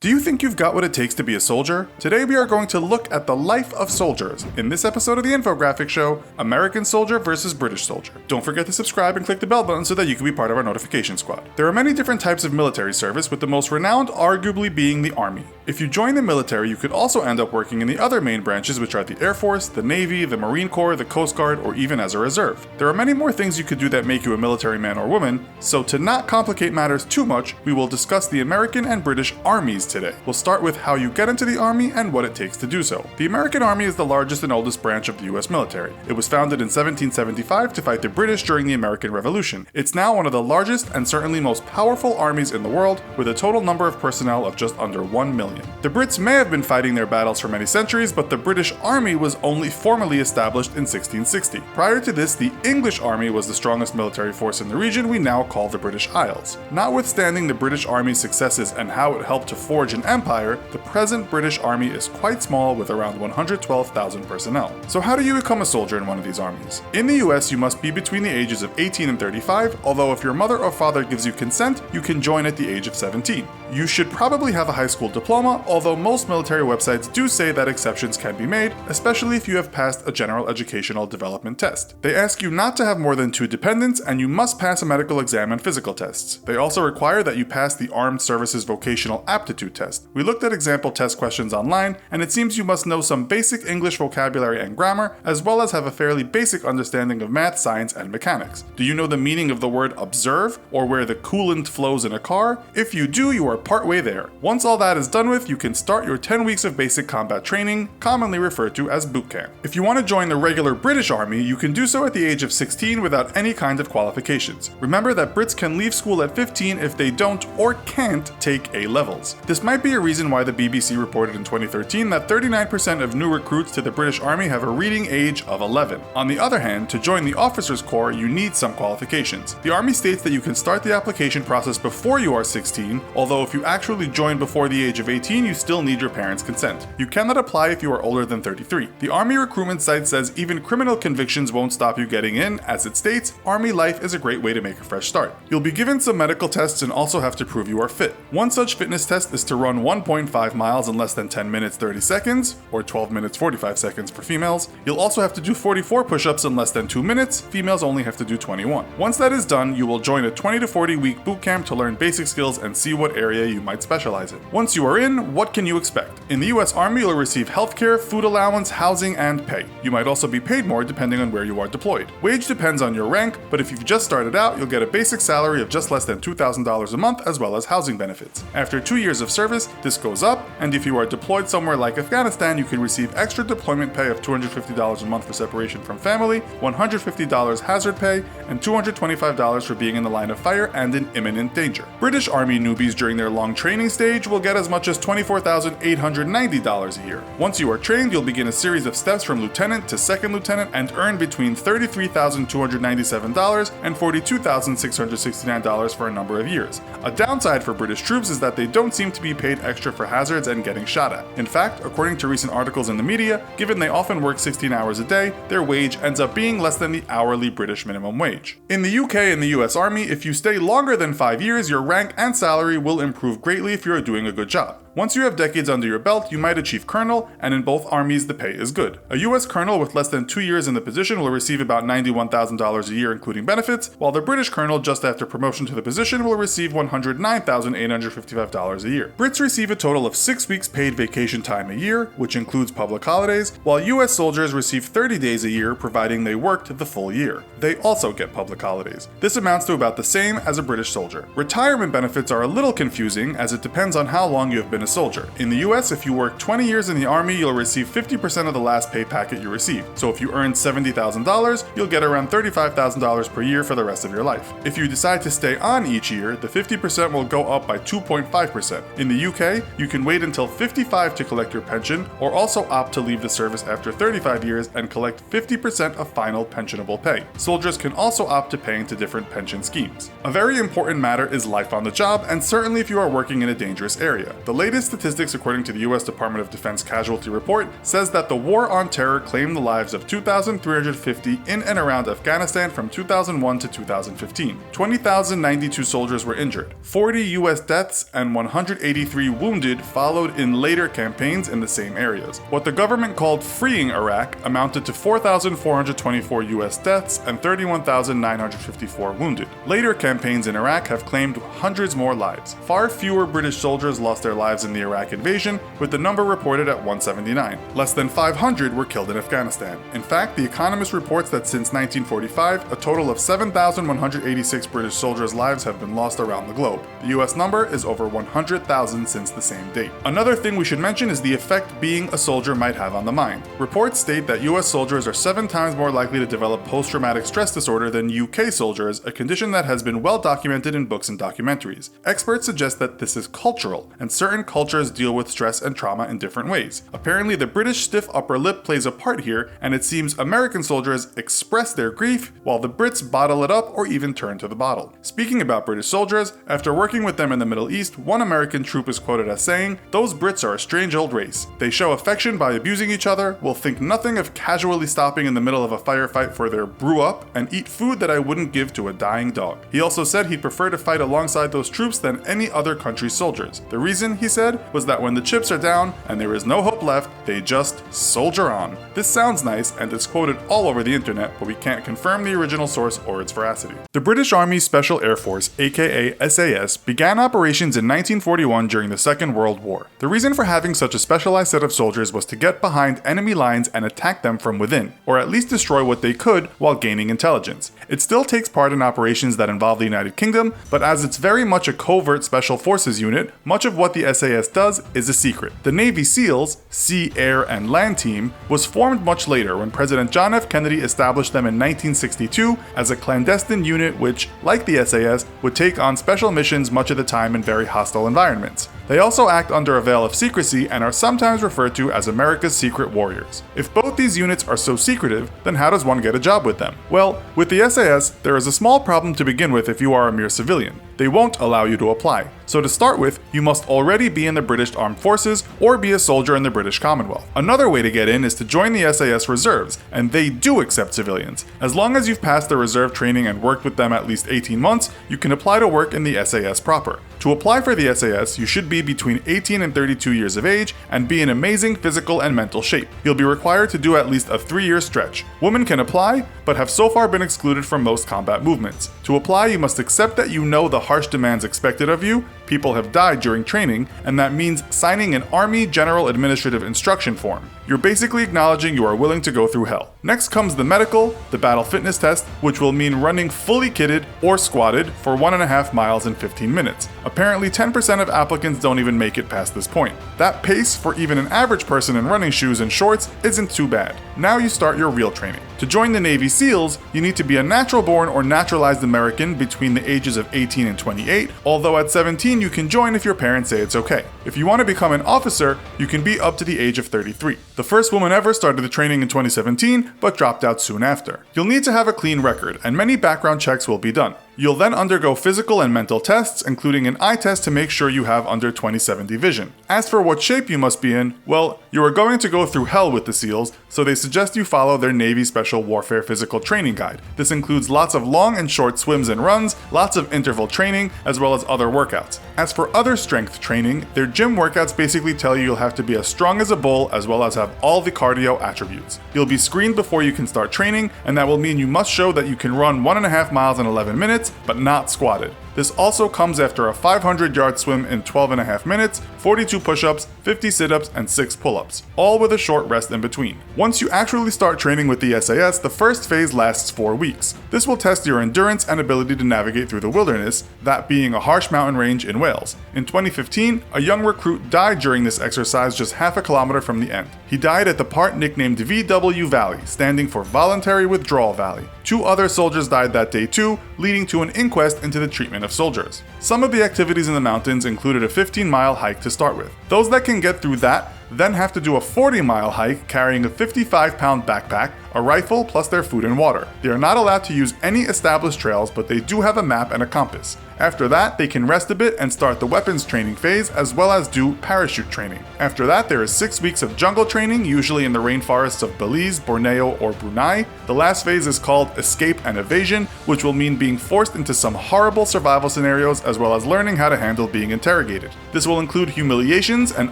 Do you think you've got what it takes to be a soldier? Today we are going to look at the life of soldiers in this episode of the infographic show, American Soldier versus British Soldier. Don't forget to subscribe and click the bell button so that you can be part of our notification squad. There are many different types of military service, with the most renowned arguably being the Army. If you join the military, you could also end up working in the other main branches, which are the Air Force, the Navy, the Marine Corps, the Coast Guard, or even as a reserve. There are many more things you could do that make you a military man or woman, so to not complicate matters too much, we will discuss the American and British armies today. We'll start with how you get into the Army and what it takes to do so. The American Army is the largest and oldest branch of the US military. It was founded in 1775 to fight the British during the American Revolution. It's now one of the largest and certainly most powerful armies in the world, with a total number of personnel of just under 1 million. The Brits may have been fighting their battles for many centuries, but the British Army was only formally established in 1660. Prior to this, the English Army was the strongest military force in the region we now call the British Isles. Notwithstanding the British Army's successes and how it helped to forge an empire, the present British Army is quite small, with around 112,000 personnel. So how do you become a soldier in one of these armies? In the US, you must be between the ages of 18 and 35, although if your mother or father gives you consent, you can join at the age of 17. You should probably have a high school diploma, although most military websites do say that exceptions can be made, especially if you have passed a general educational development test. They ask you not to have more than 2 dependents, and you must pass a medical exam and physical tests. They also require that you pass the Armed Services Vocational Aptitude Test. We looked at example test questions online, and it seems you must know some basic English vocabulary and grammar, as well as have a fairly basic understanding of math, science, and mechanics. Do you know the meaning of the word observe, or where the coolant flows in a car? If you do, you are partway there. Once all that is done with, you can start your 10 weeks of basic combat training, commonly referred to as boot camp. If you want to join the regular British Army, you can do so at the age of 16 without any kind of qualifications. Remember that Brits can leave school at 15 if they don't or can't take A levels. This might be a reason why the BBC reported in 2013 that 39% of new recruits to the British Army have a reading age of 11. On the other hand, to join the Officers Corps, you need some qualifications. The Army states that you can start the application process before you are 16, although if you actually join before the age of 18, you still need your parents' consent. You cannot apply if you are older than 33. The Army recruitment site says even criminal convictions won't stop you getting in. As it states, Army life is a great way to make a fresh start. You'll be given some medical tests and also have to prove you are fit. One such fitness test is to run 1.5 miles in less than 10 minutes 30 seconds, or 12 minutes 45 seconds for females. You'll also have to do 44 push-ups in less than 2 minutes. Females only have to do 21. Once that is done, you will join a 20 to 40 week boot camp to learn basic skills and see what area you might specialize in. Once you are in, what can you expect? In the US Army, you'll receive healthcare, food allowance, housing, and pay. You might also be paid more depending on where you are deployed. Wage depends on your rank, but if you've just started out, you'll get a basic salary of just less than $2,000 a month, as well as housing benefits. After 2 years of service, this goes up, and if you are deployed somewhere like Afghanistan, you can receive extra deployment pay of $250 a month for separation from family, $150 hazard pay, and $225 for being in the line of fire and in imminent danger. British Army newbies during their long training stage will get as much as $24,890 a year. Once you are trained, you'll begin a series of steps from lieutenant to second lieutenant and earn between $33,297 and $42,669 for a number of years. A downside for British troops is that they don't seem to be paid extra for hazards and getting shot at. In fact, according to recent articles in the media, given they often work 16 hours a day, their wage ends up being less than the hourly British minimum wage. In the UK and the US Army, if you stay longer than 5 years, your rank and salary will improve greatly if you are doing a good job. Once you have decades under your belt, you might achieve colonel, and in both armies the pay is good. A US colonel with less than 2 years in the position will receive about $91,000 a year including benefits, while the British colonel just after promotion to the position will receive $109,855 a year. Brits receive a total of 6 weeks paid vacation time a year, which includes public holidays, while US soldiers receive 30 days a year providing they worked the full year. They also get public holidays. This amounts to about the same as a British soldier. Retirement benefits are a little confusing, as it depends on how long you have been a soldier. In the US, if you work 20 years in the Army, you'll receive 50% of the last pay packet you receive. So if you earn $70,000, you'll get around $35,000 per year for the rest of your life. If you decide to stay on each year, the 50% will go up by 2.5%. In the UK, you can wait until 55 to collect your pension, or also opt to leave the service after 35 years and collect 50% of final pensionable pay. Soldiers can also opt to pay into different pension schemes. A very important matter is life on the job, and certainly if you you are working in a dangerous area. The latest statistics according to the US Department of Defense Casualty Report says that the war on terror claimed the lives of 2,350 in and around Afghanistan from 2001 to 2015. 20,092 soldiers were injured. 40 US deaths and 183 wounded followed in later campaigns in the same areas. What the government called freeing Iraq amounted to 4,424 US deaths and 31,954 wounded. Later campaigns in Iraq have claimed hundreds more lives. Far fewer British soldiers lost their lives in the Iraq invasion, with the number reported at 179. Less than 500 were killed in Afghanistan. In fact, The Economist reports that since 1945, a total of 7,186 British soldiers' lives have been lost around the globe. The US number is over 100,000 since the same date. Another thing we should mention is the effect being a soldier might have on the mind. Reports state that US soldiers are 7 times more likely to develop post-traumatic stress disorder than UK soldiers, a condition that has been well documented in books and documentaries. Experts suggest that this is cultural, and certain cultures deal with stress and trauma in different ways. Apparently, the British stiff upper lip plays a part here, and it seems American soldiers express their grief, while the Brits bottle it up or even turn to the bottle. Speaking about British soldiers, after working with them in the Middle East, one American troop is quoted as saying, "Those Brits are a strange old race. They show affection by abusing each other, will think nothing of casually stopping in the middle of a firefight for their brew up, and eat food that I wouldn't give to a dying dog." He also said he'd prefer to fight alongside those troops than any other country's soldiers. The reason, he said, was that when the chips are down and there is no hope left, they just soldier on. This sounds nice and it's quoted all over the internet, but we can't confirm the original source or its veracity. The British Army Special Air Force, aka SAS, began operations in 1941 during the Second World War. The reason for having such a specialized set of soldiers was to get behind enemy lines and attack them from within, or at least destroy what they could while gaining intelligence. It still takes part in operations that involve the United Kingdom, but as it's very much a covert special forces unit, much of what the SAS does is a secret. The Navy SEALs, Sea, Air, and Land Team, was formed much later when President John F. Kennedy established them in 1962 as a clandestine unit which, like the SAS, would take on special missions much of the time in very hostile environments. They also act under a veil of secrecy and are sometimes referred to as America's Secret Warriors. If both these units are so secretive, then how does one get a job with them? Well, with the SAS, there is a small problem to begin with if you are a mere civilian. They won't allow you to apply. So to start with, you must already be in the British Armed Forces or be a soldier in the British Commonwealth. Another way to get in is to join the SAS Reserves, and they do accept civilians. As long as you've passed the reserve training and worked with them at least 18 months, you can apply to work in the SAS proper. To apply for the SAS, you should be between 18 and 32 years of age and be in amazing physical and mental shape. You'll be required to do at least a 3-year stretch. Women can apply, but have so far been excluded from most combat movements. To apply, you must accept that you know the harsh demands expected of you, people have died during training, and that means signing an Army General Administrative Instruction form. You're basically acknowledging you are willing to go through hell. Next comes the medical, the battle fitness test, which will mean running fully kitted or squatted for 1.5 miles in 15 minutes. Apparently 10% of applicants don't even make it past this point. That pace for even an average person in running shoes and shorts isn't too bad. Now you start your real training. To join the Navy SEALs, you need to be a natural-born or naturalized American between the ages of 18 and 28, although at 17 you can join if your parents say it's okay. If you want to become an officer, you can be up to the age of 33. The first woman ever started the training in 2017, but dropped out soon after. You'll need to have a clean record, and many background checks will be done. You'll then undergo physical and mental tests, including an eye test to make sure you have under 20/70 vision. As for what shape you must be in, well, you are going to go through hell with the SEALs, so they suggest you follow their Navy Special Warfare Physical Training Guide. This includes lots of long and short swims and runs, lots of interval training, as well as other workouts. As for other strength training, their gym workouts basically tell you you'll have to be as strong as a bull as well as have all the cardio attributes. You'll be screened before you can start training, and that will mean you must show that you can run 1.5 miles in 11 minutes, but not squatted. This also comes after a 500-yard swim in 12.5 minutes, 42 push-ups, 50 sit-ups, and 6 pull-ups, all with a short rest in between. Once you actually start training with the SAS, the first phase lasts 4 weeks. This will test your endurance and ability to navigate through the wilderness, that being a harsh mountain range in Wales. In 2015, a young recruit died during this exercise just half a kilometer from the end. He died at the part nicknamed VW Valley, standing for Voluntary Withdrawal Valley. 2 other soldiers died that day too, leading to an inquest into the treatment of soldiers. Some of the activities in the mountains included a 15-mile hike to start with. Those that can get through that then have to do a 40-mile hike carrying a 55-pound backpack, a rifle, plus their food and water. They are not allowed to use any established trails, but they do have a map and a compass. After that, they can rest a bit and start the weapons training phase, as well as do parachute training. After that, there is 6 weeks of jungle training, usually in the rainforests of Belize, Borneo, or Brunei. The last phase is called escape and evasion, which will mean being forced into some horrible survival scenarios, as well as learning how to handle being interrogated. This will include humiliations and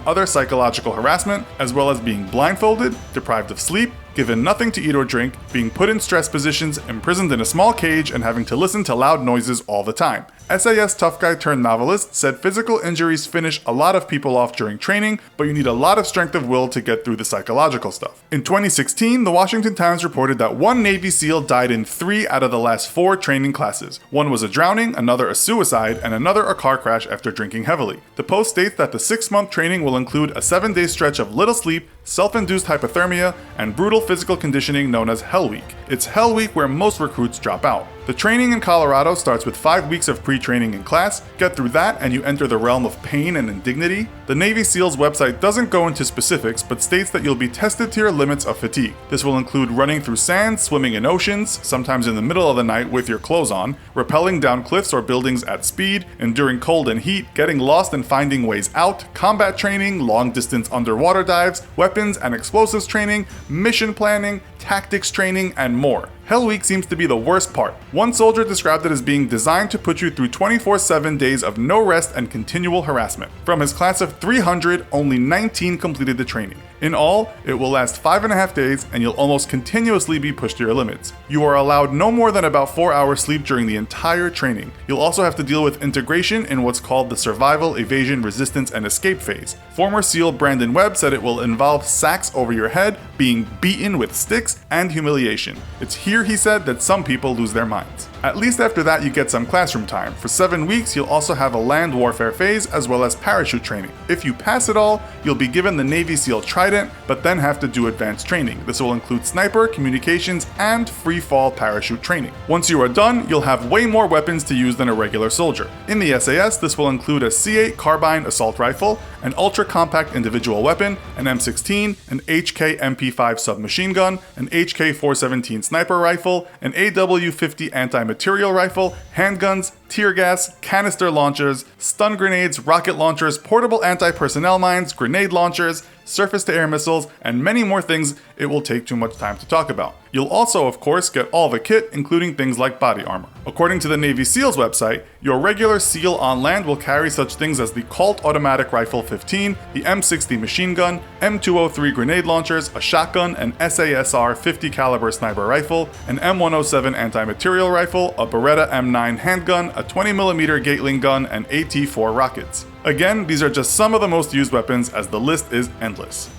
other psychological harassment, as well as being blindfolded, deprived of sleep, given nothing to eat or drink, being put in stress positions, imprisoned in a small cage, and having to listen to loud noises all the time. SAS tough guy turned novelist said physical injuries finish a lot of people off during training, but you need a lot of strength of will to get through the psychological stuff. In 2016, the Washington Times reported that 1 Navy SEAL died in 3 out of the last 4 training classes. One was a drowning, another a suicide, and another a car crash after drinking heavily. The Post states that the 6-month training will include a 7-day stretch of little sleep, self-induced hypothermia, and brutal physical conditioning known as Hell Week. It's Hell Week where most recruits drop out. The training in Colorado starts with 5 weeks of pre-training in class. Get through that and you enter the realm of pain and indignity. The Navy SEALs website doesn't go into specifics, but states that you'll be tested to your limits of fatigue. This will include running through sand, swimming in oceans, sometimes in the middle of the night with your clothes on, rappelling down cliffs or buildings at speed, enduring cold and heat, getting lost and finding ways out, combat training, long-distance underwater dives, weapons and explosives training, mission planning, tactics training, and more. Hell Week seems to be the worst part. One soldier described it as being designed to put you through 24/7 days of no rest and continual harassment. From his class of 300, only 19 completed the training. In all, it will last 5.5 days and you'll almost continuously be pushed to your limits. You are allowed no more than about 4 hours sleep during the entire training. You'll also have to deal with integration in what's called the survival, evasion, resistance, and escape phase. Former SEAL Brandon Webb said it will involve sacks over your head, being beaten with sticks, and humiliation. It's here, he said, that some people lose their minds. At least after that, you get some classroom time. For 7 weeks, you'll also have a land warfare phase as well as parachute training. If you pass it all, you'll be given the Navy SEAL Trident, but then have to do advanced training. This will include sniper, communications, and free fall parachute training. Once you are done, you'll have way more weapons to use than a regular soldier. In the SAS, this will include a C8 carbine assault rifle, an ultra-compact individual weapon, an M16, an HK MP5 submachine gun, an HK 417 sniper rifle, an AW50 anti-material rifle, handguns, tear gas, canister launchers, stun grenades, rocket launchers, portable anti-personnel mines, grenade launchers, surface-to-air missiles, and many more things it will take too much time to talk about. You'll also, of course, get all the kit, including things like body armor. According to the Navy SEALs website, your regular SEAL on land will carry such things as the Colt Automatic Rifle 15, the M60 machine gun, M203 grenade launchers, a shotgun, an SASR 50 caliber sniper rifle, an M107 anti-material rifle, a Beretta M9 handgun, a 20mm Gatling gun, and AT-4 rockets. Again, these are just some of the most used weapons, as the list is endless.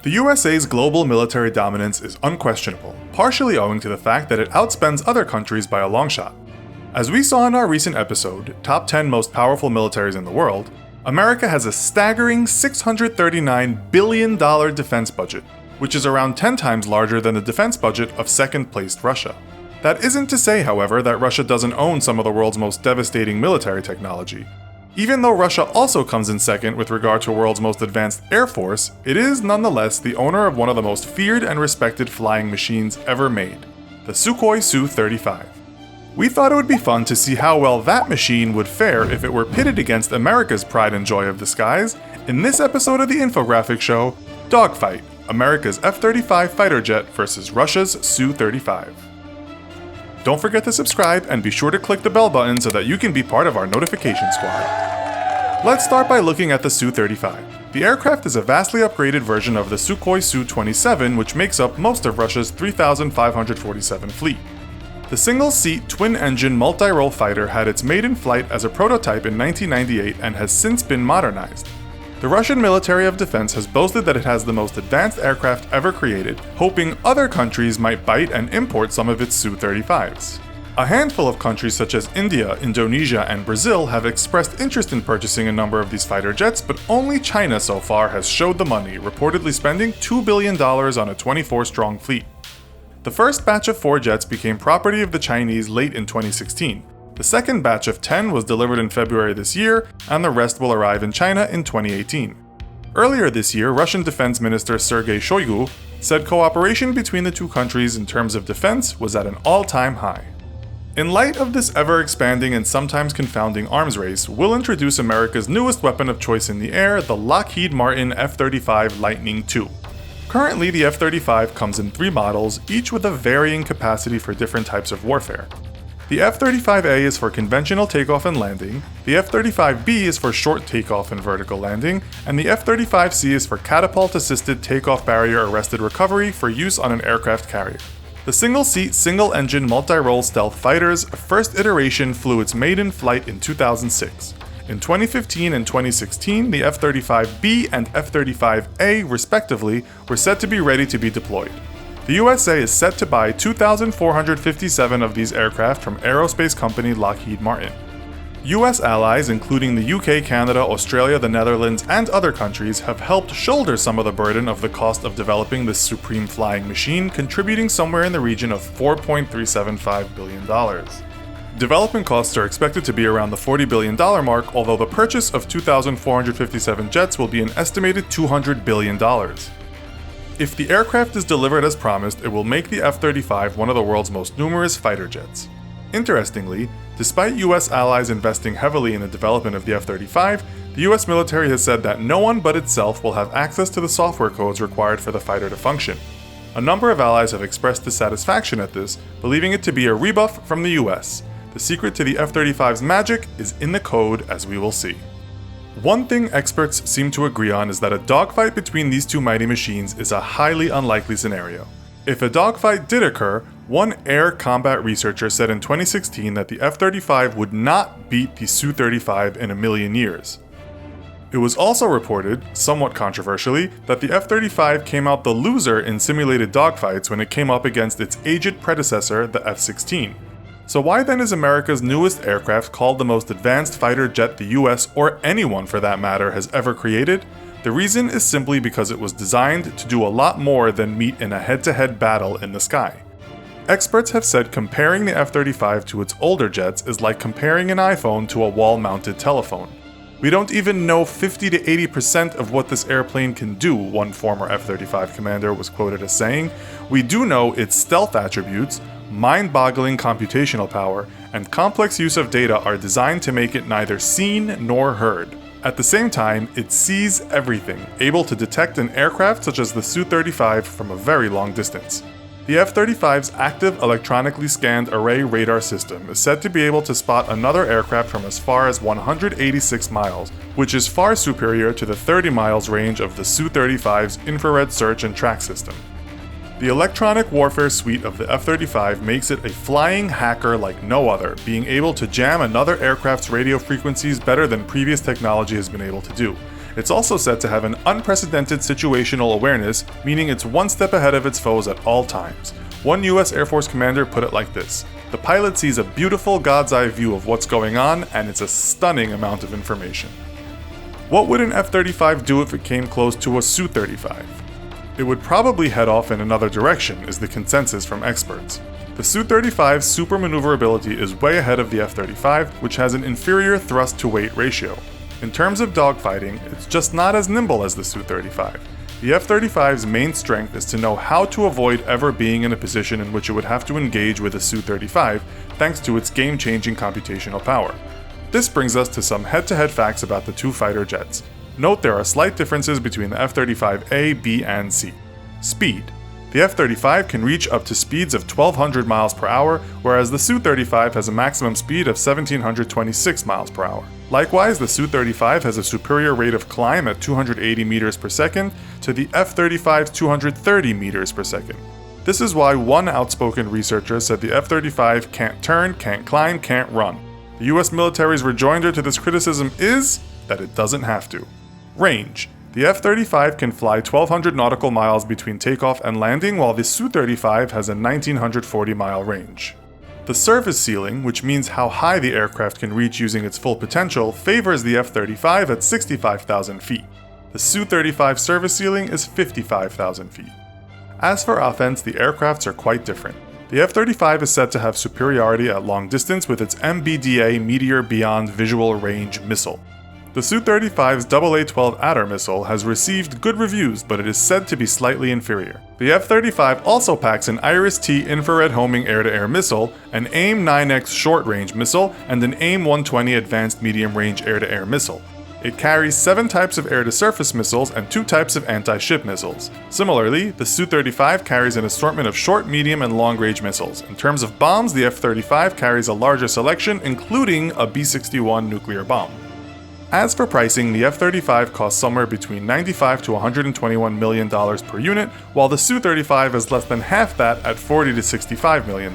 The USA's global military dominance is unquestionable, partially owing to the fact that it outspends other countries by a long shot. As we saw in our recent episode, Top 10 Most Powerful Militaries in the World, America has a staggering $639 billion defense budget, which is around 10 times larger than the defense budget of second-placed Russia. That isn't to say, however, that Russia doesn't own some of the world's most devastating military technology. Even though Russia also comes in second with regard to the world's most advanced air force, it is nonetheless the owner of one of the most feared and respected flying machines ever made, the Sukhoi Su-35. We thought it would be fun to see how well that machine would fare if it were pitted against America's pride and joy of the skies in this episode of the infographic show, Dogfight, America's F-35 fighter jet versus Russia's Su-35. Don't forget to subscribe and be sure to click the bell button so that you can be part of our notification squad. Let's start by looking at the Su-35. The aircraft is a vastly upgraded version of the Sukhoi Su-27, which makes up most of Russia's 3,547 fleet. The single-seat, twin-engine, multi-role fighter had its maiden flight as a prototype in 1998 and has since been modernized. The Russian Military of Defense has boasted that it has the most advanced aircraft ever created, hoping other countries might bite and import some of its Su-35s. A handful of countries such as India, Indonesia, and Brazil have expressed interest in purchasing a number of these fighter jets, but only China so far has showed the money, reportedly spending $2 billion on a 24-strong fleet. The first batch of 4 jets became property of the Chinese late in 2016. The second batch of 10 was delivered in February this year, and the rest will arrive in China in 2018. Earlier this year, Russian Defense Minister Sergei Shoigu said cooperation between the two countries in terms of defense was at an all-time high. In light of this ever-expanding and sometimes confounding arms race, we'll introduce America's newest weapon of choice in the air, the Lockheed Martin F-35 Lightning II. Currently, the F-35 comes in 3 models, each with a varying capacity for different types of warfare. The F-35A is for conventional takeoff and landing, the F-35B is for short takeoff and vertical landing, and the F-35C is for catapult-assisted takeoff barrier-arrested recovery for use on an aircraft carrier. The single-seat, single-engine, multi-role stealth fighter's first iteration flew its maiden flight in 2006. In 2015 and 2016, the F-35B and F-35A, respectively, were set to be ready to be deployed. The USA is set to buy 2,457 of these aircraft from aerospace company Lockheed Martin. US allies, including the UK, Canada, Australia, the Netherlands, and other countries, have helped shoulder some of the burden of the cost of developing this supreme flying machine, contributing somewhere in the region of $4.375 billion. Development costs are expected to be around the $40 billion mark, although the purchase of 2,457 jets will be an estimated $200 billion. If the aircraft is delivered as promised, it will make the F-35 one of the world's most numerous fighter jets. Interestingly, despite US allies investing heavily in the development of the F-35, the US military has said that no one but itself will have access to the software codes required for the fighter to function. A number of allies have expressed dissatisfaction at this, believing it to be a rebuff from the US. The secret to the F-35's magic is in the code, as we will see. One thing experts seem to agree on is that a dogfight between these two mighty machines is a highly unlikely scenario. If a dogfight did occur, one air combat researcher said in 2016 that the F-35 would not beat the Su-35 in a million years. It was also reported, somewhat controversially, that the F-35 came out the loser in simulated dogfights when it came up against its aged predecessor, the F-16. So why then is America's newest aircraft called the most advanced fighter jet the US, or anyone for that matter, has ever created? The reason is simply because it was designed to do a lot more than meet in a head-to-head battle in the sky. Experts have said comparing the F-35 to its older jets is like comparing an iPhone to a wall-mounted telephone. We don't even know 50 to 80% of what this airplane can do, one former F-35 commander was quoted as saying. We do know its stealth attributes, mind-boggling computational power, and complex use of data are designed to make it neither seen nor heard. At the same time, it sees everything, able to detect an aircraft such as the Su-35 from a very long distance. The F-35's active electronically scanned array radar system is said to be able to spot another aircraft from as far as 186 miles, which is far superior to the 30 miles range of the Su-35's infrared search and track system. The electronic warfare suite of the F-35 makes it a flying hacker like no other, being able to jam another aircraft's radio frequencies better than previous technology has been able to do. It's also said to have an unprecedented situational awareness, meaning it's one step ahead of its foes at all times. One US Air Force commander put it like this: "The pilot sees a beautiful God's eye view of what's going on, and it's a stunning amount of information." What would an F-35 do if it came close to a Su-35? It would probably head off in another direction, is the consensus from experts. The Su-35's super maneuverability is way ahead of the F-35, which has an inferior thrust-to-weight ratio. In terms of dogfighting, it's just not as nimble as the Su-35. The F-35's main strength is to know how to avoid ever being in a position in which it would have to engage with a Su-35, thanks to its game-changing computational power. This brings us to some head-to-head facts about the two fighter jets. Note there are slight differences between the F-35A, B, and C. Speed. The F-35 can reach up to speeds of 1,200 miles per hour, whereas the Su-35 has a maximum speed of 1,726 miles per hour. Likewise, the Su-35 has a superior rate of climb at 280 meters per second to the F-35's 230 meters per second. This is why one outspoken researcher said the F-35 can't turn, can't climb, can't run. The US military's rejoinder to this criticism is that it doesn't have to. Range. The F-35 can fly 1,200 nautical miles between takeoff and landing, while the Su-35 has a 1,940-mile range. The service ceiling, which means how high the aircraft can reach using its full potential, favors the F-35 at 65,000 feet. The Su-35 service ceiling is 55,000 feet. As for offense, the aircrafts are quite different. The F-35 is said to have superiority at long distance with its MBDA Meteor Beyond Visual Range missile. The Su-35's AA-12 Adder missile has received good reviews, but it is said to be slightly inferior. The F-35 also packs an Iris-T infrared homing air-to-air missile, an AIM-9X short-range missile, and an AIM-120 advanced medium-range air-to-air missile. It carries 7 types of air-to-surface missiles and 2 types of anti-ship missiles. Similarly, the Su-35 carries an assortment of short, medium, and long-range missiles. In terms of bombs, the F-35 carries a larger selection, including a B-61 nuclear bomb. As for pricing, the F-35 costs somewhere between $95 to $121 million per unit, while the Su-35 is less than half that at $40 to $65 million.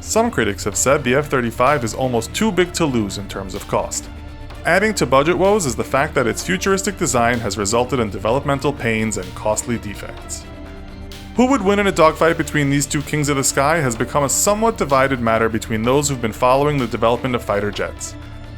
Some critics have said the F-35 is almost too big to lose in terms of cost. Adding to budget woes is the fact that its futuristic design has resulted in developmental pains and costly defects. Who would win in a dogfight between these two kings of the sky has become a somewhat divided matter between those who've been following the development of fighter jets.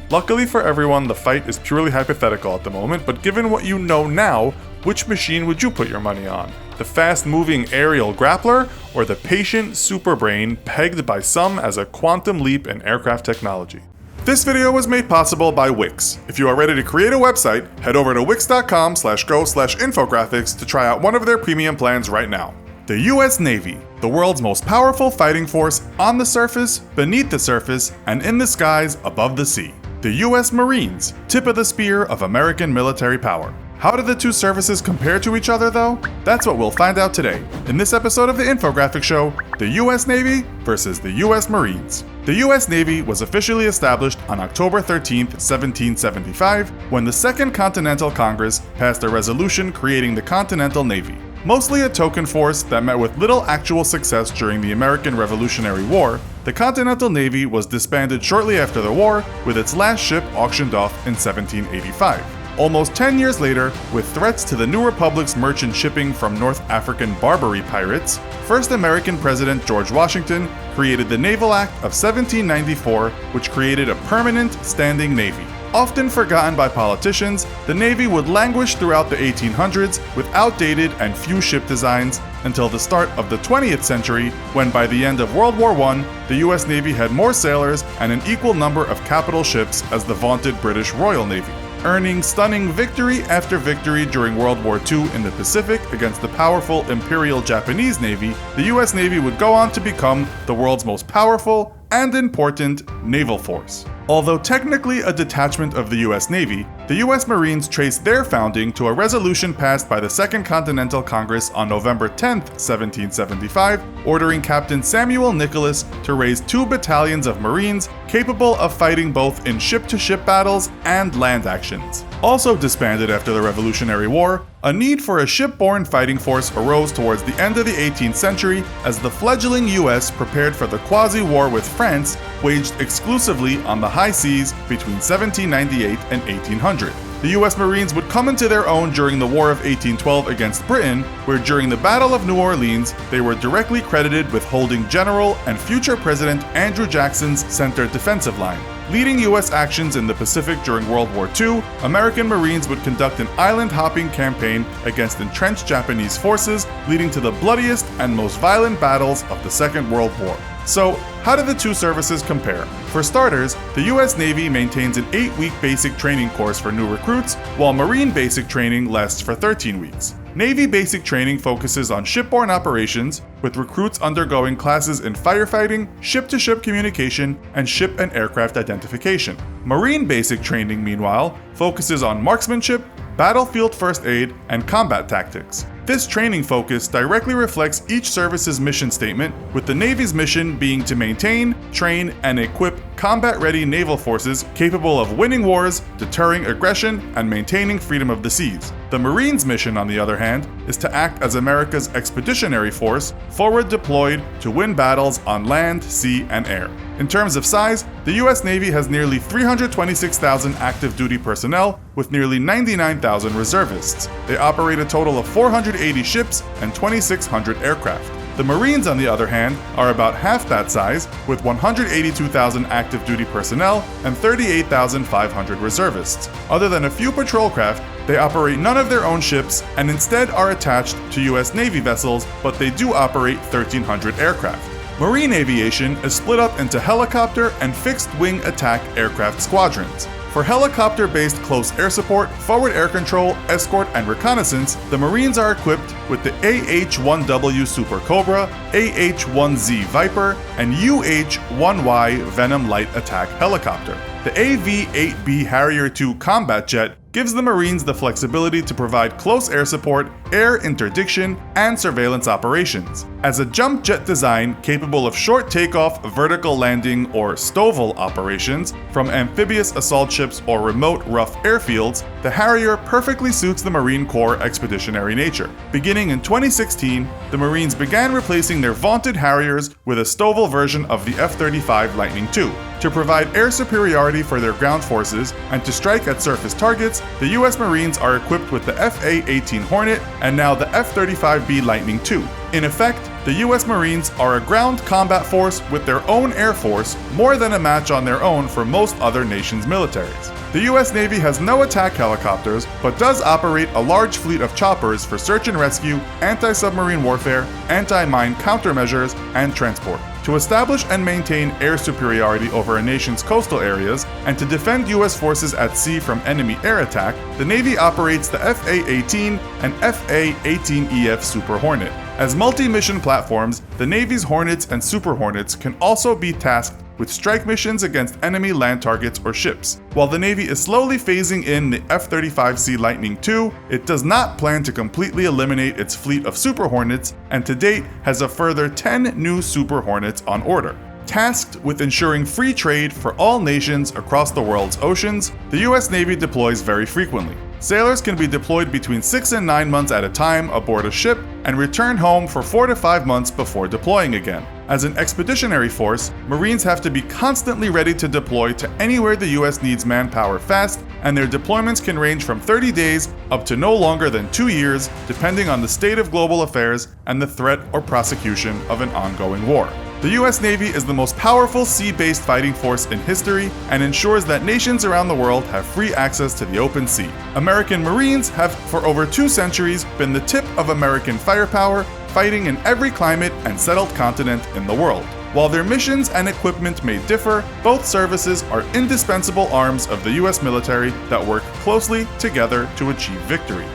Luckily for everyone, the fight is purely hypothetical at the moment, but given what you know now, which machine would you put your money on? The fast-moving aerial grappler, or the patient superbrain pegged by some as a quantum leap in aircraft technology? This video was made possible by Wix. If you are ready to create a website, head over to wix.com/go/infographics to try out one of their premium plans right now. The US Navy, the world's most powerful fighting force on the surface, beneath the surface, and in the skies above the sea. The US Marines, tip of the spear of American military power. How do the two services compare to each other, though? That's what we'll find out today, in this episode of the Infographic Show, the US Navy versus the US Marines. The US Navy was officially established on October 13, 1775, when the Second Continental Congress passed a resolution creating the Continental Navy. Mostly a token force that met with little actual success during the American Revolutionary War, the Continental Navy was disbanded shortly after the war, with its last ship auctioned off in 1785. Almost 10 years later, with threats to the new republic's merchant shipping from North African Barbary pirates, first American President George Washington created the Naval Act of 1794, which created a permanent standing navy. Often forgotten by politicians, the Navy would languish throughout the 1800s with outdated and few ship designs until the start of the 20th century, when by the end of World War I, the US Navy had more sailors and an equal number of capital ships as the vaunted British Royal Navy. Earning stunning victory after victory during World War II in the Pacific against the powerful Imperial Japanese Navy, the US Navy would go on to become the world's most powerful and important naval force. Although technically a detachment of the US Navy, the US Marines trace their founding to a resolution passed by the Second Continental Congress on November 10, 1775, ordering Captain Samuel Nicholas to raise 2 battalions of Marines capable of fighting both in ship-to-ship battles and land actions. Also disbanded after the Revolutionary War, a need for a shipborne fighting force arose towards the end of the 18th century as the fledgling US prepared for the quasi-war with France, waged exclusively on the high seas between 1798 and 1800. The US Marines would come into their own during the War of 1812 against Britain, where during the Battle of New Orleans, they were directly credited with holding General and future President Andrew Jackson's center defensive line. Leading US actions in the Pacific during World War II, American Marines would conduct an island-hopping campaign against entrenched Japanese forces, leading to the bloodiest and most violent battles of the Second World War. So, how do the two services compare? For starters, the US Navy maintains an 8-week basic training course for new recruits, while Marine basic training lasts for 13 weeks. Navy basic training focuses on shipborne operations, with recruits undergoing classes in firefighting, ship-to-ship communication, and ship and aircraft identification. Marine basic training, meanwhile, focuses on marksmanship, battlefield first aid, and combat tactics. This training focus directly reflects each service's mission statement, with the Navy's mission being to maintain, train, and equip combat-ready naval forces capable of winning wars, deterring aggression, and maintaining freedom of the seas. The Marines' mission, on the other hand, is to act as America's expeditionary force, forward deployed to win battles on land, sea, and air. In terms of size, the US Navy has nearly 326,000 active duty personnel, with nearly 99,000 reservists. They operate a total of 480 ships and 2,600 aircraft. The Marines, on the other hand, are about half that size, with 182,000 active duty personnel and 38,500 reservists. Other than a few patrol craft, they operate none of their own ships and instead are attached to US Navy vessels, but they do operate 1,300 aircraft. Marine aviation is split up into helicopter and fixed-wing attack aircraft squadrons. For helicopter-based close air support, forward air control, escort, and reconnaissance, the Marines are equipped with the AH-1W Super Cobra, AH-1Z Viper, and UH-1Y Venom Light Attack Helicopter. The AV-8B Harrier II combat jet gives the Marines the flexibility to provide close air support, air interdiction, and surveillance operations. As a jump jet design capable of short takeoff, vertical landing, or STOVL operations from amphibious assault ships or remote rough airfields, the Harrier perfectly suits the Marine Corps expeditionary nature. Beginning in 2016, the Marines began replacing their vaunted Harriers with a STOVL version of the F-35 Lightning II. To provide air superiority for their ground forces and to strike at surface targets, the U.S. Marines are equipped with the FA-18 Hornet and now the F-35B Lightning II. In effect, the U.S. Marines are a ground combat force with their own air force, more than a match on their own for most other nations' militaries. The U.S. Navy has no attack helicopters, but does operate a large fleet of choppers for search and rescue, anti-submarine warfare, anti-mine countermeasures, and transport. To establish and maintain air superiority over a nation's coastal areas, and to defend U.S. forces at sea from enemy air attack, the Navy operates the FA-18 and FA-18EF Super Hornet. As multi-mission platforms, the Navy's Hornets and Super Hornets can also be tasked with strike missions against enemy land targets or ships. While the Navy is slowly phasing in the F-35C Lightning II, it does not plan to completely eliminate its fleet of Super Hornets, and to date has a further 10 new Super Hornets on order. Tasked with ensuring free trade for all nations across the world's oceans, the U.S. Navy deploys very frequently. Sailors can be deployed between 6 and 9 months at a time aboard a ship and return home for 4 to 5 months before deploying again. As an expeditionary force, Marines have to be constantly ready to deploy to anywhere the U.S. needs manpower fast, and their deployments can range from 30 days up to no longer than 2 years, depending on the state of global affairs and the threat or prosecution of an ongoing war. The U.S. Navy is the most powerful sea-based fighting force in history and ensures that nations around the world have free access to the open sea. American Marines have, for over 2 centuries, been the tip of American firepower, fighting in every climate and settled continent in the world. While their missions and equipment may differ, both services are indispensable arms of the U.S. military that work closely together to achieve victory.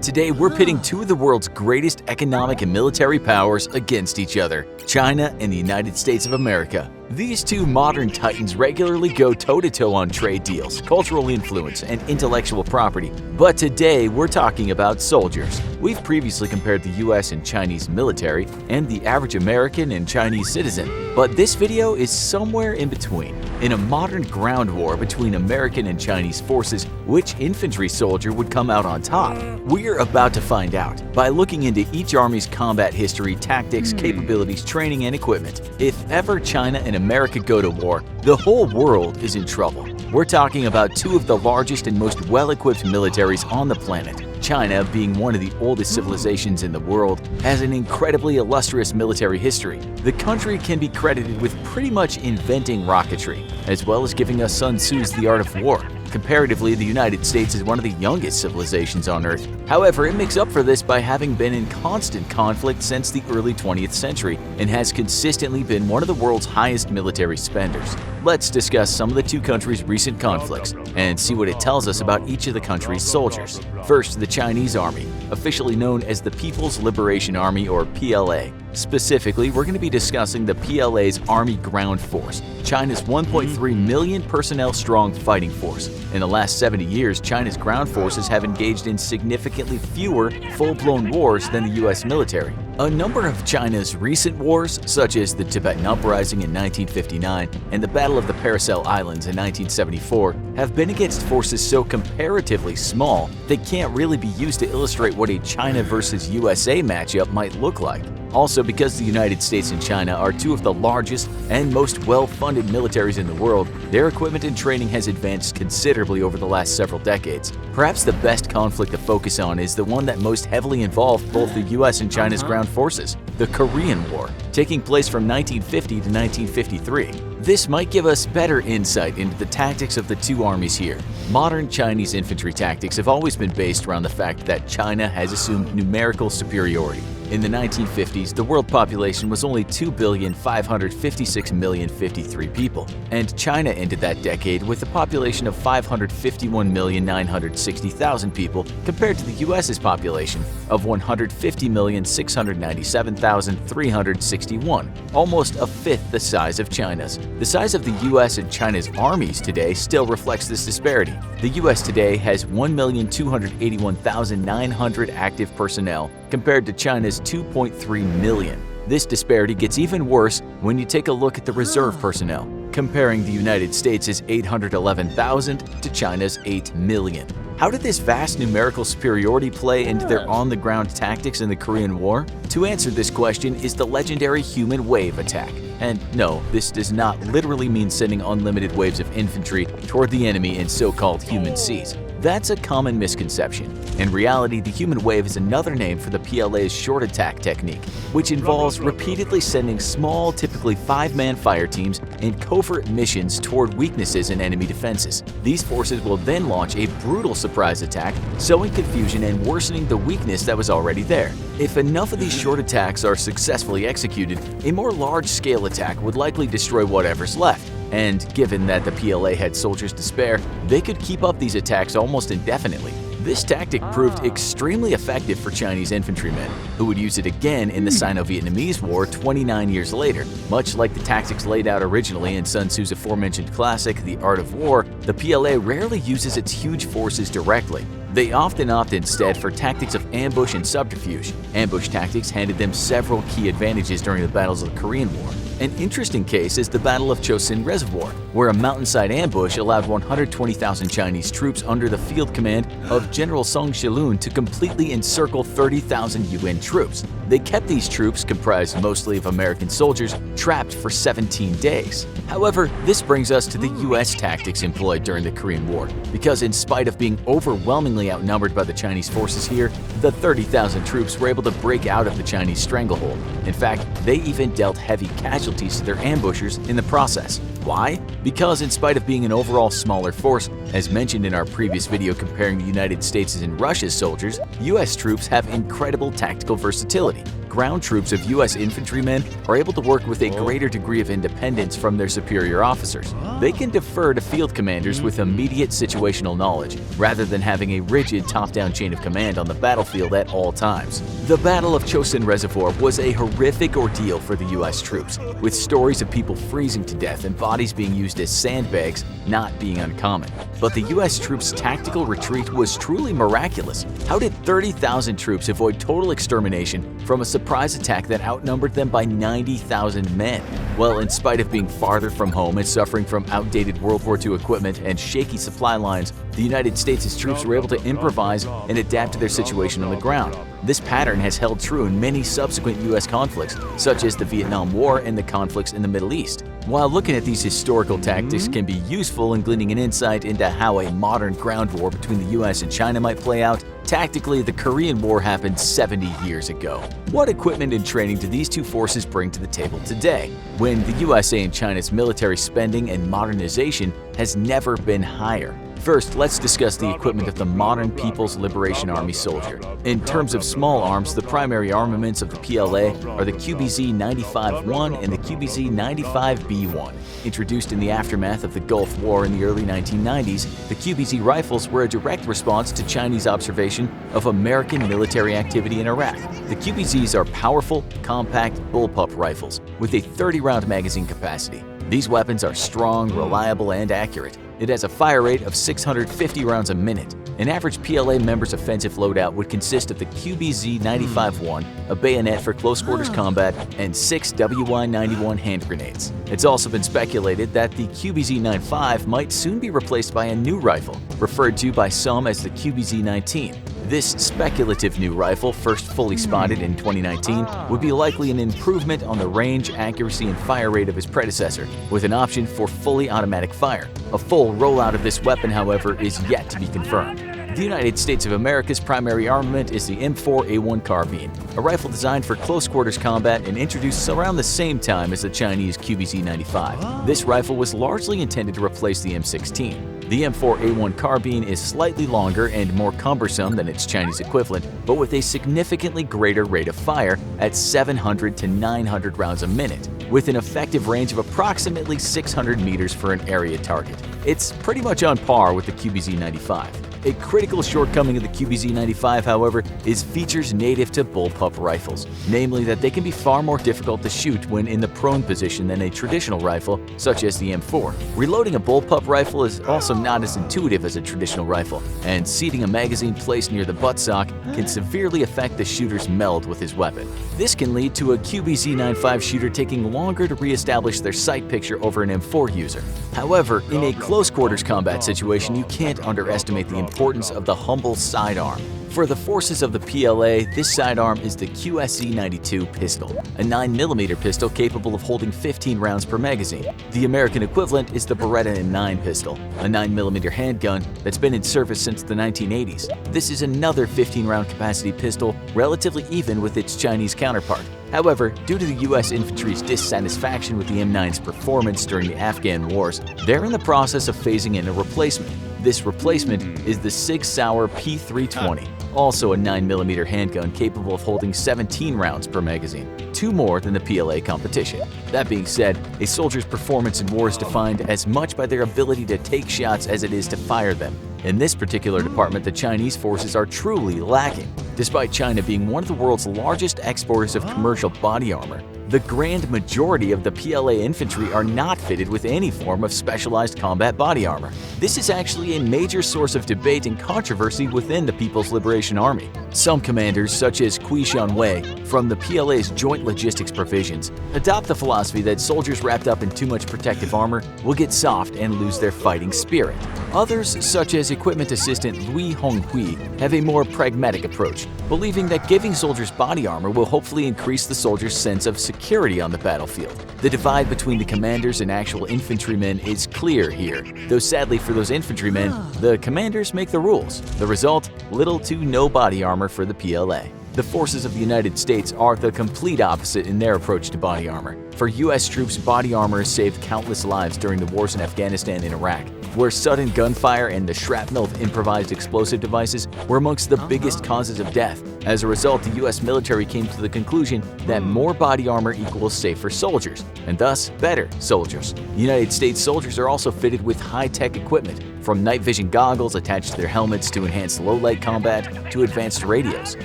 Today, we're pitting two of the world's greatest economic and military powers against each other, China and the United States of America. These two modern titans regularly go toe-to-toe on trade deals, cultural influence, and intellectual property. But today, we're talking about soldiers. We've previously compared the US and Chinese military and the average American and Chinese citizen, but this video is somewhere in between. In a modern ground war between American and Chinese forces, which infantry soldier would come out on top? We're about to find out by looking into each army's combat history, tactics, capabilities, training, and equipment. If ever China and America go to war, the whole world is in trouble. We're talking about two of the largest and most well-equipped militaries on the planet. China, being one of the oldest civilizations in the world, has an incredibly illustrious military history. The country can be credited with pretty much inventing rocketry, as well as giving us Sun Tzu's The Art of War. Comparatively, the United States is one of the youngest civilizations on Earth. However, it makes up for this by having been in constant conflict since the early 20th century and has consistently been one of the world's highest military spenders. Let's discuss some of the two countries' recent conflicts and see what it tells us about each of the country's soldiers. First, the Chinese Army, officially known as the People's Liberation Army or PLA. Specifically, we're going to be discussing the PLA's Army Ground Force, China's 1.3 million personnel strong fighting force. In the last 70 years, China's ground forces have engaged in significantly fewer full-blown wars than the US military. A number of China's recent wars, such as the Tibetan Uprising in 1959 and the Battle of the Paracel Islands in 1974, have been against forces so comparatively small they can't really be used to illustrate what a China versus USA matchup might look like. Also, because the United States and China are two of the largest and most well-funded militaries in the world, their equipment and training has advanced considerably over the last several decades. Perhaps the best conflict to focus on is the one that most heavily involved both the US and China's ground forces, the Korean War, taking place from 1950 to 1953. This might give us better insight into the tactics of the two armies here. Modern Chinese infantry tactics have always been based around the fact that China has assumed numerical superiority. In the 1950s, the world population was only 2,556,053 people, and China ended that decade with a population of 551,960,000 people compared to the US's population of 150,697,361, almost a fifth the size of China's. The size of the US and China's armies today still reflects this disparity. The US today has 1,281,900 active personnel compared to China's 2.3 million. This disparity gets even worse when you take a look at the reserve personnel, comparing the United States' 811,000 to China's 8 million. How did this vast numerical superiority play into their on-the-ground tactics in the Korean War? To answer this question is the legendary human wave attack. And no, this does not literally mean sending unlimited waves of infantry toward the enemy in so-called human seas. That's a common misconception. In reality, the human wave is another name for the PLA's short attack technique, which involves repeatedly sending small, typically 5-man fire teams in covert missions toward weaknesses in enemy defenses. These forces will then launch a brutal surprise attack, sowing confusion and worsening the weakness that was already there. If enough of these short attacks are successfully executed, a more large-scale attack would likely destroy whatever's left. And given that the PLA had soldiers to spare, they could keep up these attacks almost indefinitely. This tactic proved extremely effective for Chinese infantrymen, who would use it again in the Sino-Vietnamese War 29 years later. Much like the tactics laid out originally in Sun Tzu's aforementioned classic, The Art of War, the PLA rarely uses its huge forces directly. They often opt instead for tactics of ambush and subterfuge. Ambush tactics handed them several key advantages during the battles of the Korean War. An interesting case is the Battle of Chosin Reservoir, where a mountainside ambush allowed 120,000 Chinese troops under the field command of General Song Shilun to completely encircle 30,000 UN troops. They kept these troops, comprised mostly of American soldiers, trapped for 17 days. However, this brings us to the US tactics employed during the Korean War, because in spite of being overwhelmingly outnumbered by the Chinese forces here, the 30,000 troops were able to break out of the Chinese stranglehold. In fact, they even dealt heavy casualties to their ambushers in the process. Why? Because in spite of being an overall smaller force, as mentioned in our previous video comparing the United States' and Russia's soldiers, US troops have incredible tactical versatility. Ground troops of US infantrymen are able to work with a greater degree of independence from their superior officers. They can defer to field commanders with immediate situational knowledge, rather than having a rigid top-down chain of command on the battlefield at all times. The Battle of Chosin Reservoir was a horrific ordeal for the US troops, with stories of people freezing to death and bodies being used as sandbags not being uncommon. But the US troops' tactical retreat was truly miraculous. How did 30,000 troops avoid total extermination from a surprise attack that outnumbered them by 90,000 men? Well, in spite of being farther from home and suffering from outdated World War II equipment and shaky supply lines, the United States' troops were able to improvise and adapt to their situation on the ground. This pattern has held true in many subsequent US conflicts, such as the Vietnam War and the conflicts in the Middle East. While looking at these historical tactics can be useful in gleaning an insight into how a modern ground war between the US and China might play out, tactically, the Korean War happened 70 years ago. What equipment and training do these two forces bring to the table today, when the USA and China's military spending and modernization has never been higher? First, let's discuss the equipment of the modern People's Liberation Army soldier. In terms of small arms, the primary armaments of the PLA are the QBZ-95-1 and the QBZ-95B-1. Introduced in the aftermath of the Gulf War in the early 1990s, the QBZ rifles were a direct response to Chinese observation of American military activity in Iraq. The QBZs are powerful, compact bullpup rifles with a 30-round magazine capacity. These weapons are strong, reliable, and accurate. It has a fire rate of 650 rounds a minute. An average PLA member's offensive loadout would consist of the QBZ-95-1, a bayonet for close quarters combat, and 6 WY-91 hand grenades. It's also been speculated that the QBZ-95 might soon be replaced by a new rifle, referred to by some as the QBZ-19. This speculative new rifle, first fully spotted in 2019, would be likely an improvement on the range, accuracy, and fire rate of his predecessor, with an option for fully automatic fire. A full rollout of this weapon, however, is yet to be confirmed. The United States of America's primary armament is the M4A1 carbine, a rifle designed for close quarters combat and introduced around the same time as the Chinese QBZ-95. This rifle was largely intended to replace the M16. The M4A1 carbine is slightly longer and more cumbersome than its Chinese equivalent, but with a significantly greater rate of fire at 700 to 900 rounds a minute, with an effective range of approximately 600 meters for an area target. It's pretty much on par with the QBZ-95. A critical shortcoming of the QBZ-95, however, is features native to bullpup rifles, namely that they can be far more difficult to shoot when in the prone position than a traditional rifle such as the M4. Reloading a bullpup rifle is also not as intuitive as a traditional rifle, and seating a magazine placed near the buttstock can severely affect the shooter's meld with his weapon. This can lead to a QBZ-95 shooter taking longer to re-establish their sight picture over an M4 user. However, in a close quarters combat situation, you can't underestimate the importance of the humble sidearm. For the forces of the PLA, this sidearm is the QSC-92 pistol, a 9mm pistol capable of holding 15 rounds per magazine. The American equivalent is the Beretta M9 pistol, a 9mm handgun that's been in service since the 1980s. This is another 15-round capacity pistol, relatively even with its Chinese counterpart. However, due to the U.S. infantry's dissatisfaction with the M9's performance during the Afghan wars, they're in the process of phasing in a replacement. This replacement is the Sig Sauer P320, also a 9mm handgun capable of holding 17 rounds per magazine, 2 more than the PLA competition. That being said, a soldier's performance in war is defined as much by their ability to take shots as it is to fire them. In this particular department, the Chinese forces are truly lacking. Despite China being one of the world's largest exporters of commercial body armor, the grand majority of the PLA infantry are not fitted with any form of specialized combat body armor. This is actually a major source of debate and controversy within the People's Liberation Army. Some commanders, such as Kui Shan-wei from the PLA's Joint Logistics Provisions, adopt the philosophy that soldiers wrapped up in too much protective armor will get soft and lose their fighting spirit. Others, such as Equipment Assistant Lui Honghui, have a more pragmatic approach, believing that giving soldiers body armor will hopefully increase the soldiers' sense of security on the battlefield. The divide between the commanders and actual infantrymen is clear here, though sadly for those infantrymen, the commanders make the rules. The result? Little to no body armor for the PLA. The forces of the United States are the complete opposite in their approach to body armor. For U.S. troops, body armor has saved countless lives during the wars in Afghanistan and Iraq, where sudden gunfire and the shrapnel of improvised explosive devices were amongst the biggest causes of death. As a result, the U.S. military came to the conclusion that more body armor equals safer soldiers, and thus better soldiers. United States soldiers are also fitted with high-tech equipment, from night vision goggles attached to their helmets to enhance low-light combat to advanced radios.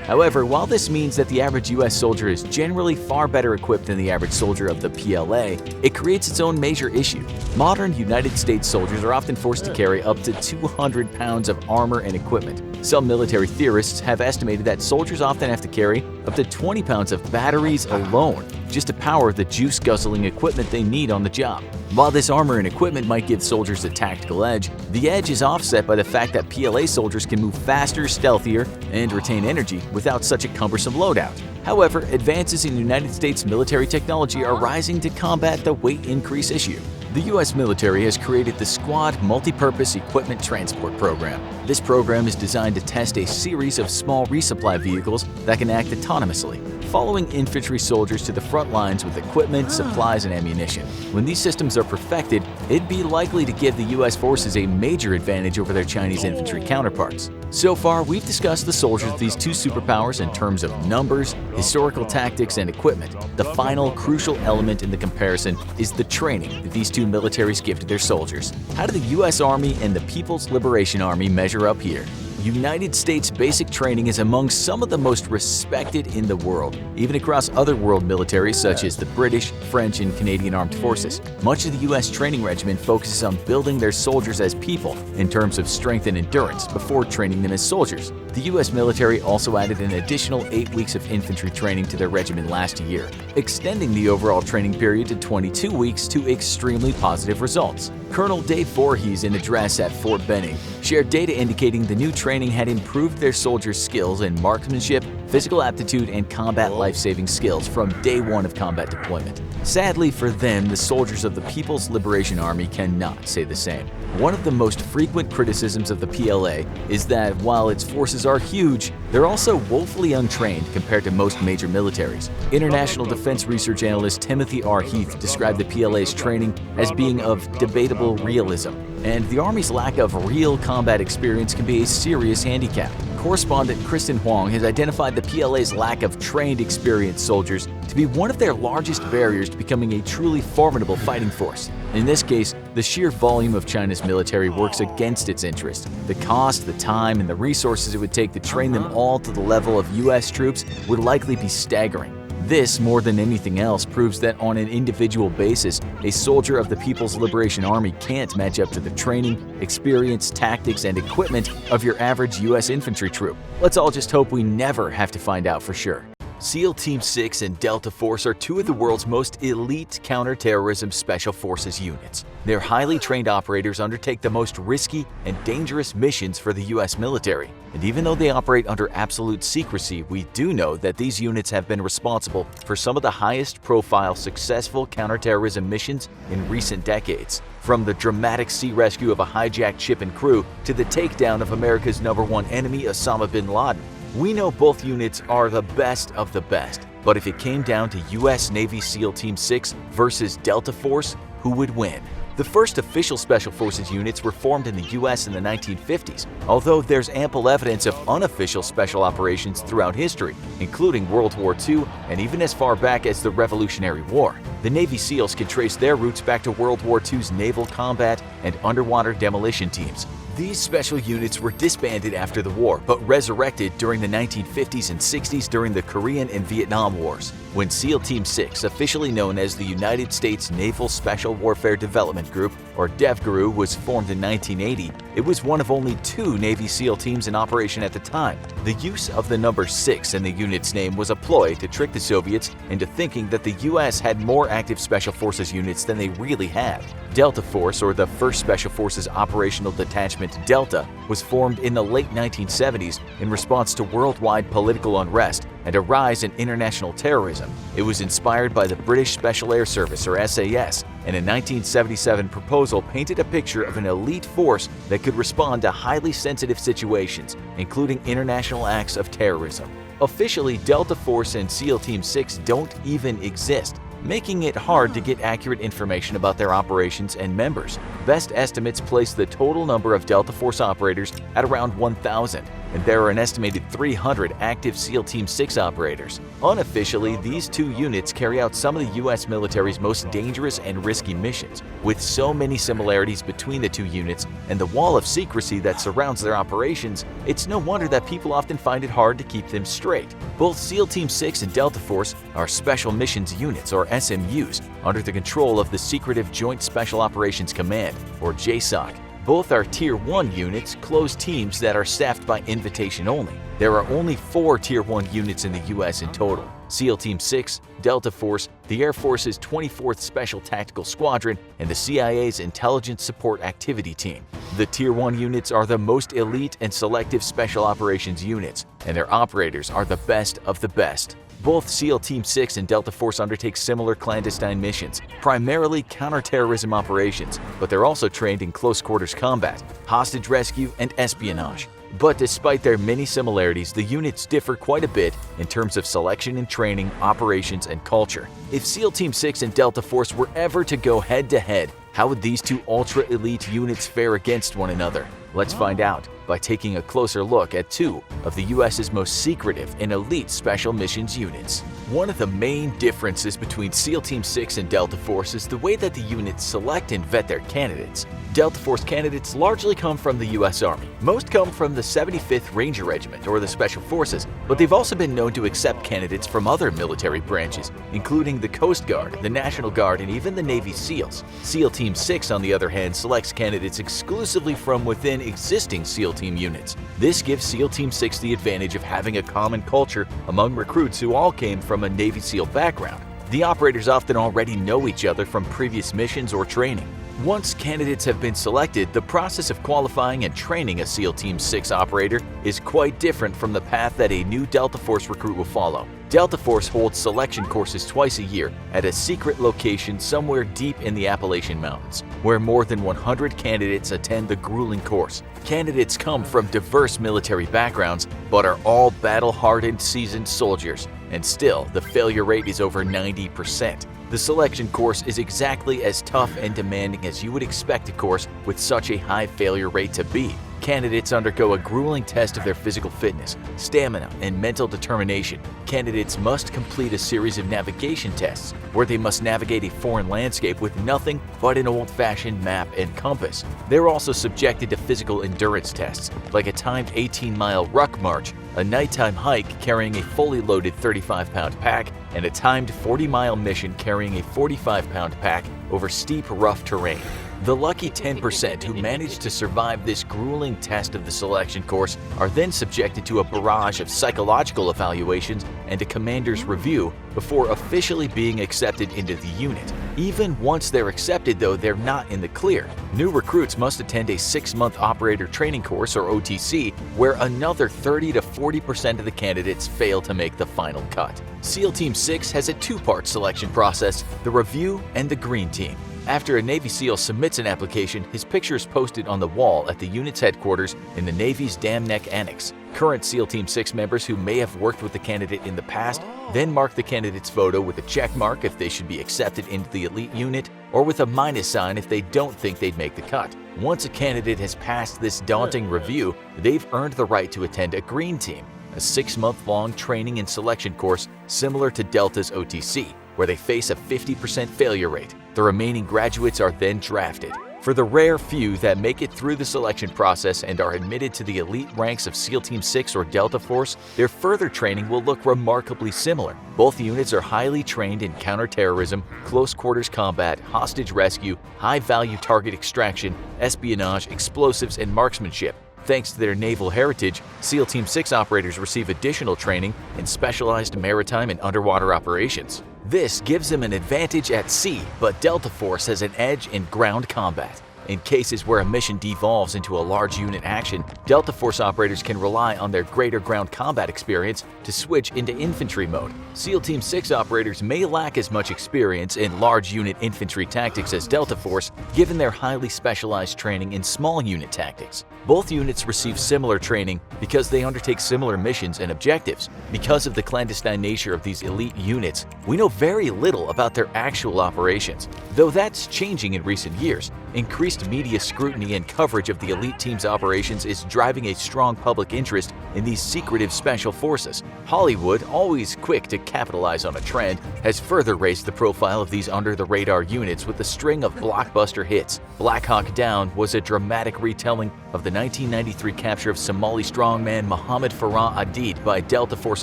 However, while this means that the average U.S. soldier is generally far better equipped than the average soldier of the PLA, it creates its own major issue. Modern United States soldiers are often forced to carry up to 200 pounds of armor and equipment. Some military theorists have estimated that soldiers often have to carry up to 20 pounds of batteries alone just to power the juice-guzzling equipment they need on the job. While this armor and equipment might give soldiers a tactical edge, the edge is offset by the fact that PLA soldiers can move faster, stealthier, and retain energy without such a cumbersome loadout. However, advances in United States military technology are rising to combat the weight increase issue. The U.S. military has created the Squad Multipurpose Equipment Transport Program. This program is designed to test a series of small resupply vehicles that can act autonomously, following infantry soldiers to the front lines with equipment, supplies, and ammunition. When these systems are perfected, it'd be likely to give the U.S. forces a major advantage over their Chinese infantry counterparts. So far, we've discussed the soldiers of these two superpowers in terms of numbers, historical tactics, and equipment. The final crucial element in the comparison is the training that these two militaries give to their soldiers. How do the U.S. Army and the People's Liberation Army measure up here? United States basic training is among some of the most respected in the world, even across other world militaries such as the British, French, and Canadian Armed Forces. Much of the U.S. training regimen focuses on building their soldiers as people in terms of strength and endurance before training them as soldiers. The U.S. military also added an additional 8 weeks of infantry training to their regimen last year, extending the overall training period to 22 weeks to extremely positive results. Colonel Dave Voorhees, in an address at Fort Benning, shared data indicating the new training had improved their soldiers' skills in marksmanship, physical aptitude, and combat life-saving skills from day one of combat deployment. Sadly for them, the soldiers of the People's Liberation Army cannot say the same. One of the most frequent criticisms of the PLA is that while its forces are huge, they're also woefully untrained compared to most major militaries. International defense research analyst Timothy R. Heath described the PLA's training as being of debatable predictable realism, and the Army's lack of real combat experience can be a serious handicap. Correspondent Kristen Huang has identified the PLA's lack of trained, experienced soldiers to be one of their largest barriers to becoming a truly formidable fighting force. In this case, the sheer volume of China's military works against its interest. The cost, the time, and the resources it would take to train them all to the level of US troops would likely be staggering. This, more than anything else, proves that on an individual basis, a soldier of the People's Liberation Army can't match up to the training, experience, tactics, and equipment of your average US infantry troop. Let's all just hope we never have to find out for sure. SEAL Team 6 and Delta Force are two of the world's most elite counterterrorism special forces units. Their highly trained operators undertake the most risky and dangerous missions for the US military. And even though they operate under absolute secrecy, we do know that these units have been responsible for some of the highest profile successful counterterrorism missions in recent decades. From the dramatic sea rescue of a hijacked ship and crew to the takedown of America's #1 enemy, Osama bin Laden. We know both units are the best of the best, but if it came down to US Navy SEAL Team 6 versus Delta Force, who would win? The first official Special Forces units were formed in the US in the 1950s, although there's ample evidence of unofficial special operations throughout history, including World War II and even as far back as the Revolutionary War. The Navy SEALs can trace their roots back to World War II's naval combat and underwater demolition teams. These special units were disbanded after the war, but resurrected during the 1950s and 60s during the Korean and Vietnam Wars. When SEAL Team 6, officially known as the United States Naval Special Warfare Development Group, or DEVGRU, was formed in 1980, it was one of only 2 Navy SEAL teams in operation at the time. The use of the number 6 in the unit's name was a ploy to trick the Soviets into thinking that the US had more active Special Forces units than they really had. Delta Force, or the 1st Special Forces Operational Detachment Delta, was formed in the late 1970s in response to worldwide political unrest and a rise in international terrorism. It was inspired by the British Special Air Service, or SAS, and a 1977 proposal painted a picture of an elite force that could respond to highly sensitive situations, including international acts of terrorism. Officially, Delta Force and SEAL Team 6 don't even exist, making it hard to get accurate information about their operations and members. Best estimates place the total number of Delta Force operators at around 1,000, and there are an estimated 300 active SEAL Team 6 operators. Unofficially, these 2 units carry out some of the US military's most dangerous and risky missions. With so many similarities between the 2 units and the wall of secrecy that surrounds their operations, it's no wonder that people often find it hard to keep them straight. Both SEAL Team 6 and Delta Force are Special Missions Units, or SMUs, under the control of the Secretive Joint Special Operations Command, or JSOC. Both are Tier 1 units, closed teams that are staffed by invitation only. There are only 4 Tier 1 units in the US in total: SEAL Team 6, Delta Force, the Air Force's 24th Special Tactical Squadron, and the CIA's Intelligence Support Activity Team. The Tier 1 units are the most elite and selective special operations units, and their operators are the best of the best. Both SEAL Team 6 and Delta Force undertake similar clandestine missions, primarily counterterrorism operations, but they're also trained in close-quarters combat, hostage rescue, and espionage. But despite their many similarities, the units differ quite a bit in terms of selection and training, operations, and culture. If SEAL Team 6 and Delta Force were ever to go head-to-head, how would these 2 ultra-elite units fare against one another? Let's find out by taking a closer look at 2 of the US's most secretive and elite special missions units. One of the main differences between SEAL Team 6 and Delta Force is the way that the units select and vet their candidates. Delta Force candidates largely come from the US Army. Most come from the 75th Ranger Regiment or the Special Forces, but they've also been known to accept candidates from other military branches, including the Coast Guard, the National Guard, and even the Navy SEALs. SEAL Team 6, on the other hand, selects candidates exclusively from within existing SEAL Team units. This gives SEAL Team 6 the advantage of having a common culture among recruits who all came from a Navy SEAL background. The operators often already know each other from previous missions or training. Once candidates have been selected, the process of qualifying and training a SEAL Team 6 operator is quite different from the path that a new Delta Force recruit will follow. Delta Force holds selection courses twice a year at a secret location somewhere deep in the Appalachian Mountains, where more than 100 candidates attend the grueling course. Candidates come from diverse military backgrounds, but are all battle-hardened, seasoned soldiers, and still, the failure rate is over 90%. The selection course is exactly as tough and demanding as you would expect a course with such a high failure rate to be. Candidates undergo a grueling test of their physical fitness, stamina, and mental determination. Candidates must complete a series of navigation tests where they must navigate a foreign landscape with nothing but an old-fashioned map and compass. They're also subjected to physical endurance tests, like a timed 18-mile ruck march, a nighttime hike carrying a fully loaded 35-pound pack, and a timed 40-mile mission carrying a 45-pound pack over steep, rough terrain. The lucky 10% who manage to survive this grueling test of the selection course are then subjected to a barrage of psychological evaluations and a commander's review before officially being accepted into the unit. Even once they're accepted, though, they're not in the clear. New recruits must attend a 6-month operator training course, or OTC, where another 30 to 40% of the candidates fail to make the final cut. SEAL Team 6 has a 2-part selection process: the review and the green team. After a Navy SEAL submits an application, his picture is posted on the wall at the unit's headquarters in the Navy's Dam Neck Annex. Current SEAL Team 6 members who may have worked with the candidate in the past then mark the candidate's photo with a check mark if they should be accepted into the elite unit, or with a minus sign if they don't think they'd make the cut. Once a candidate has passed this daunting review, they've earned the right to attend a green team, a 6-month-long training and selection course similar to Delta's OTC, where they face a 50% failure rate. The remaining graduates are then drafted. For the rare few that make it through the selection process and are admitted to the elite ranks of SEAL Team 6 or Delta Force, their further training will look remarkably similar. Both units are highly trained in counterterrorism, close quarters combat, hostage rescue, high-value target extraction, espionage, explosives, and marksmanship. Thanks to their naval heritage, SEAL Team 6 operators receive additional training in specialized maritime and underwater operations. This gives them an advantage at sea, but Delta Force has an edge in ground combat. In cases where a mission devolves into a large unit action, Delta Force operators can rely on their greater ground combat experience to switch into infantry mode. SEAL Team 6 operators may lack as much experience in large unit infantry tactics as Delta Force, given their highly specialized training in small unit tactics. Both units receive similar training because they undertake similar missions and objectives. Because of the clandestine nature of these elite units, we know very little about their actual operations, though that's changing in recent years. Increased media scrutiny and coverage of the elite team's operations is driving a strong public interest in these secretive special forces. Hollywood, always quick to capitalize on a trend, has further raised the profile of these under-the-radar units with a string of blockbuster hits. Black Hawk Down was a dramatic retelling of the 1993 capture of Somali strongman Mohammed Farah Adid by Delta Force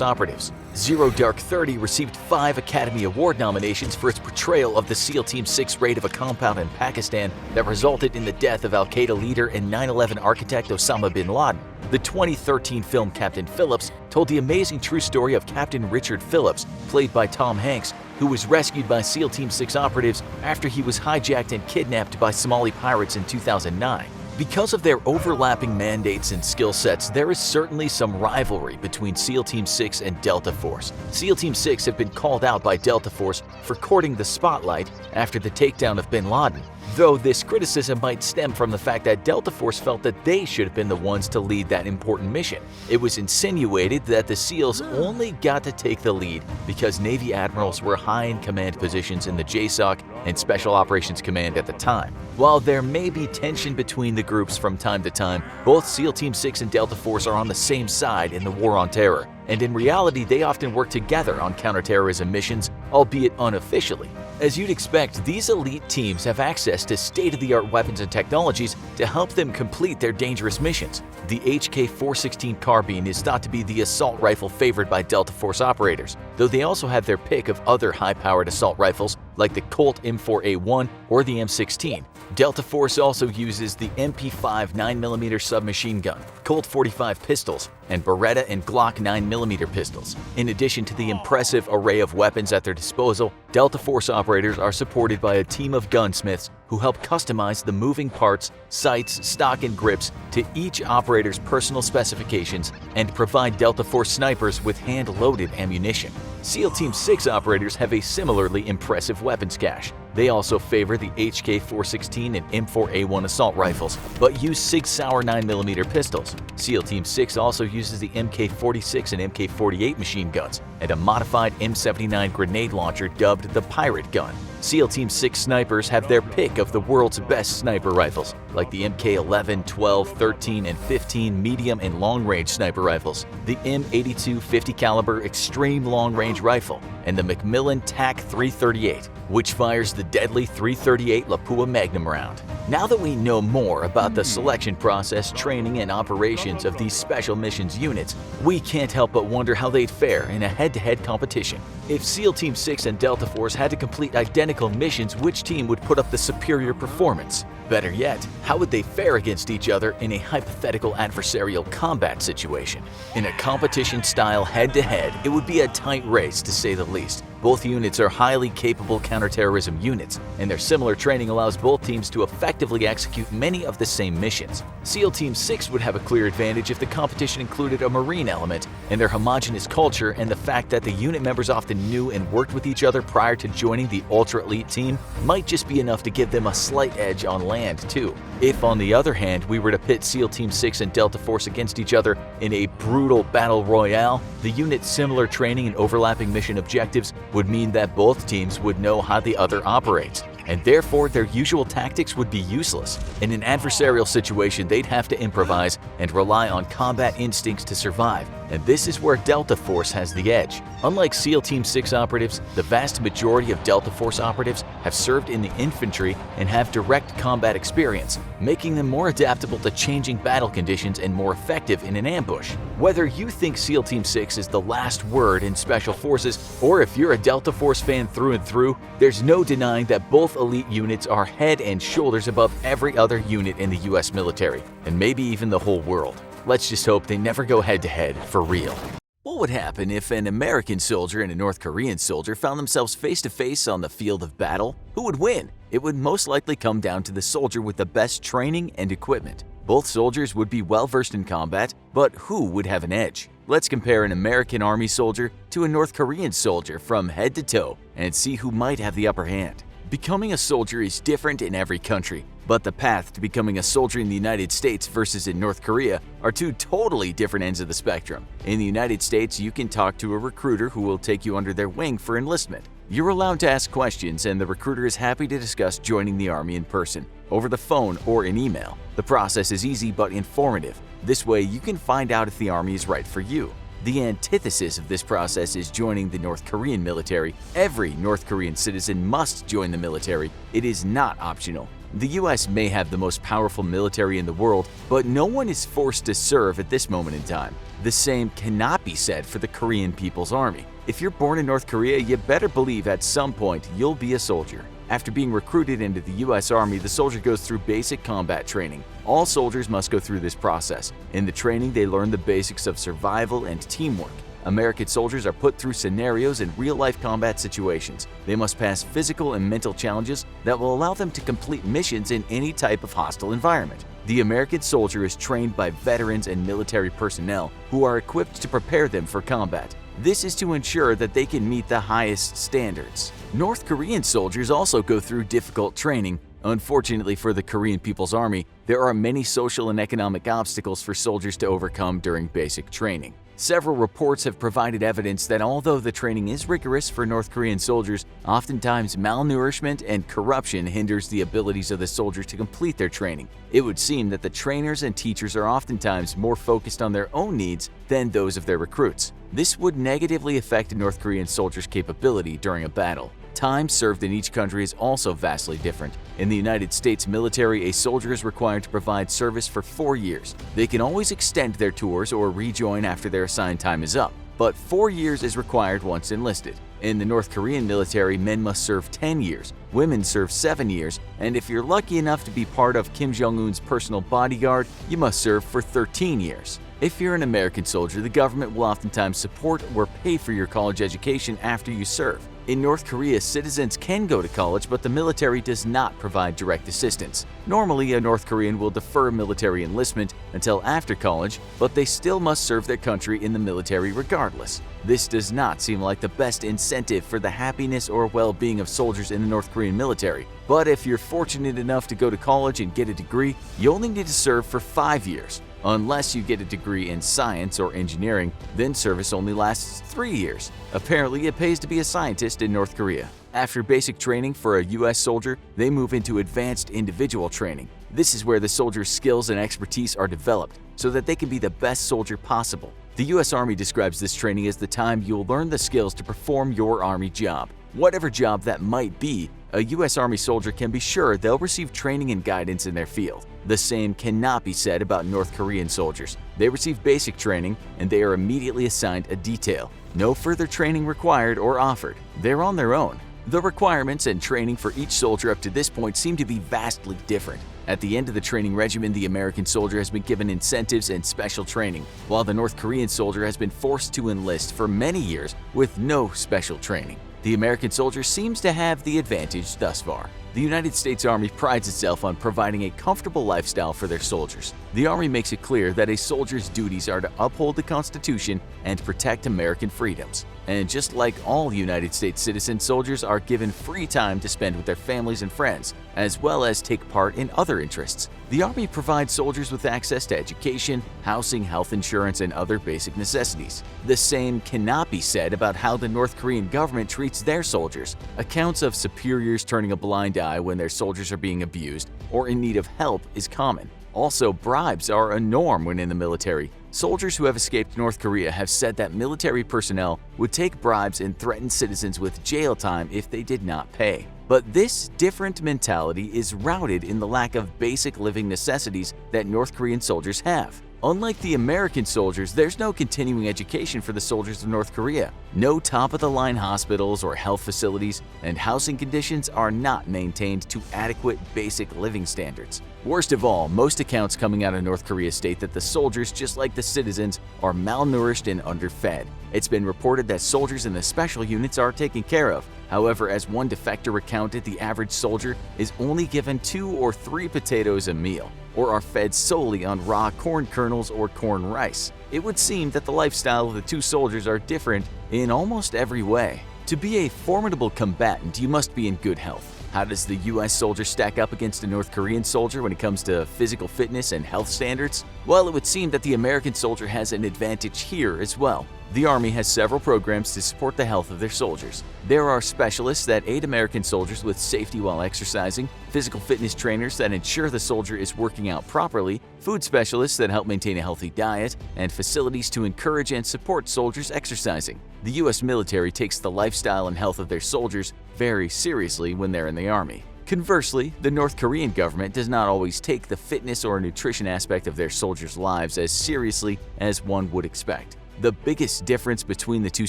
operatives. Zero Dark 30 received 5 Academy Award nominations for its portrayal of the SEAL Team 6 raid of a compound in Pakistan that resulted in the death of Al-Qaeda leader and 9/11 architect Osama bin Laden. The 2013 film Captain Phillips told the amazing true story of Captain Richard Phillips, played by Tom Hanks, who was rescued by SEAL Team 6 operatives after he was hijacked and kidnapped by Somali pirates in 2009. Because of their overlapping mandates and skill sets, there is certainly some rivalry between SEAL Team 6 and Delta Force. SEAL Team 6 have been called out by Delta Force for courting the spotlight after the takedown of bin Laden, though this criticism might stem from the fact that Delta Force felt that they should have been the ones to lead that important mission. It was insinuated that the SEALs only got to take the lead because Navy admirals were high in command positions in the JSOC and Special Operations Command at the time. While there may be tension between the groups from time to time, both SEAL Team 6 and Delta Force are on the same side in the war on terror, and in reality they often work together on counterterrorism missions, albeit unofficially. As you'd expect, these elite teams have access to state-of-the-art weapons and technologies to help them complete their dangerous missions. The HK-416 carbine is thought to be the assault rifle favored by Delta Force operators, though they also have their pick of other high-powered assault rifles like the Colt M4A1 or the M16. Delta Force also uses the MP5 9mm submachine gun, Colt 45 pistols, and Beretta and Glock 9mm pistols. In addition to the impressive array of weapons at their disposal, Delta Force operators are supported by a team of gunsmiths who help customize the moving parts, sights, stock, and grips to each operator's personal specifications and provide Delta Force snipers with hand-loaded ammunition. SEAL Team 6 operators have a similarly impressive weapons cache. They also favor the HK-416 and M4A1 assault rifles, but use Sig Sauer 9mm pistols. SEAL Team 6 also uses the MK-46 and MK-48 machine guns, and a modified M79 grenade launcher dubbed the Pirate Gun. SEAL Team 6 snipers have their pick of the world's best sniper rifles, like the MK-11, 12, 13, and 15 medium and long-range sniper rifles, the M82 50 caliber extreme long-range rifle, and the Macmillan TAC-338, which fires the deadly 338 Lapua Magnum round. Now that we know more about the selection process, training, and operations of these special missions units, we can't help but wonder how they'd fare in a head-to-head competition. If SEAL Team 6 and Delta Force had to complete identical missions, which team would put up the superior performance? Better yet, how would they fare against each other in a hypothetical adversarial combat situation? In a competition-style head-to-head, it would be a tight race to say the least. Both units are highly capable counterterrorism units, and their similar training allows both teams to effectively execute many of the same missions. SEAL Team 6 would have a clear advantage if the competition included a Marine element, and their homogeneous culture and the fact that the unit members often knew and worked with each other prior to joining the ultra-elite team might just be enough to give them a slight edge on land too. If, on the other hand, we were to pit SEAL Team 6 and Delta Force against each other in a brutal battle royale, the unit's similar training and overlapping mission objectives would mean that both teams would know how the other operates, and therefore their usual tactics would be useless. In an adversarial situation, they'd have to improvise and rely on combat instincts to survive, and this is where Delta Force has the edge. Unlike SEAL Team 6 operatives, the vast majority of Delta Force operatives have served in the infantry and have direct combat experience, making them more adaptable to changing battle conditions and more effective in an ambush. Whether you think SEAL Team 6 is the last word in Special Forces, or if you're a Delta Force fan through and through, there's no denying that both elite units are head and shoulders above every other unit in the US military, and maybe even the whole world. Let's just hope they never go head-to-head for real. What would happen if an American soldier and a North Korean soldier found themselves face-to-face on the field of battle? Who would win? It would most likely come down to the soldier with the best training and equipment. Both soldiers would be well-versed in combat, but who would have an edge? Let's compare an American Army soldier to a North Korean soldier from head to toe and see who might have the upper hand. Becoming a soldier is different in every country, but the path to becoming a soldier in the United States versus in North Korea are two totally different ends of the spectrum. In the United States, you can talk to a recruiter who will take you under their wing for enlistment. You're allowed to ask questions, and the recruiter is happy to discuss joining the Army in person, over the phone, or in email. The process is easy but informative. This way, you can find out if the Army is right for you. The antithesis of this process is joining the North Korean military. Every North Korean citizen must join the military. It is not optional. The US may have the most powerful military in the world, but no one is forced to serve at this moment in time. The same cannot be said for the Korean People's Army. If you're born in North Korea, you better believe at some point you'll be a soldier. After being recruited into the US Army, the soldier goes through basic combat training. All soldiers must go through this process. In the training, they learn the basics of survival and teamwork. American soldiers are put through scenarios in real-life combat situations. They must pass physical and mental challenges that will allow them to complete missions in any type of hostile environment. The American soldier is trained by veterans and military personnel who are equipped to prepare them for combat. This is to ensure that they can meet the highest standards. North Korean soldiers also go through difficult training. Unfortunately for the Korean People's Army, there are many social and economic obstacles for soldiers to overcome during basic training. Several reports have provided evidence that although the training is rigorous for North Korean soldiers, oftentimes malnourishment and corruption hinders the abilities of the soldiers to complete their training. It would seem that the trainers and teachers are oftentimes more focused on their own needs than those of their recruits. This would negatively affect North Korean soldiers' capability during a battle. Time served in each country is also vastly different. In the United States military, a soldier is required to provide service for 4 years. They can always extend their tours or rejoin after their assigned time is up, but 4 years is required once enlisted. In the North Korean military, men must serve 10 years, women serve 7 years, and if you're lucky enough to be part of Kim Jong-un's personal bodyguard, you must serve for 13 years. If you're an American soldier, the government will oftentimes support or pay for your college education after you serve. In North Korea, citizens can go to college, but the military does not provide direct assistance. Normally, a North Korean will defer military enlistment until after college, but they still must serve their country in the military regardless. This does not seem like the best incentive for the happiness or well-being of soldiers in the North Korean military. But if you're fortunate enough to go to college and get a degree, you only need to serve for 5 years. Unless you get a degree in science or engineering, then service only lasts 3 years. Apparently, it pays to be a scientist in North Korea. After basic training for a U.S. soldier, they move into advanced individual training. This is where the soldier's skills and expertise are developed so that they can be the best soldier possible. The U.S. Army describes this training as the time you'll learn the skills to perform your Army job. Whatever job that might be, a U.S. Army soldier can be sure they'll receive training and guidance in their field. The same cannot be said about North Korean soldiers. They receive basic training and they are immediately assigned a detail. No further training required or offered. They're on their own. The requirements and training for each soldier up to this point seem to be vastly different. At the end of the training regimen, the American soldier has been given incentives and special training, while the North Korean soldier has been forced to enlist for many years with no special training. The American soldier seems to have the advantage thus far. The United States Army prides itself on providing a comfortable lifestyle for their soldiers. The Army makes it clear that a soldier's duties are to uphold the Constitution and protect American freedoms. And just like all United States citizen, soldiers are given free time to spend with their families and friends, as well as take part in other interests. The Army provides soldiers with access to education, housing, health insurance, and other basic necessities. The same cannot be said about how the North Korean government treats their soldiers. Accounts of superiors turning a blind eye when their soldiers are being abused or in need of help is common. Also, bribes are a norm when in the military. Soldiers who have escaped North Korea have said that military personnel would take bribes and threaten citizens with jail time if they did not pay. But this different mentality is rooted in the lack of basic living necessities that North Korean soldiers have. Unlike the American soldiers, there's no continuing education for the soldiers of North Korea. No top-of-the-line hospitals or health facilities, and housing conditions are not maintained to adequate basic living standards. Worst of all, most accounts coming out of North Korea state that the soldiers, just like the citizens, are malnourished and underfed. It's been reported that soldiers in the special units are taken care of. However, as one defector recounted, the average soldier is only given 2 or 3 potatoes a meal, or are fed solely on raw corn kernels or corn rice. It would seem that the lifestyle of the two soldiers are different in almost every way. To be a formidable combatant, you must be in good health. How does the US soldier stack up against a North Korean soldier when it comes to physical fitness and health standards? Well, it would seem that the American soldier has an advantage here as well. The Army has several programs to support the health of their soldiers. There are specialists that aid American soldiers with safety while exercising, physical fitness trainers that ensure the soldier is working out properly, food specialists that help maintain a healthy diet, and facilities to encourage and support soldiers exercising. The U.S. military takes the lifestyle and health of their soldiers very seriously when they're in the Army. Conversely, the North Korean government does not always take the fitness or nutrition aspect of their soldiers' lives as seriously as one would expect. The biggest difference between the two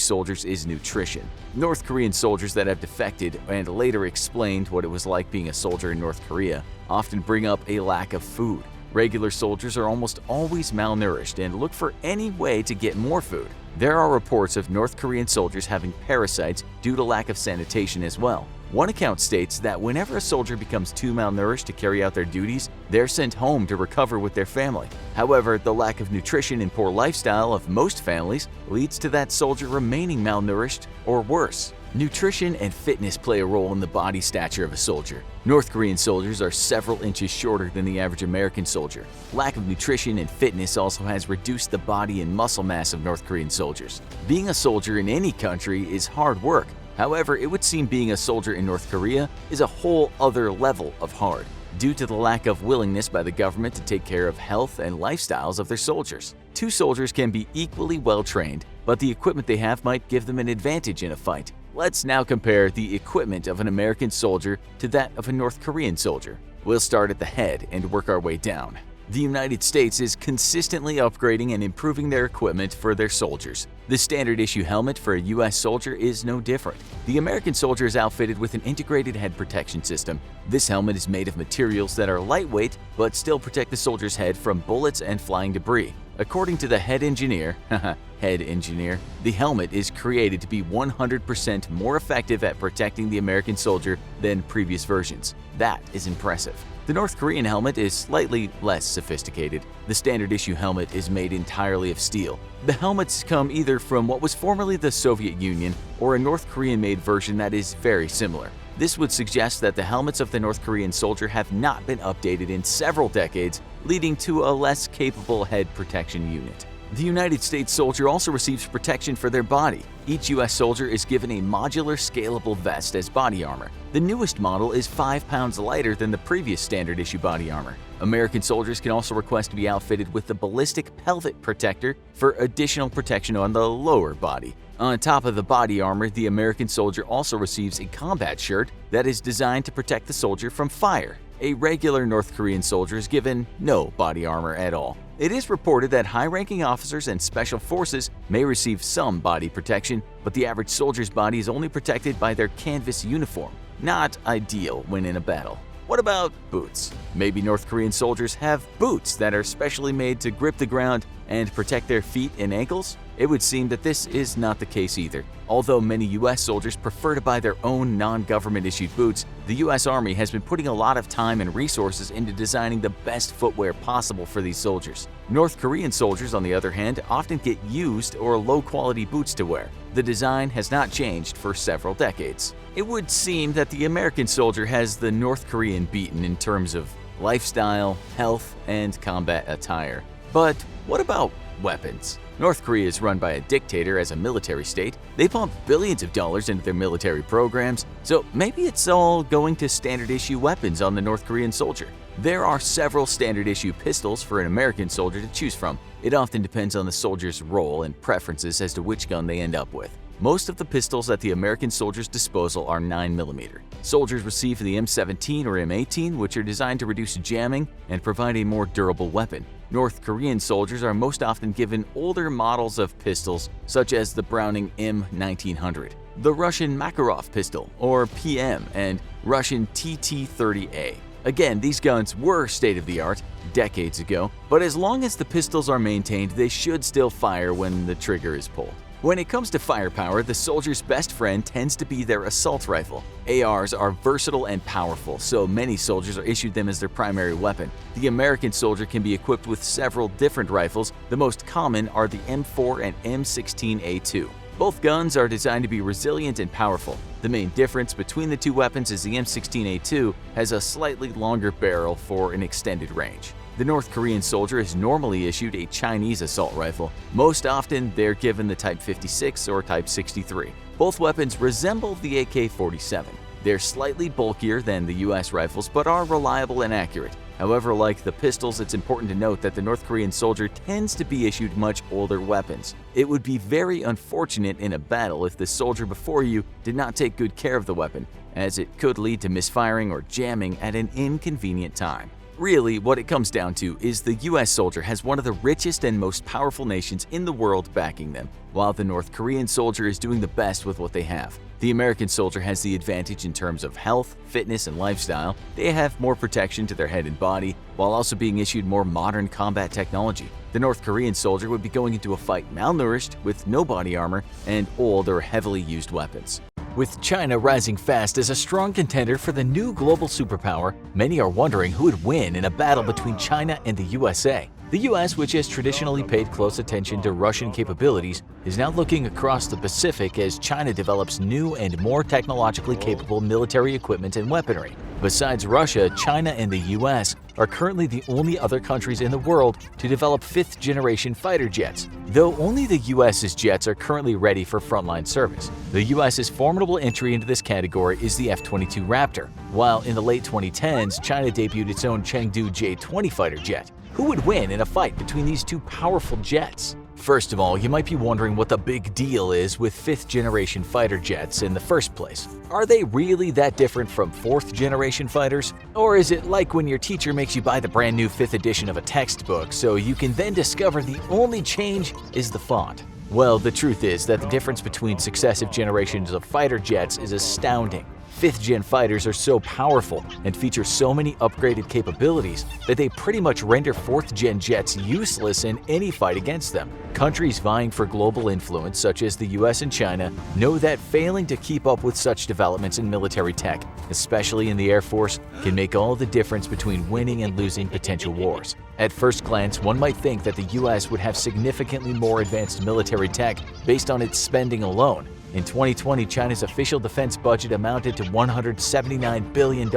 soldiers is nutrition. North Korean soldiers that have defected and later explained what it was like being a soldier in North Korea often bring up a lack of food. Regular soldiers are almost always malnourished and look for any way to get more food. There are reports of North Korean soldiers having parasites due to lack of sanitation as well. One account states that whenever a soldier becomes too malnourished to carry out their duties, they're sent home to recover with their family. However, the lack of nutrition and poor lifestyle of most families leads to that soldier remaining malnourished or worse. Nutrition and fitness play a role in the body stature of a soldier. North Korean soldiers are several inches shorter than the average American soldier. Lack of nutrition and fitness also has reduced the body and muscle mass of North Korean soldiers. Being a soldier in any country is hard work. However, it would seem being a soldier in North Korea is a whole other level of hard, due to the lack of willingness by the government to take care of health and lifestyles of their soldiers. Two soldiers can be equally well trained, but the equipment they have might give them an advantage in a fight. Let's now compare the equipment of an American soldier to that of a North Korean soldier. We'll start at the head and work our way down. The United States is consistently upgrading and improving their equipment for their soldiers. The standard issue helmet for a U.S. soldier is no different. The American soldier is outfitted with an integrated head protection system. This helmet is made of materials that are lightweight but still protect the soldier's head from bullets and flying debris. According to the head engineer, the helmet is created to be 100% more effective at protecting the American soldier than previous versions. That is impressive. The North Korean helmet is slightly less sophisticated. The standard issue helmet is made entirely of steel. The helmets come either from what was formerly the Soviet Union or a North Korean-made version that is very similar. This would suggest that the helmets of the North Korean soldier have not been updated in several decades, leading to a less capable head protection unit. The United States soldier also receives protection for their body. Each U.S. soldier is given a modular, scalable vest as body armor. The newest model is 5 pounds lighter than the previous standard issue body armor. American soldiers can also request to be outfitted with the ballistic pelvet protector for additional protection on the lower body. On top of the body armor, the American soldier also receives a combat shirt that is designed to protect the soldier from fire. A regular North Korean soldier is given no body armor at all. It is reported that high-ranking officers and special forces may receive some body protection, but the average soldier's body is only protected by their canvas uniform. Not ideal when in a battle. What about boots? Maybe North Korean soldiers have boots that are specially made to grip the ground and protect their feet and ankles? It would seem that this is not the case either. Although many U.S. soldiers prefer to buy their own non-government issued boots, the U.S. Army has been putting a lot of time and resources into designing the best footwear possible for these soldiers. North Korean soldiers, on the other hand, often get used or low-quality boots to wear. The design has not changed for several decades. It would seem that the American soldier has the North Korean beaten in terms of lifestyle, health, and combat attire. But what about weapons? North Korea is run by a dictator as a military state. They pump billions of dollars into their military programs, so maybe it's all going to standard issue weapons on the North Korean soldier. There are several standard issue pistols for an American soldier to choose from. It often depends on the soldier's role and preferences as to which gun they end up with. Most of the pistols at the American soldier's disposal are 9mm. Soldiers receive the M17 or M18, which are designed to reduce jamming and provide a more durable weapon. North Korean soldiers are most often given older models of pistols, such as the Browning M1900, the Russian Makarov pistol, or PM, and Russian TT-30A. Again, these guns were state-of-the-art decades ago, but as long as the pistols are maintained, they should still fire when the trigger is pulled. When it comes to firepower, the soldier's best friend tends to be their assault rifle. ARs are versatile and powerful, so many soldiers are issued them as their primary weapon. The American soldier can be equipped with several different rifles. The most common are the M4 and M16A2. Both guns are designed to be resilient and powerful. The main difference between the two weapons is the M16A2 has a slightly longer barrel for an extended range. The North Korean soldier is normally issued a Chinese assault rifle. Most often, they're given the Type 56 or Type 63. Both weapons resemble the AK-47. They're slightly bulkier than the US rifles, but are reliable and accurate. However, like the pistols, it's important to note that the North Korean soldier tends to be issued much older weapons. It would be very unfortunate in a battle if the soldier before you did not take good care of the weapon, as it could lead to misfiring or jamming at an inconvenient time. Really, what it comes down to is the US soldier has one of the richest and most powerful nations in the world backing them, while the North Korean soldier is doing the best with what they have. The American soldier has the advantage in terms of health, fitness, and lifestyle. They have more protection to their head and body, while also being issued more modern combat technology. The North Korean soldier would be going into a fight malnourished, with no body armor, and old or heavily used weapons. With China rising fast as a strong contender for the new global superpower, many are wondering who would win in a battle between China and the USA. The US, which has traditionally paid close attention to Russian capabilities, is now looking across the Pacific as China develops new and more technologically capable military equipment and weaponry. Besides Russia, China and the US are currently the only other countries in the world to develop fifth-generation fighter jets, though only the US's jets are currently ready for frontline service. The US's formidable entry into this category is the F-22 Raptor, while in the late 2010s, China debuted its own Chengdu J-20 fighter jet. Who would win in a fight between these two powerful jets? First of all, you might be wondering what the big deal is with 5th-generation fighter jets in the first place. Are they really that different from 4th-generation fighters? Or is it like when your teacher makes you buy the brand new 5th edition of a textbook so you can then discover the only change is the font? Well, the truth is that the difference between successive generations of fighter jets is astounding. 5th-gen fighters are so powerful and feature so many upgraded capabilities that they pretty much render 4th-gen jets useless in any fight against them. Countries vying for global influence, such as the US and China, know that failing to keep up with such developments in military tech, especially in the Air Force, can make all the difference between winning and losing potential wars. At first glance, one might think that the US would have significantly more advanced military tech based on its spending alone. In 2020, China's official defense budget amounted to $179 billion.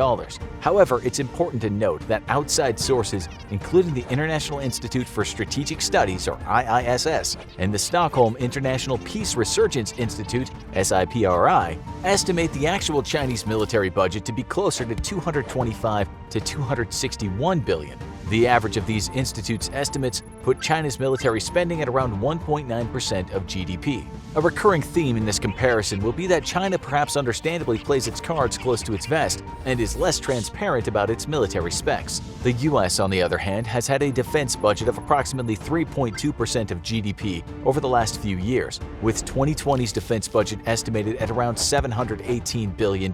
However, it's important to note that outside sources, including the International Institute for Strategic Studies, or IISS, and the Stockholm International Peace Research Institute, SIPRI, estimate the actual Chinese military budget to be closer to $225 to $261 billion. The average of these institutes' estimates put China's military spending at around 1.9% of GDP. A recurring theme in this comparison will be that China perhaps understandably plays its cards close to its vest and is less transparent about its military specs. The US, on the other hand, has had a defense budget of approximately 3.2% of GDP over the last few years, with 2020's defense budget estimated at around $718 billion.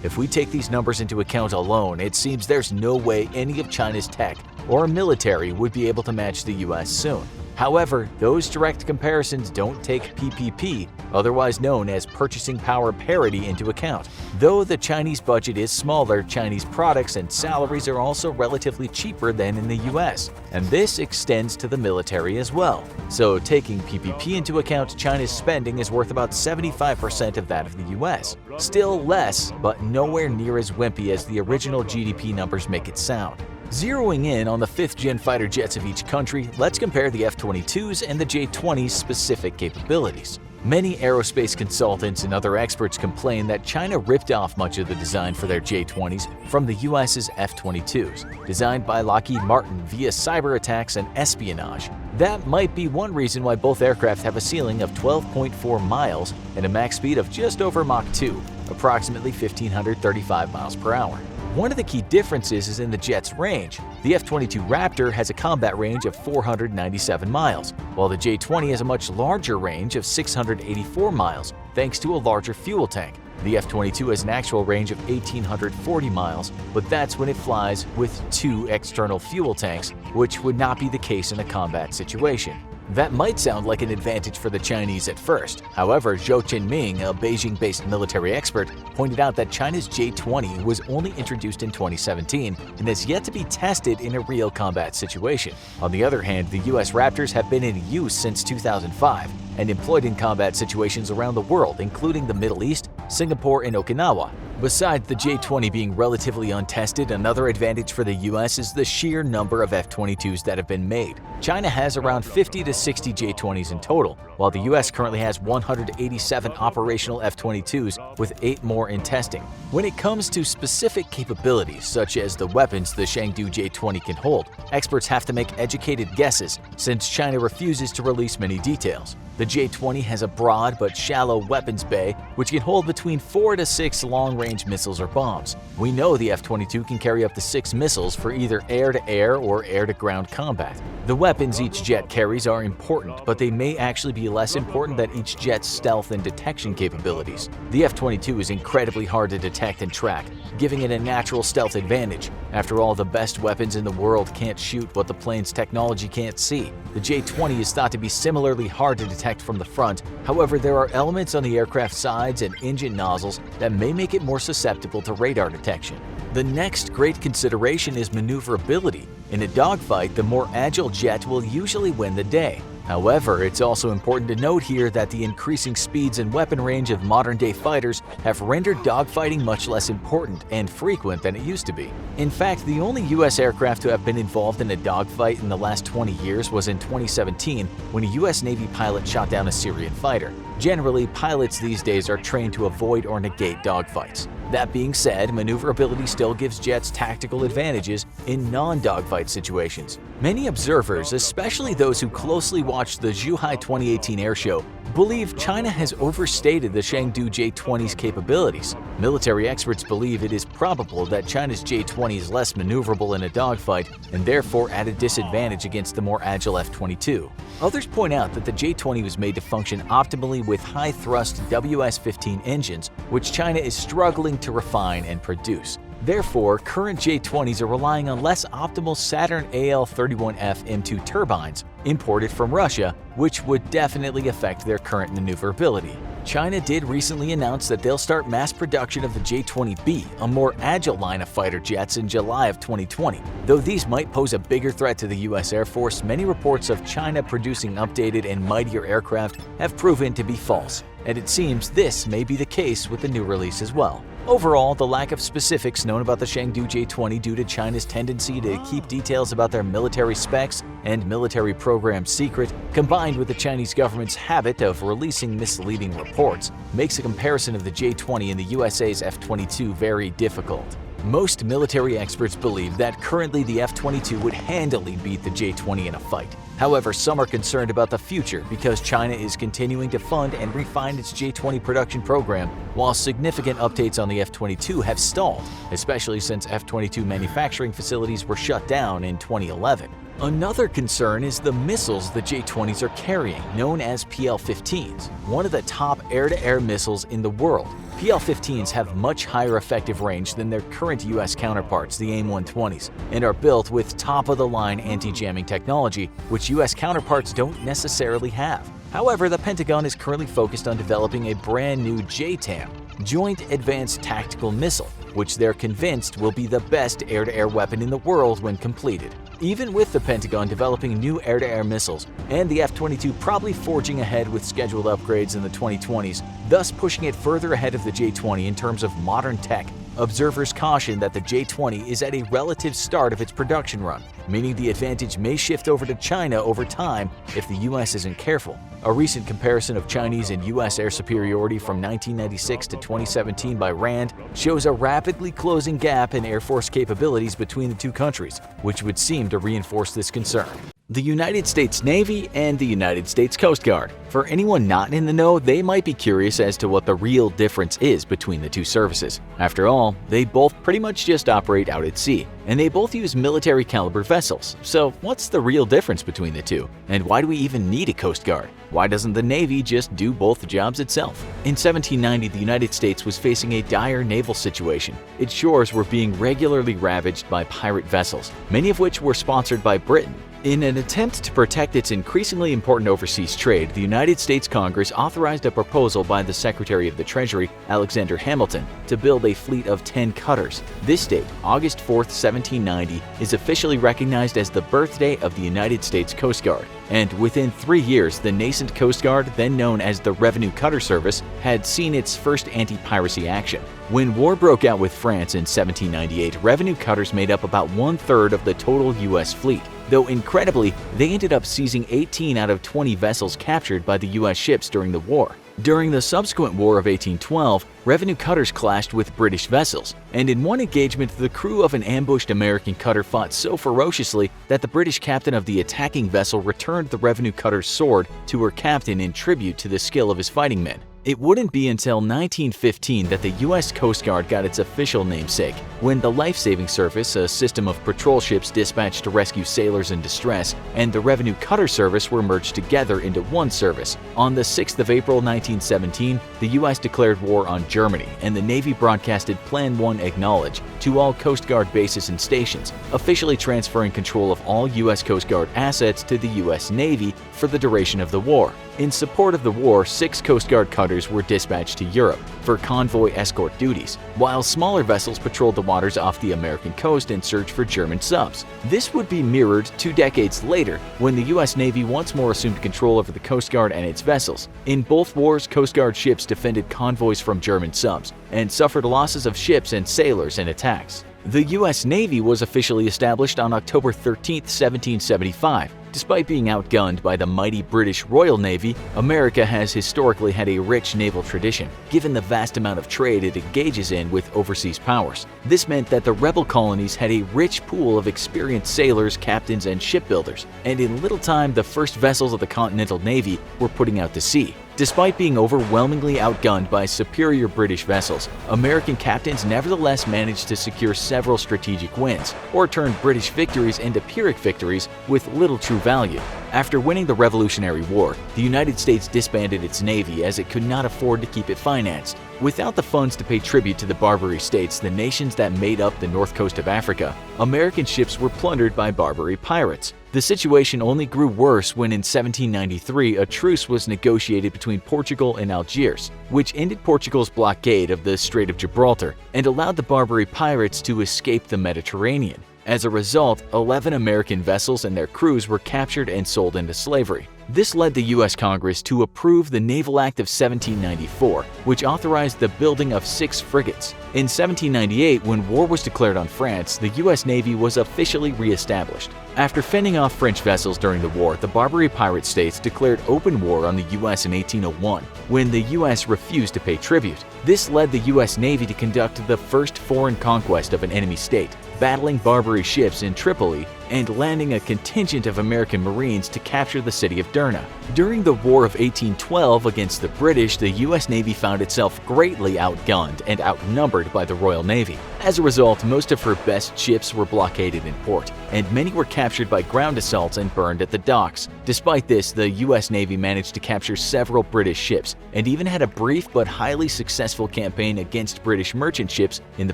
If we take these numbers into account alone, it seems there's no way any of China's tech or military would be able to match the US soon. However, those direct comparisons don't take PPP, otherwise known as purchasing power parity, into account. Though the Chinese budget is smaller, Chinese products and salaries are also relatively cheaper than in the US, and this extends to the military as well. So taking PPP into account, China's spending is worth about 75% of that of the US. Still less, but nowhere near as wimpy as the original GDP numbers make it sound. Zeroing in on the 5th-gen fighter jets of each country, let's compare the F-22s and the J-20's specific capabilities. Many aerospace consultants and other experts complain that China ripped off much of the design for their J-20s from the US's F-22s, designed by Lockheed Martin via cyber attacks and espionage. That might be one reason why both aircraft have a ceiling of 12.4 miles and a max speed of just over Mach 2, approximately 1,535 miles per hour. One of the key differences is in the jet's range. The F-22 Raptor has a combat range of 497 miles, while the J-20 has a much larger range of 684 miles, thanks to a larger fuel tank. The F-22 has an actual range of 1,840 miles, but that's when it flies with 2 external fuel tanks, which would not be the case in a combat situation. That might sound like an advantage for the Chinese at first. However, Zhou Qinming, a Beijing-based military expert, pointed out that China's J-20 was only introduced in 2017 and has yet to be tested in a real combat situation. On the other hand, the US Raptors have been in use since 2005 and employed in combat situations around the world, including the Middle East, Singapore, and Okinawa. Besides the J-20 being relatively untested, another advantage for the US is the sheer number of F-22s that have been made. China has around 50 to 60 J-20s in total, while the US currently has 187 operational F-22s with 8 more in testing. When it comes to specific capabilities, such as the weapons the Chengdu J-20 can hold, experts have to make educated guesses since China refuses to release many details. The J-20 has a broad but shallow weapons bay, which can hold between 4 to 6 long-range missiles or bombs. We know the F-22 can carry up to 6 missiles for either air-to-air or air-to-ground combat. The weapons each jet carries are important, but they may actually be less important than each jet's stealth and detection capabilities. The F-22 is incredibly hard to detect and track, giving it a natural stealth advantage. After all, the best weapons in the world can't shoot what the plane's technology can't see. The J-20 is thought to be similarly hard to detect from the front. However, there are elements on the aircraft's sides and engine nozzles that may make it more susceptible to radar detection. The next great consideration is maneuverability. In a dogfight, the more agile jet will usually win the day. However, it's also important to note here that the increasing speeds and weapon range of modern-day fighters have rendered dogfighting much less important and frequent than it used to be. In fact, the only US aircraft to have been involved in a dogfight in the last 20 years was in 2017 when a US Navy pilot shot down a Syrian fighter. Generally, pilots these days are trained to avoid or negate dogfights. That being said, maneuverability still gives jets tactical advantages in non-dogfight situations. Many observers, especially those who closely watched the Zhuhai 2018 airshow, believe China has overstated the Chengdu J-20's capabilities. Military experts believe it is probable that China's J-20 is less maneuverable in a dogfight and therefore at a disadvantage against the more agile F-22. Others point out that the J-20 was made to function optimally with high-thrust WS-15 engines, which China is struggling to refine and produce. Therefore, current J-20s are relying on less optimal Saturn AL-31F M2 turbines imported from Russia, which would definitely affect their current maneuverability. China did recently announce that they'll start mass production of the J-20B, a more agile line of fighter jets, in July of 2020. Though these might pose a bigger threat to the U.S. Air Force, many reports of China producing updated and mightier aircraft have proven to be false, and it seems this may be the case with the new release as well. Overall, the lack of specifics known about the Chengdu J-20 due to China's tendency to keep details about their military specs and military programs secret, combined with the Chinese government's habit of releasing misleading reports, makes a comparison of the J-20 and the USA's F-22 very difficult. Most military experts believe that currently the F-22 would handily beat the J-20 in a fight. However, some are concerned about the future because China is continuing to fund and refine its J-20 production program, while significant updates on the F-22 have stalled, especially since F-22 manufacturing facilities were shut down in 2011. Another concern is the missiles the J-20s are carrying, known as PL-15s, one of the top air-to-air missiles in the world. PL-15s have much higher effective range than their current U.S. counterparts, the AIM-120s, and are built with top-of-the-line anti-jamming technology, which U.S. counterparts don't necessarily have. However, the Pentagon is currently focused on developing a brand new JTAM, Joint Advanced Tactical Missile, which they're convinced will be the best air-to-air weapon in the world when completed. Even with the Pentagon developing new air-to-air missiles and the F-22 probably forging ahead with scheduled upgrades in the 2020s, thus pushing it further ahead of the J-20 in terms of modern tech, observers caution that the J-20 is at a relative start of its production run, meaning the advantage may shift over to China over time if the U.S. isn't careful. A recent comparison of Chinese and U.S. air superiority from 1996 to 2017 by RAND shows a rapidly closing gap in Air Force capabilities between the two countries, which would seem to reinforce this concern. The United States Navy and the United States Coast Guard. For anyone not in the know, they might be curious as to what the real difference is between the two services. After all, they both pretty much just operate out at sea, and they both use military caliber vessels. So what's the real difference between the two? And why do we even need a Coast Guard? Why doesn't the Navy just do both jobs itself? In 1790, the United States was facing a dire naval situation. Its shores were being regularly ravaged by pirate vessels, many of which were sponsored by Britain. In an attempt to protect its increasingly important overseas trade, the United States Congress authorized a proposal by the Secretary of the Treasury, Alexander Hamilton, to build a fleet of 10 cutters. This date, August 4, 1790, is officially recognized as the birthday of the United States Coast Guard. And within 3 years, the nascent Coast Guard, then known as the Revenue Cutter Service, had seen its first anti-piracy action. When war broke out with France in 1798, revenue cutters made up about 1/3 of the total U.S. fleet, though incredibly, they ended up seizing 18 out of 20 vessels captured by the U.S. ships during the war. During the subsequent War of 1812, revenue cutters clashed with British vessels, and in one engagement, the crew of an ambushed American cutter fought so ferociously that the British captain of the attacking vessel returned the revenue cutter's sword to her captain in tribute to the skill of his fighting men. It wouldn't be until 1915 that the U.S. Coast Guard got its official namesake, when the Life-Saving Service, a system of patrol ships dispatched to rescue sailors in distress, and the Revenue Cutter Service were merged together into one service. On the 6th of April 1917, the U.S. declared war on Germany, and the Navy broadcasted Plan 1 Acknowledge to all Coast Guard bases and stations, officially transferring control of all U.S. Coast Guard assets to the U.S. Navy for the duration of the war. In support of the war, 6 Coast Guard cutters were dispatched to Europe for convoy escort duties, while smaller vessels patrolled the waters off the American coast in search for German subs. This would be mirrored 2 decades later when the U.S. Navy once more assumed control over the Coast Guard and its vessels. In both wars, Coast Guard ships defended convoys from German subs and suffered losses of ships and sailors in attacks. The U.S. Navy was officially established on October 13, 1775, Despite being outgunned by the mighty British Royal Navy, America has historically had a rich naval tradition, given the vast amount of trade it engages in with overseas powers. This meant that the rebel colonies had a rich pool of experienced sailors, captains, and shipbuilders, and in little time the first vessels of the Continental Navy were putting out to sea. Despite being overwhelmingly outgunned by superior British vessels, American captains nevertheless managed to secure several strategic wins, or turn British victories into Pyrrhic victories with little true value. After winning the Revolutionary War, the United States disbanded its navy as it could not afford to keep it financed. Without the funds to pay tribute to the Barbary states, the nations that made up the north coast of Africa, American ships were plundered by Barbary pirates. The situation only grew worse when in 1793 a truce was negotiated between Portugal and Algiers, which ended Portugal's blockade of the Strait of Gibraltar and allowed the Barbary pirates to escape the Mediterranean. As a result, 11 American vessels and their crews were captured and sold into slavery. This led the U.S. Congress to approve the Naval Act of 1794, which authorized the building of 6 frigates. In 1798, when war was declared on France, the U.S. Navy was officially re-established. After fending off French vessels during the war, the Barbary pirate states declared open war on the U.S. in 1801, when the U.S. refused to pay tribute. This led the U.S. Navy to conduct the first foreign conquest of an enemy state, battling Barbary ships in Tripoli and landing a contingent of American Marines to capture the city of Derna. During the War of 1812 against the British, the U.S. Navy found itself greatly outgunned and outnumbered by the Royal Navy. As a result, most of her best ships were blockaded in port, and many were captured by ground assaults and burned at the docks. Despite this, the U.S. Navy managed to capture several British ships and even had a brief but highly successful campaign against British merchant ships in the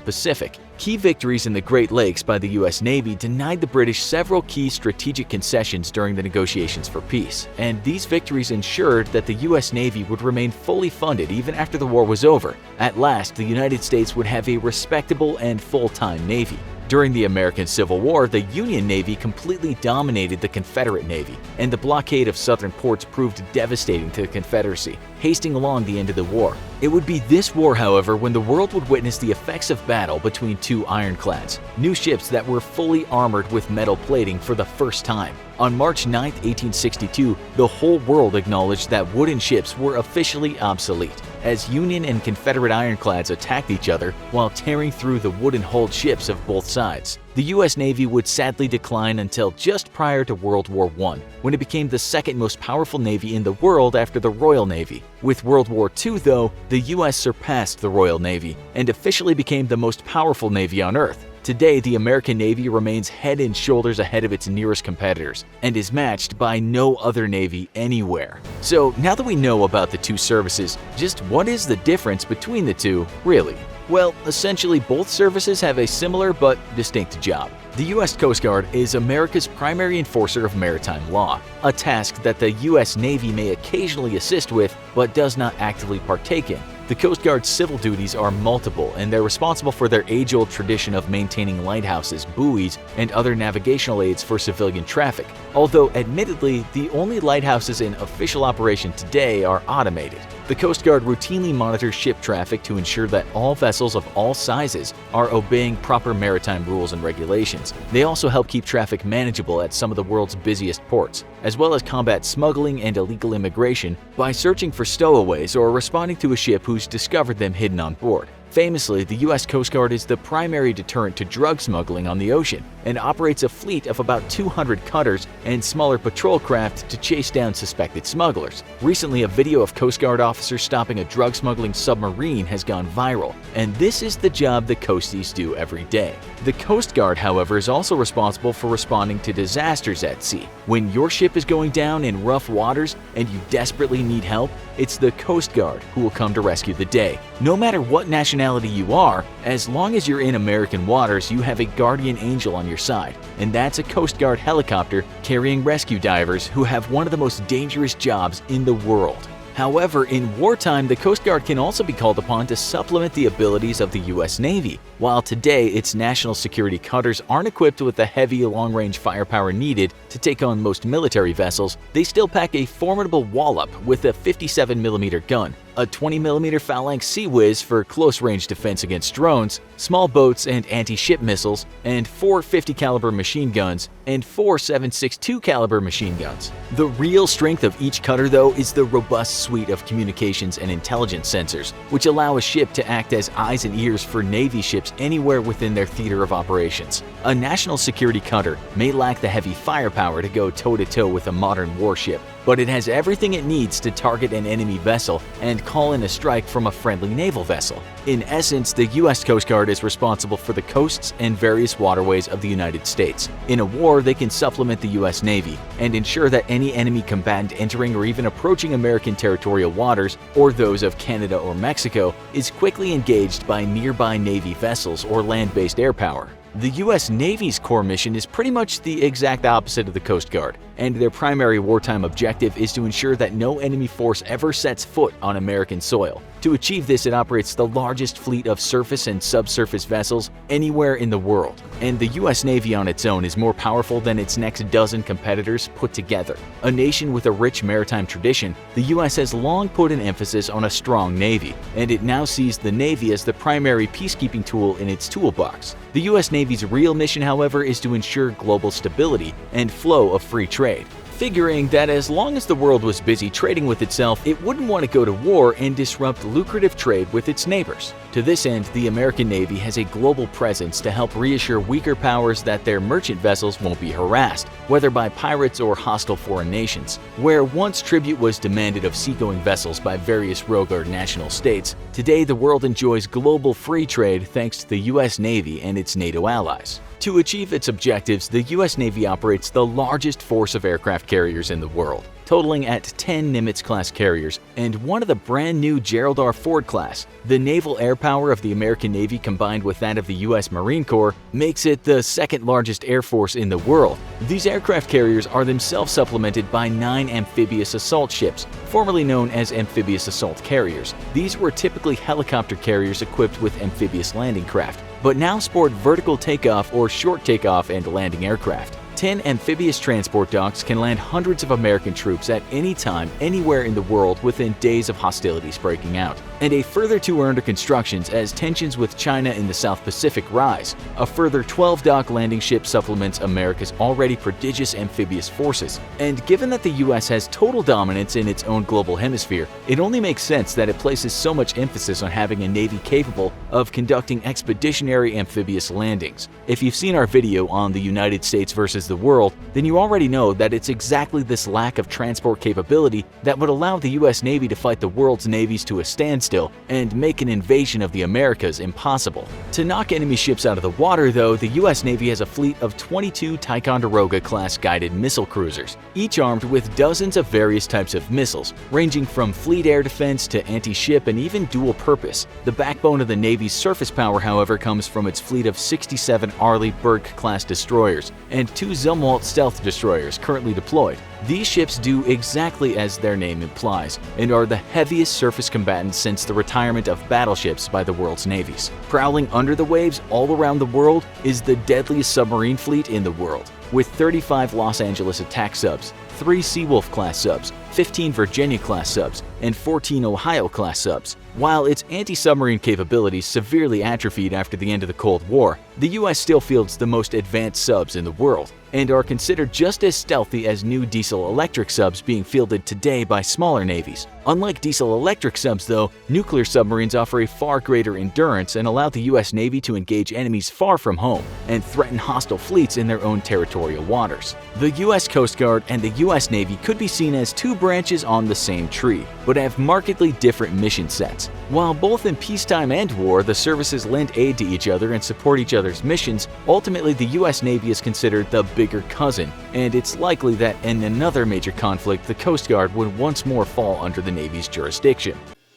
Pacific. Key victories in the Great Lakes by the U.S. Navy denied the British several key strategic concessions during the negotiations for peace, and these victories ensured that the U.S. Navy would remain fully funded even after the war was over. At last, the United States would have a respectable and full-time Navy. During the American Civil War, the Union Navy completely dominated the Confederate Navy, and the blockade of southern ports proved devastating to the Confederacy, hasting along the end of the war. It would be this war, however, when the world would witness the effects of battle between 2 ironclads, new ships that were fully armored with metal plating for the first time. On March 9, 1862, the whole world acknowledged that wooden ships were officially obsolete, as Union and Confederate ironclads attacked each other while tearing through the wooden-hulled ships of both sides. The U.S. Navy would sadly decline until just prior to World War I, when it became the second most powerful navy in the world after the Royal Navy. With World War II, though, the U.S. surpassed the Royal Navy and officially became the most powerful navy on Earth. Today, the American Navy remains head and shoulders ahead of its nearest competitors and is matched by no other navy anywhere. So now that we know about the two services, just what is the difference between the two, really? Well, essentially both services have a similar but distinct job. The U.S. Coast Guard is America's primary enforcer of maritime law, a task that the U.S. Navy may occasionally assist with but does not actively partake in. The Coast Guard's civil duties are multiple, and they're responsible for their age-old tradition of maintaining lighthouses, buoys, and other navigational aids for civilian traffic, although admittedly, the only lighthouses in official operation today are automated. The Coast Guard routinely monitors ship traffic to ensure that all vessels of all sizes are obeying proper maritime rules and regulations. They also help keep traffic manageable at some of the world's busiest ports, as well as combat smuggling and illegal immigration by searching for stowaways or responding to a ship who's discovered them hidden on board. Famously, the U.S. Coast Guard is the primary deterrent to drug smuggling on the ocean and operates a fleet of about 200 cutters and smaller patrol craft to chase down suspected smugglers. Recently, a video of Coast Guard officers stopping a drug smuggling submarine has gone viral, and this is the job the Coasties do every day. The Coast Guard, however, is also responsible for responding to disasters at sea. When your ship is going down in rough waters and you desperately need help, it's the Coast Guard who will come to rescue the day. No matter what nationality you are, as long as you're in American waters, you have a guardian angel on your side, and that's a Coast Guard helicopter carrying rescue divers who have one of the most dangerous jobs in the world. However, in wartime, the Coast Guard can also be called upon to supplement the abilities of the U.S. Navy. While today its national security cutters aren't equipped with the heavy long-range firepower needed to take on most military vessels, they still pack a formidable wallop with a 57mm gun, a 20mm Phalanx Sea Whiz for close-range defense against drones, small boats and anti-ship missiles, and 4 50 caliber machine guns, and 4 7.62 caliber machine guns. The real strength of each cutter, though, is the robust suite of communications and intelligence sensors, which allow a ship to act as eyes and ears for Navy ships anywhere within their theater of operations. A national security cutter may lack the heavy firepower to go toe-to-toe with a modern warship, but it has everything it needs to target an enemy vessel and call in a strike from a friendly naval vessel. In essence, the U.S. Coast Guard is responsible for the coasts and various waterways of the United States. In a war, they can supplement the U.S. Navy and ensure that any enemy combatant entering or even approaching American territorial waters, or those of Canada or Mexico, is quickly engaged by nearby Navy vessels or land-based air power. The U.S. Navy's core mission is pretty much the exact opposite of the Coast Guard, and their primary wartime objective is to ensure that no enemy force ever sets foot on American soil. To achieve this, it operates the largest fleet of surface and subsurface vessels anywhere in the world, and the U.S. Navy on its own is more powerful than its next dozen competitors put together. A nation with a rich maritime tradition, the U.S. has long put an emphasis on a strong Navy, and it now sees the Navy as the primary peacekeeping tool in its toolbox. The U.S. Navy's real mission, however, is to ensure global stability and flow of free trade, figuring that as long as the world was busy trading with itself, it wouldn't want to go to war and disrupt lucrative trade with its neighbors. To this end, the American Navy has a global presence to help reassure weaker powers that their merchant vessels won't be harassed, whether by pirates or hostile foreign nations. Where once tribute was demanded of seagoing vessels by various rogue or national states, today the world enjoys global free trade thanks to the U.S. Navy and its NATO allies. To achieve its objectives, the U.S. Navy operates the largest force of aircraft carriers in the world, totaling at 10 Nimitz-class carriers and one of the brand new Gerald R. Ford class. The naval air power of the American Navy combined with that of the U.S. Marine Corps makes it the second largest air force in the world. These aircraft carriers are themselves supplemented by 9 amphibious assault ships, formerly known as amphibious assault carriers. These were typically helicopter carriers equipped with amphibious landing craft, but now sport vertical takeoff or short takeoff and landing aircraft. 10 amphibious transport docks can land hundreds of American troops at any time, anywhere in the world within days of hostilities breaking out. And a further 2 are under constructions as tensions with China in the South Pacific rise. A further 12 dock landing ships supplements America's already prodigious amphibious forces. And given that the U.S. has total dominance in its own global hemisphere, it only makes sense that it places so much emphasis on having a Navy capable of conducting expeditionary amphibious landings. If you've seen our video on the United States versus the world, then you already know that it's exactly this lack of transport capability that would allow the U.S. Navy to fight the world's navies to a standstill and make an invasion of the Americas impossible. To knock enemy ships out of the water, though, the U.S. Navy has a fleet of 22 Ticonderoga-class guided missile cruisers, each armed with dozens of various types of missiles, ranging from fleet air defense to anti-ship and even dual purpose. The backbone of the Navy's surface power, however, comes from its fleet of 67 Arleigh Burke-class destroyers and 2 Zumwalt stealth destroyers currently deployed. These ships do exactly as their name implies and are the heaviest surface combatants since the retirement of battleships by the world's navies. Prowling under the waves all around the world is the deadliest submarine fleet in the world, with 35 Los Angeles attack subs, 3 Seawolf-class subs, 15 Virginia-class subs, and 14 Ohio-class subs. While its anti-submarine capabilities severely atrophied after the end of the Cold War, the U.S. still fields the most advanced subs in the world and are considered just as stealthy as new diesel-electric subs being fielded today by smaller navies. Unlike diesel-electric subs, though, nuclear submarines offer a far greater endurance and allow the U.S. Navy to engage enemies far from home and threaten hostile fleets in their own territorial waters. The U.S. Coast Guard and the U.S. Navy could be seen as 2 branches on the same tree, but have markedly different mission sets. While both in peacetime and war, the services lend aid to each other and support each other's missions, ultimately the U.S. Navy is considered the bigger cousin, and it's likely that in another major conflict, the Coast Guard would once more fall under the Navy's jurisdiction.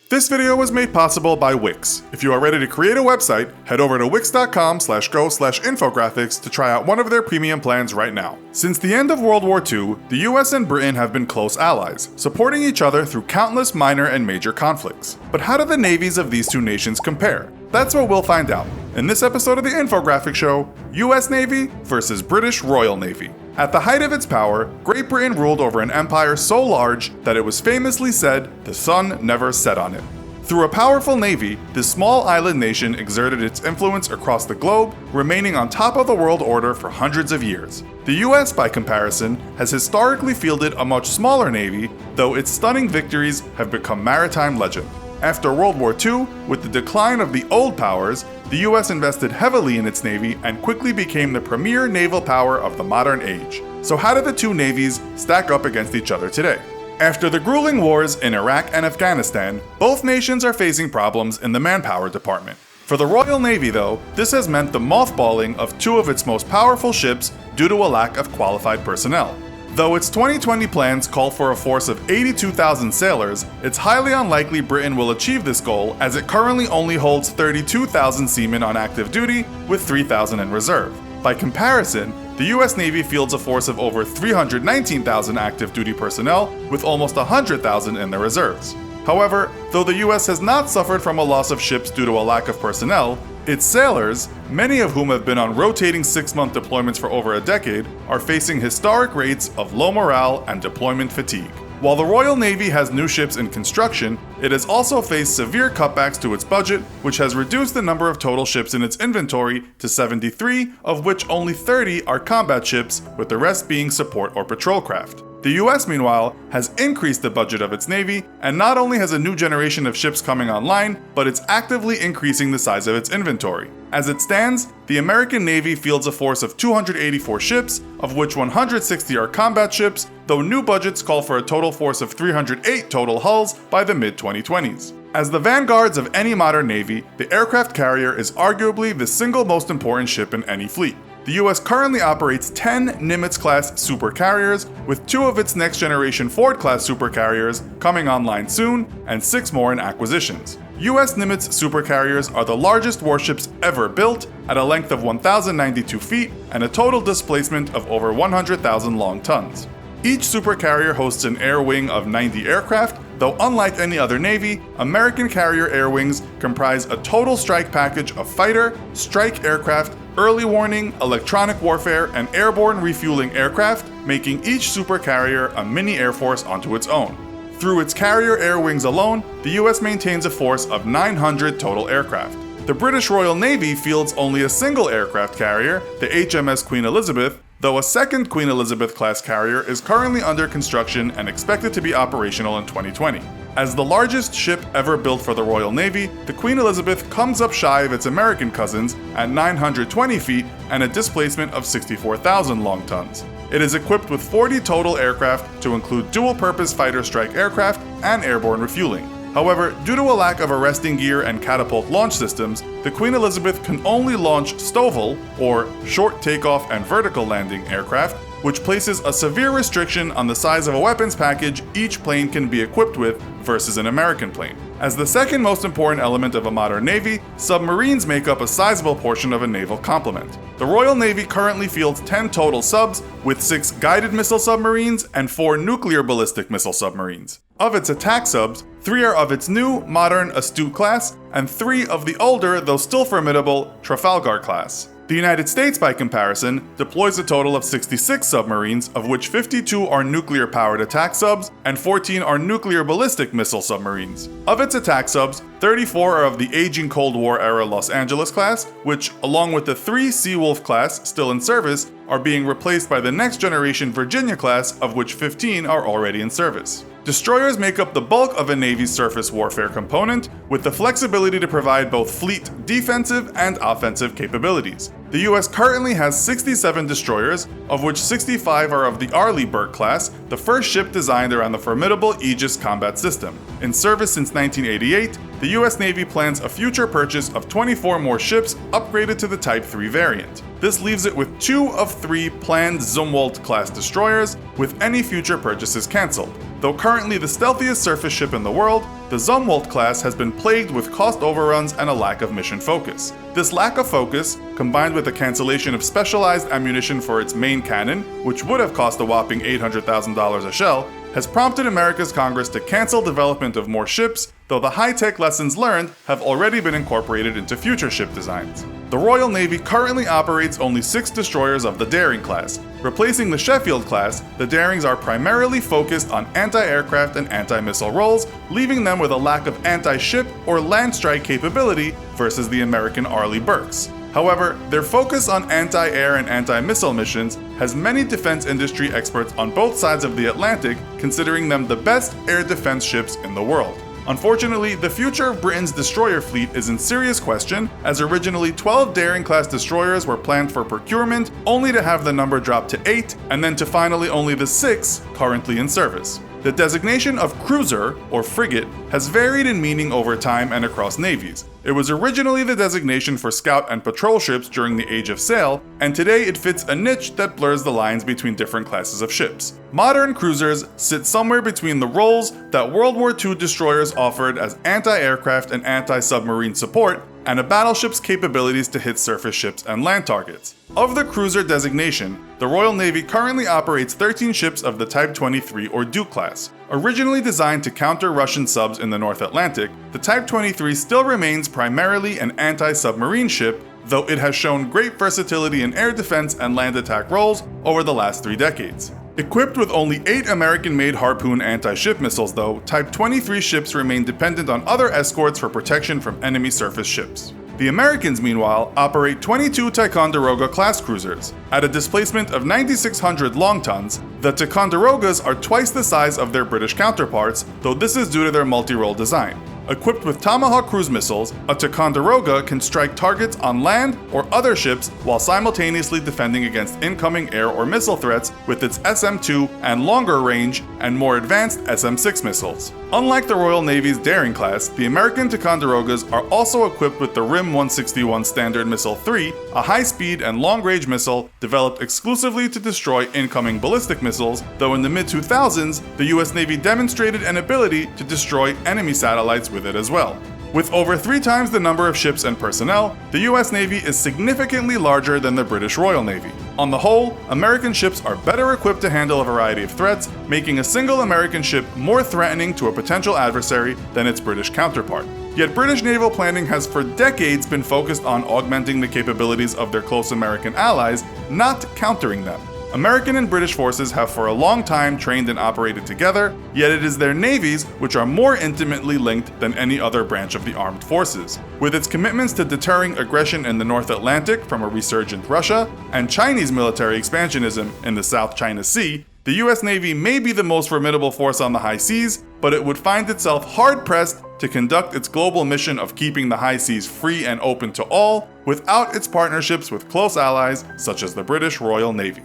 This video was made possible by Wix. If you are ready to create a website, head over to wix.com/go/infographics to try out one of their premium plans right now. Since the end of World War II, the US and Britain have been close allies, supporting each other through countless minor and major conflicts. But how do the navies of these 2 nations compare? That's what we'll find out in this episode of the Infographic Show, US Navy versus British Royal Navy. At the height of its power, Great Britain ruled over an empire so large that it was famously said the sun never set on it. Through a powerful navy, this small island nation exerted its influence across the globe, remaining on top of the world order for hundreds of years. The US, by comparison, has historically fielded a much smaller navy, though its stunning victories have become maritime legend. After World War II, with the decline of the old powers, the US invested heavily in its navy and quickly became the premier naval power of the modern age. So how do the two navies stack up against each other today? After the grueling wars in Iraq and Afghanistan, both nations are facing problems in the manpower department. For the Royal Navy, though, this has meant the mothballing of two of its most powerful ships due to a lack of qualified personnel. Though its 2020 plans call for a force of 82,000 sailors, it's highly unlikely Britain will achieve this goal, as it currently only holds 32,000 seamen on active duty, with 3,000 in reserve. By comparison, the US Navy fields a force of over 319,000 active duty personnel, with almost 100,000 in the reserves. However, though the US has not suffered from a loss of ships due to a lack of personnel, its sailors, many of whom have been on rotating 6-month deployments for over a decade, are facing historic rates of low morale and deployment fatigue. While the Royal Navy has new ships in construction, it has also faced severe cutbacks to its budget, which has reduced the number of total ships in its inventory to 73, of which only 30 are combat ships, with the rest being support or patrol craft. The US, meanwhile, has increased the budget of its navy, and not only has a new generation of ships coming online, but it's actively increasing the size of its inventory. As it stands, the American Navy fields a force of 284 ships, of which 160 are combat ships, though new budgets call for a total force of 308 total hulls by the mid-2020s. As the vanguards of any modern navy, the aircraft carrier is arguably the single most important ship in any fleet. The US currently operates 10 Nimitz-class supercarriers, with 2 of its next-generation Ford-class supercarriers coming online soon, and 6 more in acquisitions. US Nimitz supercarriers are the largest warships ever built, at a length of 1,092 feet and a total displacement of over 100,000 long tons. Each supercarrier hosts an air wing of 90 aircraft, though unlike any other navy, American carrier air wings comprise a total strike package of fighter, strike aircraft, early warning, electronic warfare, and airborne refueling aircraft, making each supercarrier a mini air force onto its own. Through its carrier air wings alone, the US maintains a force of 900 total aircraft. The British Royal Navy fields only a single aircraft carrier, the HMS Queen Elizabeth, though a second Queen Elizabeth-class carrier is currently under construction and expected to be operational in 2020. As the largest ship ever built for the Royal Navy, the Queen Elizabeth comes up shy of its American cousins at 920 feet and a displacement of 64,000 long tons. It is equipped with 40 total aircraft to include dual-purpose fighter strike aircraft and airborne refueling. However, due to a lack of arresting gear and catapult launch systems, the Queen Elizabeth can only launch STOVL, or short takeoff and vertical landing aircraft, which places a severe restriction on the size of a weapons package each plane can be equipped with versus an American plane. As the second most important element of a modern navy, submarines make up a sizable portion of a naval complement. The Royal Navy currently fields 10 total subs, with 6 guided missile submarines and 4 nuclear ballistic missile submarines. Of its attack subs, 3 are of its new, modern Astute class, and 3 of the older, though still formidable, Trafalgar class. The United States, by comparison, deploys a total of 66 submarines, of which 52 are nuclear-powered attack subs and 14 are nuclear ballistic missile submarines. Of its attack subs, 34 are of the aging Cold War-era Los Angeles class, which, along with the 3 Seawolf class still in service, are being replaced by the next-generation Virginia class, of which 15 are already in service. Destroyers make up the bulk of a Navy's surface warfare component, with the flexibility to provide both fleet defensive and offensive capabilities. The US currently has 67 destroyers, of which 65 are of the Arleigh Burke-class, the first ship designed around the formidable Aegis combat system. In service since 1988, the US Navy plans a future purchase of 24 more ships upgraded to the Type 3 variant. This leaves it with 2 of 3 planned Zumwalt-class destroyers, with any future purchases cancelled. Though currently the stealthiest surface ship in the world, the Zumwalt class has been plagued with cost overruns and a lack of mission focus. This lack of focus, combined with the cancellation of specialized ammunition for its main cannon, which would have cost a whopping $800,000 a shell, has prompted America's Congress to cancel development of more ships, though the high-tech lessons learned have already been incorporated into future ship designs. The Royal Navy currently operates only 6 destroyers of the Daring class. Replacing the Sheffield class, the Darings are primarily focused on anti-aircraft and anti-missile roles, leaving them with a lack of anti-ship or land strike capability versus the American Arleigh Burkes. However, their focus on anti-air and anti-missile missions has many defense industry experts on both sides of the Atlantic considering them the best air defense ships in the world. Unfortunately, the future of Britain's destroyer fleet is in serious question, as originally 12 Daring-class destroyers were planned for procurement, only to have the number drop to 8, and then to finally only the 6 currently in service. The designation of cruiser, or frigate, has varied in meaning over time and across navies. It was originally the designation for scout and patrol ships during the Age of Sail, and today it fits a niche that blurs the lines between different classes of ships. Modern cruisers sit somewhere between the roles that World War II destroyers offered as anti-aircraft and anti-submarine support, and a battleship's capabilities to hit surface ships and land targets. Of the cruiser designation, the Royal Navy currently operates 13 ships of the Type 23 or Duke class. Originally designed to counter Russian subs in the North Atlantic, the Type 23 still remains primarily an anti-submarine ship, though it has shown great versatility in air defense and land attack roles over the last 3 decades. Equipped with only 8 American-made Harpoon anti-ship missiles though, Type 23 ships remain dependent on other escorts for protection from enemy surface ships. The Americans, meanwhile, operate 22 Ticonderoga-class cruisers. At a displacement of 9,600 long tons, the Ticonderogas are twice the size of their British counterparts, though this is due to their multi-role design. Equipped with Tomahawk cruise missiles, a Ticonderoga can strike targets on land or other ships while simultaneously defending against incoming air or missile threats with its SM-2 and longer range and more advanced SM-6 missiles. Unlike the Royal Navy's Daring class, the American Ticonderogas are also equipped with the RIM-161 Standard Missile 3, a high-speed and long-range missile developed exclusively to destroy incoming ballistic missiles, though in the mid-2000s, the US Navy demonstrated an ability to destroy enemy satellites with it as well. With over 3 times the number of ships and personnel, the US Navy is significantly larger than the British Royal Navy. On the whole, American ships are better equipped to handle a variety of threats, making a single American ship more threatening to a potential adversary than its British counterpart. Yet British naval planning has for decades been focused on augmenting the capabilities of their close American allies, not countering them. American and British forces have for a long time trained and operated together, yet it is their navies which are more intimately linked than any other branch of the armed forces. With its commitments to deterring aggression in the North Atlantic from a resurgent Russia, and Chinese military expansionism in the South China Sea, the US Navy may be the most formidable force on the high seas, but it would find itself hard-pressed to conduct its global mission of keeping the high seas free and open to all without its partnerships with close allies such as the British Royal Navy.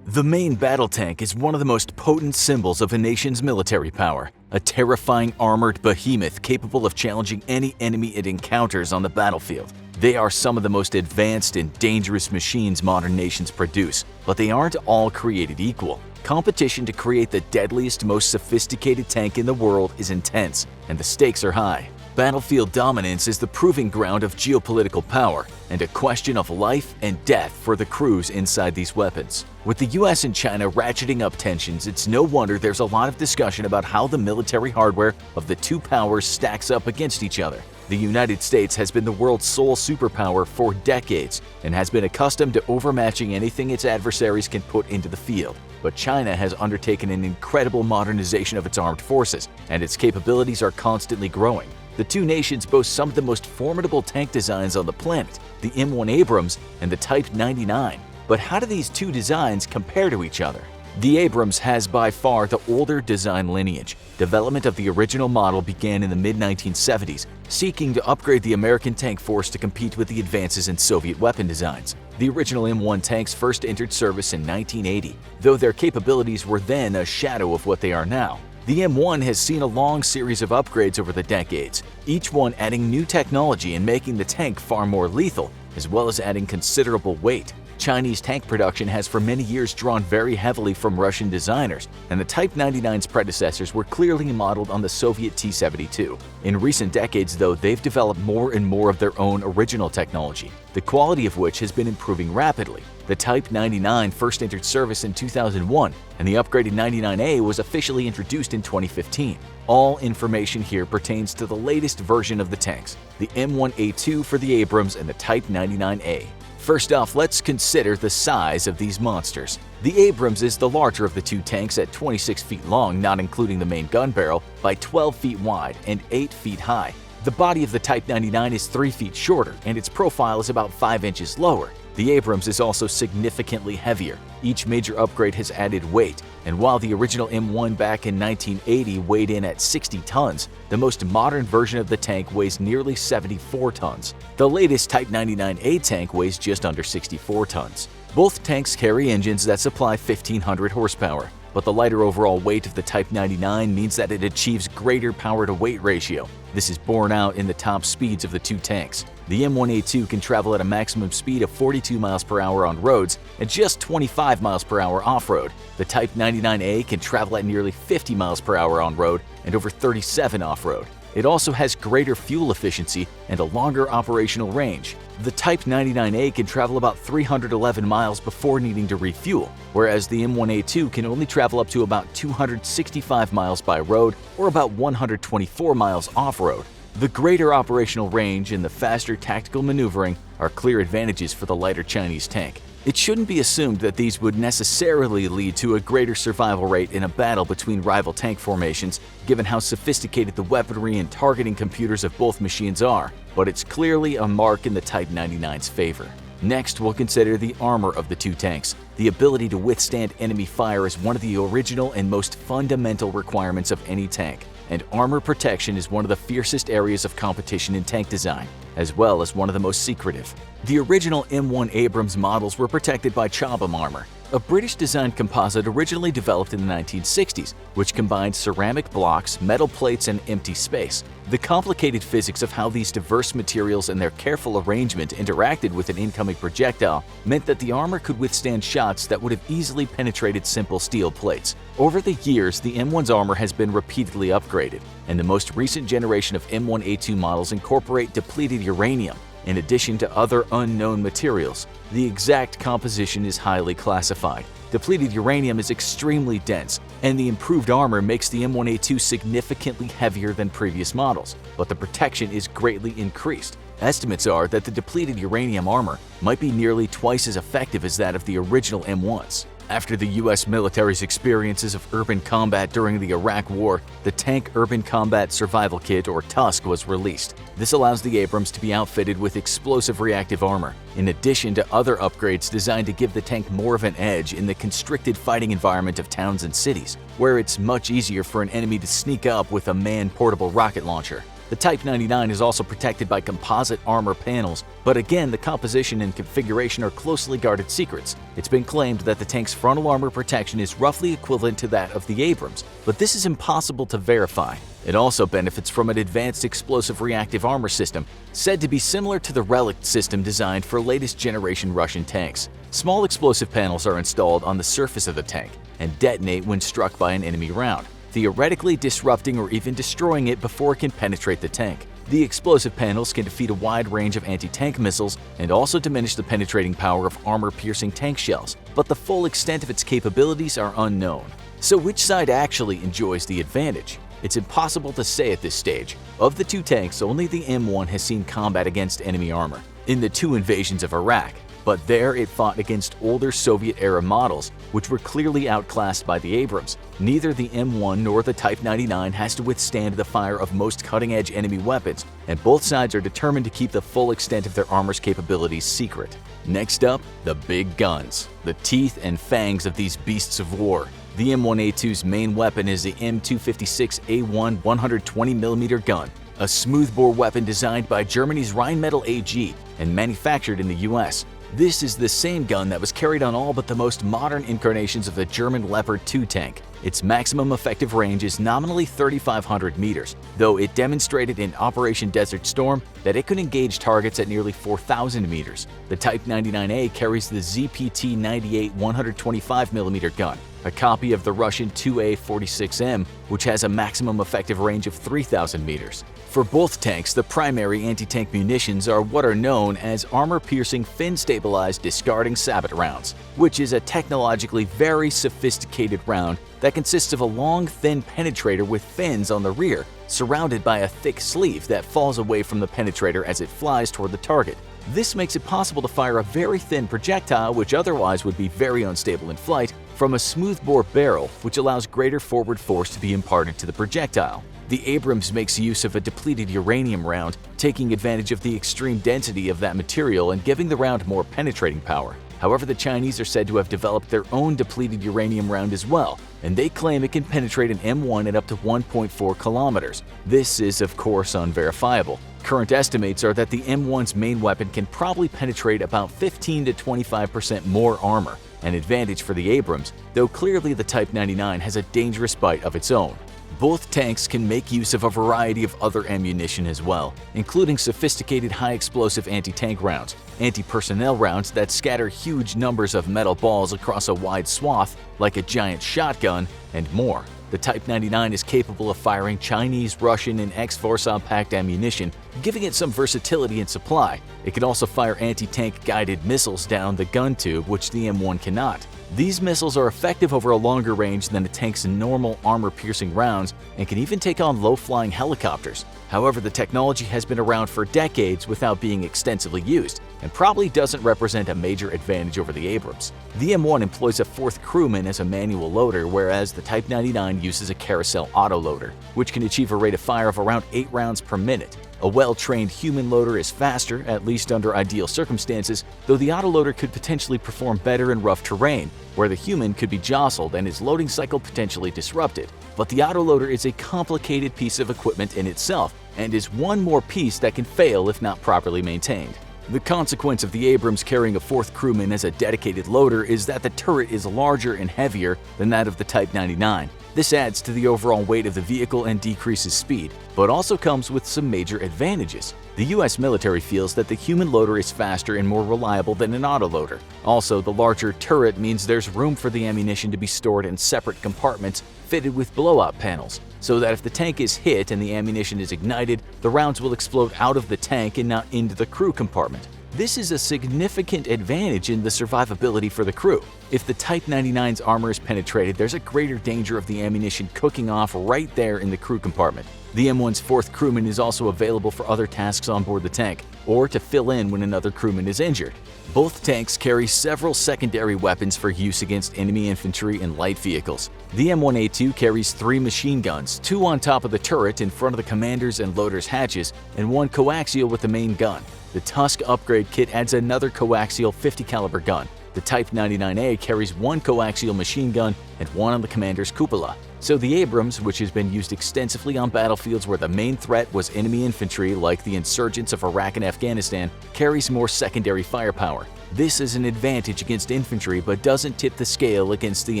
The main battle tank is one of the most potent symbols of a nation's military power, a terrifying armored behemoth capable of challenging any enemy it encounters on the battlefield. They are some of the most advanced and dangerous machines modern nations produce, but they aren't all created equal. Competition to create the deadliest, most sophisticated tank in the world is intense, and the stakes are high. Battlefield dominance is the proving ground of geopolitical power and a question of life and death for the crews inside these weapons. With the US and China ratcheting up tensions, it's no wonder there's a lot of discussion about how the military hardware of the two powers stacks up against each other. The United States has been the world's sole superpower for decades and has been accustomed to overmatching anything its adversaries can put into the field. But China has undertaken an incredible modernization of its armed forces, and its capabilities are constantly growing. The two nations boast some of the most formidable tank designs on the planet, the M1 Abrams and the Type 99. But how do these two designs compare to each other? The Abrams has by far the older design lineage. Development of the original model began in the mid-1970s, seeking to upgrade the American tank force to compete with the advances in Soviet weapon designs. The original M1 tanks first entered service in 1980, though their capabilities were then a shadow of what they are now. The M1 has seen a long series of upgrades over the decades, each one adding new technology and making the tank far more lethal, as well as adding considerable weight. Chinese tank production has for many years drawn very heavily from Russian designers, and the Type 99's predecessors were clearly modeled on the Soviet T-72. In recent decades, though, they've developed more and more of their own original technology, the quality of which has been improving rapidly. The Type 99 first entered service in 2001, and the upgraded 99A was officially introduced in 2015. All information here pertains to the latest version of the tanks, the M1A2 for the Abrams and the Type 99A. First off, let's consider the size of these monsters. The Abrams is the larger of the two tanks at 26 feet long, not including the main gun barrel, by 12 feet wide and 8 feet high. The body of the Type 99 is 3 feet shorter, and its profile is about 5 inches lower. The Abrams is also significantly heavier. Each major upgrade has added weight, and while the original M1 back in 1980 weighed in at 60 tons, the most modern version of the tank weighs nearly 74 tons. The latest Type 99A tank weighs just under 64 tons. Both tanks carry engines that supply 1,500 horsepower, but the lighter overall weight of the Type 99 means that it achieves greater power-to-weight ratio. This is borne out in the top speeds of the two tanks. The M1A2 can travel at a maximum speed of 42 miles per hour on roads and just 25 miles per hour off-road. The Type 99A can travel at nearly 50 miles per hour on road and over 37 off-road. It also has greater fuel efficiency and a longer operational range. The Type 99A can travel about 311 miles before needing to refuel, whereas the M1A2 can only travel up to about 265 miles by road or about 124 miles off-road. The greater operational range and the faster tactical maneuvering are clear advantages for the lighter Chinese tank. It shouldn't be assumed that these would necessarily lead to a greater survival rate in a battle between rival tank formations, given how sophisticated the weaponry and targeting computers of both machines are, but it's clearly a mark in the Type 99's favor. Next, we'll consider the armor of the two tanks. The ability to withstand enemy fire is one of the original and most fundamental requirements of any tank, and armor protection is one of the fiercest areas of competition in tank design, as well as one of the most secretive. The original M1 Abrams models were protected by Chobham armor, a British-designed composite originally developed in the 1960s, which combined ceramic blocks, metal plates, and empty space. The complicated physics of how these diverse materials and their careful arrangement interacted with an incoming projectile meant that the armor could withstand shots that would have easily penetrated simple steel plates. Over the years, the M1's armor has been repeatedly upgraded, and the most recent generation of M1A2 models incorporate depleted uranium, in addition to other unknown materials. The exact composition is highly classified. Depleted uranium is extremely dense, and the improved armor makes the M1A2 significantly heavier than previous models, but the protection is greatly increased. Estimates are that the depleted uranium armor might be nearly twice as effective as that of the original M1s. After the U.S. military's experiences of urban combat during the Iraq War, the Tank Urban Combat Survival Kit, or TUSK, was released. This allows the Abrams to be outfitted with explosive reactive armor, in addition to other upgrades designed to give the tank more of an edge in the constricted fighting environment of towns and cities, where it's much easier for an enemy to sneak up with a man-portable rocket launcher. The Type 99 is also protected by composite armor panels, but again, the composition and configuration are closely guarded secrets. It's been claimed that the tank's frontal armor protection is roughly equivalent to that of the Abrams, but this is impossible to verify. It also benefits from an advanced explosive reactive armor system, said to be similar to the Relic system designed for latest generation Russian tanks. Small explosive panels are installed on the surface of the tank and detonate when struck by an enemy round, theoretically disrupting or even destroying it before it can penetrate the tank. The explosive panels can defeat a wide range of anti-tank missiles and also diminish the penetrating power of armor-piercing tank shells, but the full extent of its capabilities are unknown. So which side actually enjoys the advantage? It's impossible to say at this stage. Of the two tanks, only the M1 has seen combat against enemy armor in the two invasions of Iraq, but there it fought against older Soviet-era models, which were clearly outclassed by the Abrams. Neither the M1 nor the Type 99 has to withstand the fire of most cutting-edge enemy weapons, and both sides are determined to keep the full extent of their armor's capabilities secret. Next up, the big guns, the teeth and fangs of these beasts of war. The M1A2's main weapon is the M256A1 120mm gun, a smoothbore weapon designed by Germany's Rheinmetall AG and manufactured in the US. This is the same gun that was carried on all but the most modern incarnations of the German Leopard 2 tank. Its maximum effective range is nominally 3,500 meters, though it demonstrated in Operation Desert Storm that it could engage targets at nearly 4,000 meters. The Type 99A carries the ZPT-98 125mm gun, a copy of the Russian 2A46M, which has a maximum effective range of 3,000 meters. For both tanks, the primary anti-tank munitions are what are known as armor-piercing fin-stabilized discarding sabot rounds, which is a technologically very sophisticated round that consists of a long, thin penetrator with fins on the rear, surrounded by a thick sleeve that falls away from the penetrator as it flies toward the target. This makes it possible to fire a very thin projectile, which otherwise would be very unstable in flight, from a smoothbore barrel, which allows greater forward force to be imparted to the projectile. The Abrams makes use of a depleted uranium round, taking advantage of the extreme density of that material and giving the round more penetrating power. However, the Chinese are said to have developed their own depleted uranium round as well, and they claim it can penetrate an M1 at up to 1.4 kilometers. This is, of course, unverifiable. Current estimates are that the M1's main weapon can probably penetrate about 15 to 25% more armor, an advantage for the Abrams, though clearly the Type 99 has a dangerous bite of its own. Both tanks can make use of a variety of other ammunition as well, including sophisticated high-explosive anti-tank rounds, anti-personnel rounds that scatter huge numbers of metal balls across a wide swath like a giant shotgun, and more. The Type 99 is capable of firing Chinese, Russian, and ex-Warsaw-packed ammunition, giving it some versatility in supply. It can also fire anti-tank guided missiles down the gun tube, which the M1 cannot. These missiles are effective over a longer range than a tank's normal armor-piercing rounds and can even take on low-flying helicopters. However, the technology has been around for decades without being extensively used and probably doesn't represent a major advantage over the Abrams. The M1 employs a fourth crewman as a manual loader, whereas the Type 99 uses a carousel autoloader, which can achieve a rate of fire of around 8 rounds per minute. A well-trained human loader is faster, at least under ideal circumstances, though the autoloader could potentially perform better in rough terrain, where the human could be jostled and his loading cycle potentially disrupted. But the autoloader is a complicated piece of equipment in itself, and is one more piece that can fail if not properly maintained. The consequence of the Abrams carrying a fourth crewman as a dedicated loader is that the turret is larger and heavier than that of the Type 99. This adds to the overall weight of the vehicle and decreases speed, but also comes with some major advantages. The US military feels that the human loader is faster and more reliable than an autoloader. Also, the larger turret means there's room for the ammunition to be stored in separate compartments fitted with blowout panels, so that if the tank is hit and the ammunition is ignited, the rounds will explode out of the tank and not into the crew compartment. This is a significant advantage in the survivability for the crew. If the Type 99's armor is penetrated, there's a greater danger of the ammunition cooking off right there in the crew compartment. The M1's fourth crewman is also available for other tasks on board the tank, or to fill in when another crewman is injured. Both tanks carry several secondary weapons for use against enemy infantry and light vehicles. The M1A2 carries 3 machine guns, 2 on top of the turret in front of the commander's and loader's hatches, and 1 coaxial with the main gun. The Tusk upgrade kit adds another coaxial 50 caliber gun. The Type 99A carries 1 coaxial machine gun and 1 on the commander's cupola. So the Abrams, which has been used extensively on battlefields where the main threat was enemy infantry like the insurgents of Iraq and Afghanistan, carries more secondary firepower. This is an advantage against infantry but doesn't tip the scale against the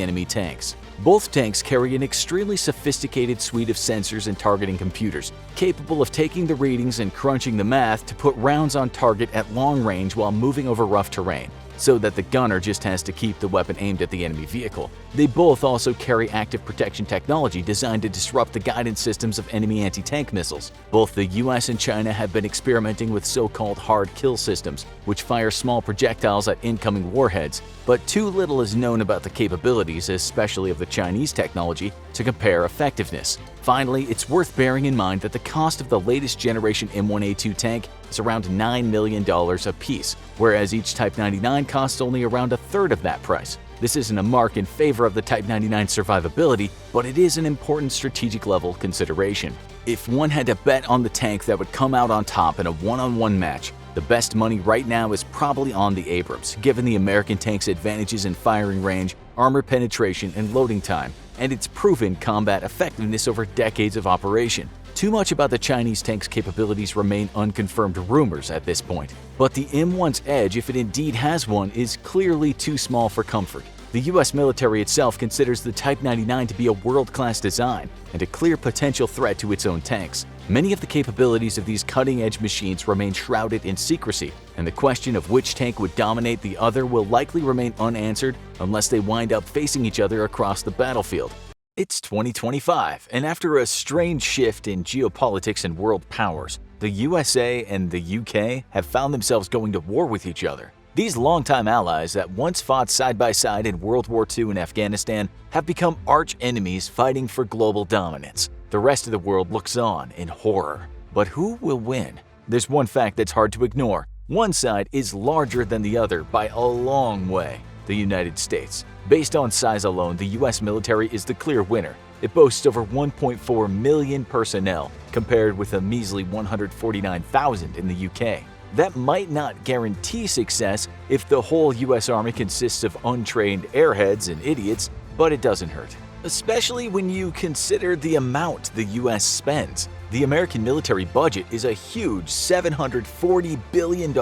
enemy tanks. Both tanks carry an extremely sophisticated suite of sensors and targeting computers, capable of taking the readings and crunching the math to put rounds on target at long range while moving over rough terrain, so that the gunner just has to keep the weapon aimed at the enemy vehicle. They both also carry active protection technology designed to disrupt the guidance systems of enemy anti-tank missiles. Both the US and China have been experimenting with so-called hard kill systems, which fire small projectiles at incoming warheads, but too little is known about the capabilities, especially of the Chinese technology, to compare effectiveness. Finally, it's worth bearing in mind that the cost of the latest generation M1A2 tank is around $9 million a piece, whereas each Type 99 costs only around a third of that price. This isn't a mark in favor of the Type 99 survivability, but it is an important strategic level consideration. If one had to bet on the tank that would come out on top in a one-on-one match, the best money right now is probably on the Abrams, given the American tank's advantages in firing range, armor penetration, and loading time, and its proven combat effectiveness over decades of operation. Too much about the Chinese tank's capabilities remain unconfirmed rumors at this point, but the M1's edge, if it indeed has one, is clearly too small for comfort. The US military itself considers the Type 99 to be a world-class design and a clear potential threat to its own tanks. Many of the capabilities of these cutting-edge machines remain shrouded in secrecy, and the question of which tank would dominate the other will likely remain unanswered unless they wind up facing each other across the battlefield. It's 2025, and after a strange shift in geopolitics and world powers, the USA and the UK have found themselves going to war with each other. These longtime allies that once fought side by side in World War II in Afghanistan have become arch enemies fighting for global dominance. The rest of the world looks on in horror. But who will win? There's one fact that's hard to ignore. One side is larger than the other by a long way: the United States. Based on size alone, the US military is the clear winner. It boasts over 1.4 million personnel, compared with a measly 149,000 in the UK. That might not guarantee success if the whole US Army consists of untrained airheads and idiots, but it doesn't hurt. Especially when you consider the amount the US spends. The American military budget is a huge $740 billion,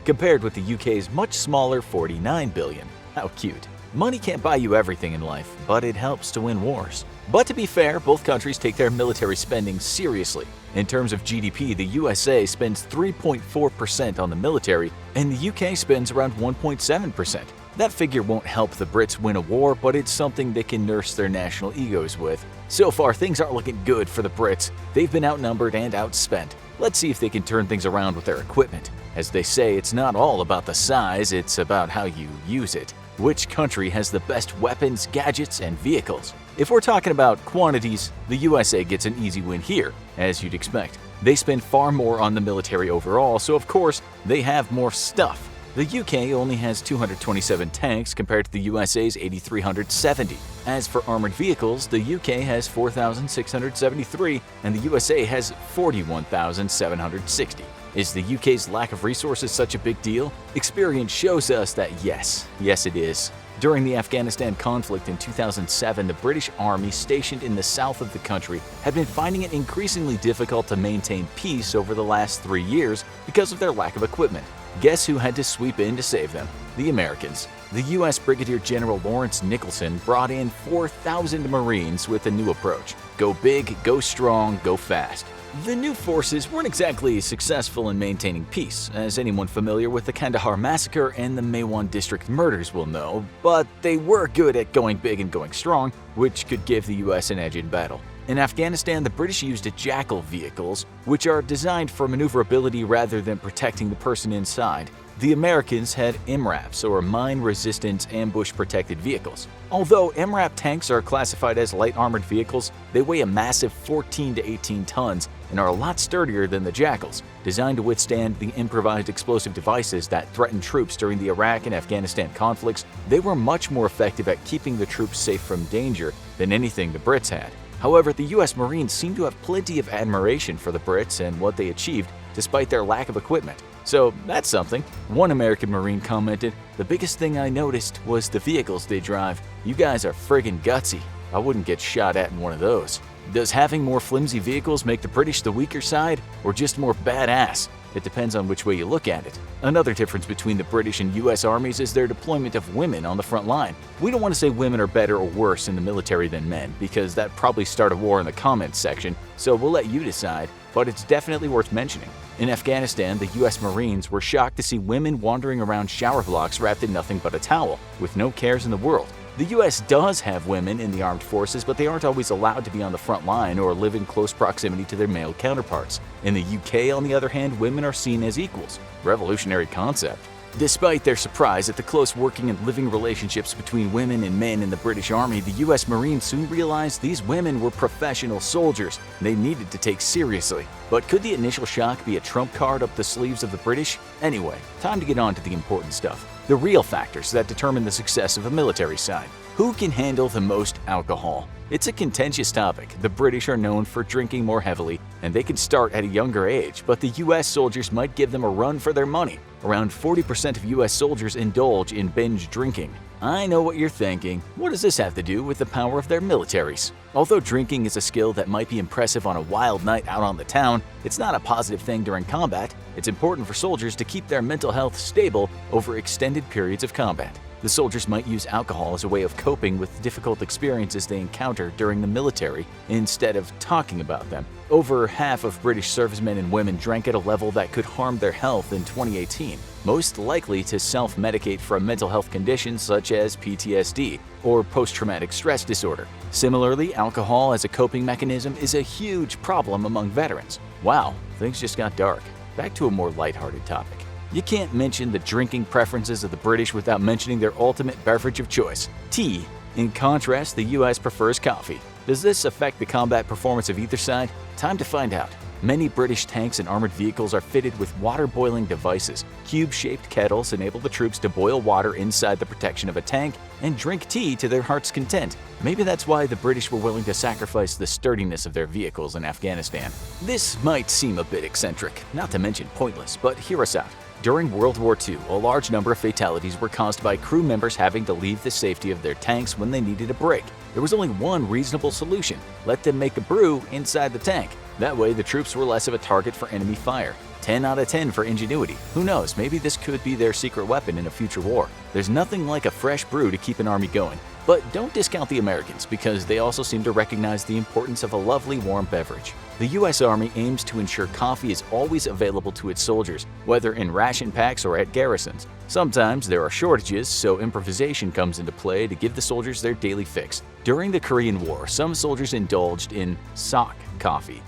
compared with the UK's much smaller $49 billion. How cute. Money can't buy you everything in life, but it helps to win wars. But to be fair, both countries take their military spending seriously. In terms of GDP, the USA spends 3.4% on the military, and the UK spends around 1.7%. That figure won't help the Brits win a war, but it's something they can nurse their national egos with. So far, things aren't looking good for the Brits. They've been outnumbered and outspent. Let's see if they can turn things around with their equipment. As they say, it's not all about the size, it's about how you use it. Which country has the best weapons, gadgets, and vehicles? If we're talking about quantities, the USA gets an easy win here, as you'd expect. They spend far more on the military overall, so of course, they have more stuff. The UK only has 227 tanks compared to the USA's 8,370. As for armored vehicles, the UK has 4,673 and the USA has 41,760. Is the UK's lack of resources such a big deal? Experience shows us that yes it is. During the Afghanistan conflict in 2007, the British Army stationed in the south of the country had been finding it increasingly difficult to maintain peace over the last 3 years because of their lack of equipment. Guess who had to sweep in to save them? The Americans. The U.S. Brigadier General Lawrence Nicholson brought in 4,000 Marines with a new approach: go big, go strong, go fast. The new forces weren't exactly successful in maintaining peace, as anyone familiar with the Kandahar massacre and the Maiwand district murders will know, but they were good at going big and going strong, which could give the US an edge in battle. In Afghanistan, the British used Jackal vehicles, which are designed for maneuverability rather than protecting the person inside. The Americans had MRAPs, or mine-resistant ambush-protected vehicles. Although MRAP tanks are classified as light armored vehicles, they weigh a massive 14 to 18 tons and are a lot sturdier than the Jackals, designed to withstand the improvised explosive devices that threatened troops during the Iraq and Afghanistan conflicts. They were much more effective at keeping the troops safe from danger than anything the Brits had. However, the US Marines seem to have plenty of admiration for the Brits and what they achieved despite their lack of equipment. So that's something. One American Marine commented, "The biggest thing I noticed was the vehicles they drive. You guys are friggin' gutsy. I wouldn't get shot at in one of those." Does having more flimsy vehicles make the British the weaker side, or just more badass? It depends on which way you look at it. Another difference between the British and US armies is their deployment of women on the front line. We don't want to say women are better or worse in the military than men, because that'd probably start a war in the comments section, so we'll let you decide, but it's definitely worth mentioning. In Afghanistan, the US Marines were shocked to see women wandering around shower blocks wrapped in nothing but a towel, with no cares in the world. The US does have women in the armed forces, but they aren't always allowed to be on the front line or live in close proximity to their male counterparts. In the UK, on the other hand, women are seen as equals. Revolutionary concept. Despite their surprise at the close working and living relationships between women and men in the British Army, the US Marines soon realized these women were professional soldiers they needed to take seriously. But could the initial shock be a trump card up the sleeves of the British? Anyway, time to get on to the important stuff. The real factors that determine the success of a military side. Who can handle the most alcohol? It's a contentious topic. The British are known for drinking more heavily, and they can start at a younger age, but the US soldiers might give them a run for their money. Around 40% of US soldiers indulge in binge drinking. I know what you're thinking. What does this have to do with the power of their militaries? Although drinking is a skill that might be impressive on a wild night out on the town, it's not a positive thing during combat. It's important for soldiers to keep their mental health stable over extended periods of combat. The soldiers might use alcohol as a way of coping with difficult experiences they encounter during the military instead of talking about them. Over half of British servicemen and women drank at a level that could harm their health in 2018, most likely to self-medicate for a mental health condition such as PTSD or post-traumatic stress disorder. Similarly, alcohol as a coping mechanism is a huge problem among veterans. Wow, things just got dark. Back to a more lighthearted topic. You can't mention the drinking preferences of the British without mentioning their ultimate beverage of choice, tea. In contrast, the US prefers coffee. Does this affect the combat performance of either side? Time to find out. Many British tanks and armored vehicles are fitted with water-boiling devices. Cube-shaped kettles enable the troops to boil water inside the protection of a tank and drink tea to their heart's content. Maybe that's why the British were willing to sacrifice the sturdiness of their vehicles in Afghanistan. This might seem a bit eccentric, not to mention pointless, but hear us out. During World War II, a large number of fatalities were caused by crew members having to leave the safety of their tanks when they needed a break. There was only one reasonable solution: let them make a brew inside the tank. That way, the troops were less of a target for enemy fire. 10 out of 10 for ingenuity. Who knows, maybe this could be their secret weapon in a future war. There's nothing like a fresh brew to keep an army going. But don't discount the Americans, because they also seem to recognize the importance of a lovely warm beverage. The U.S. Army aims to ensure coffee is always available to its soldiers, whether in ration packs or at garrisons. Sometimes there are shortages, so improvisation comes into play to give the soldiers their daily fix. During the Korean War, some soldiers indulged in sock coffee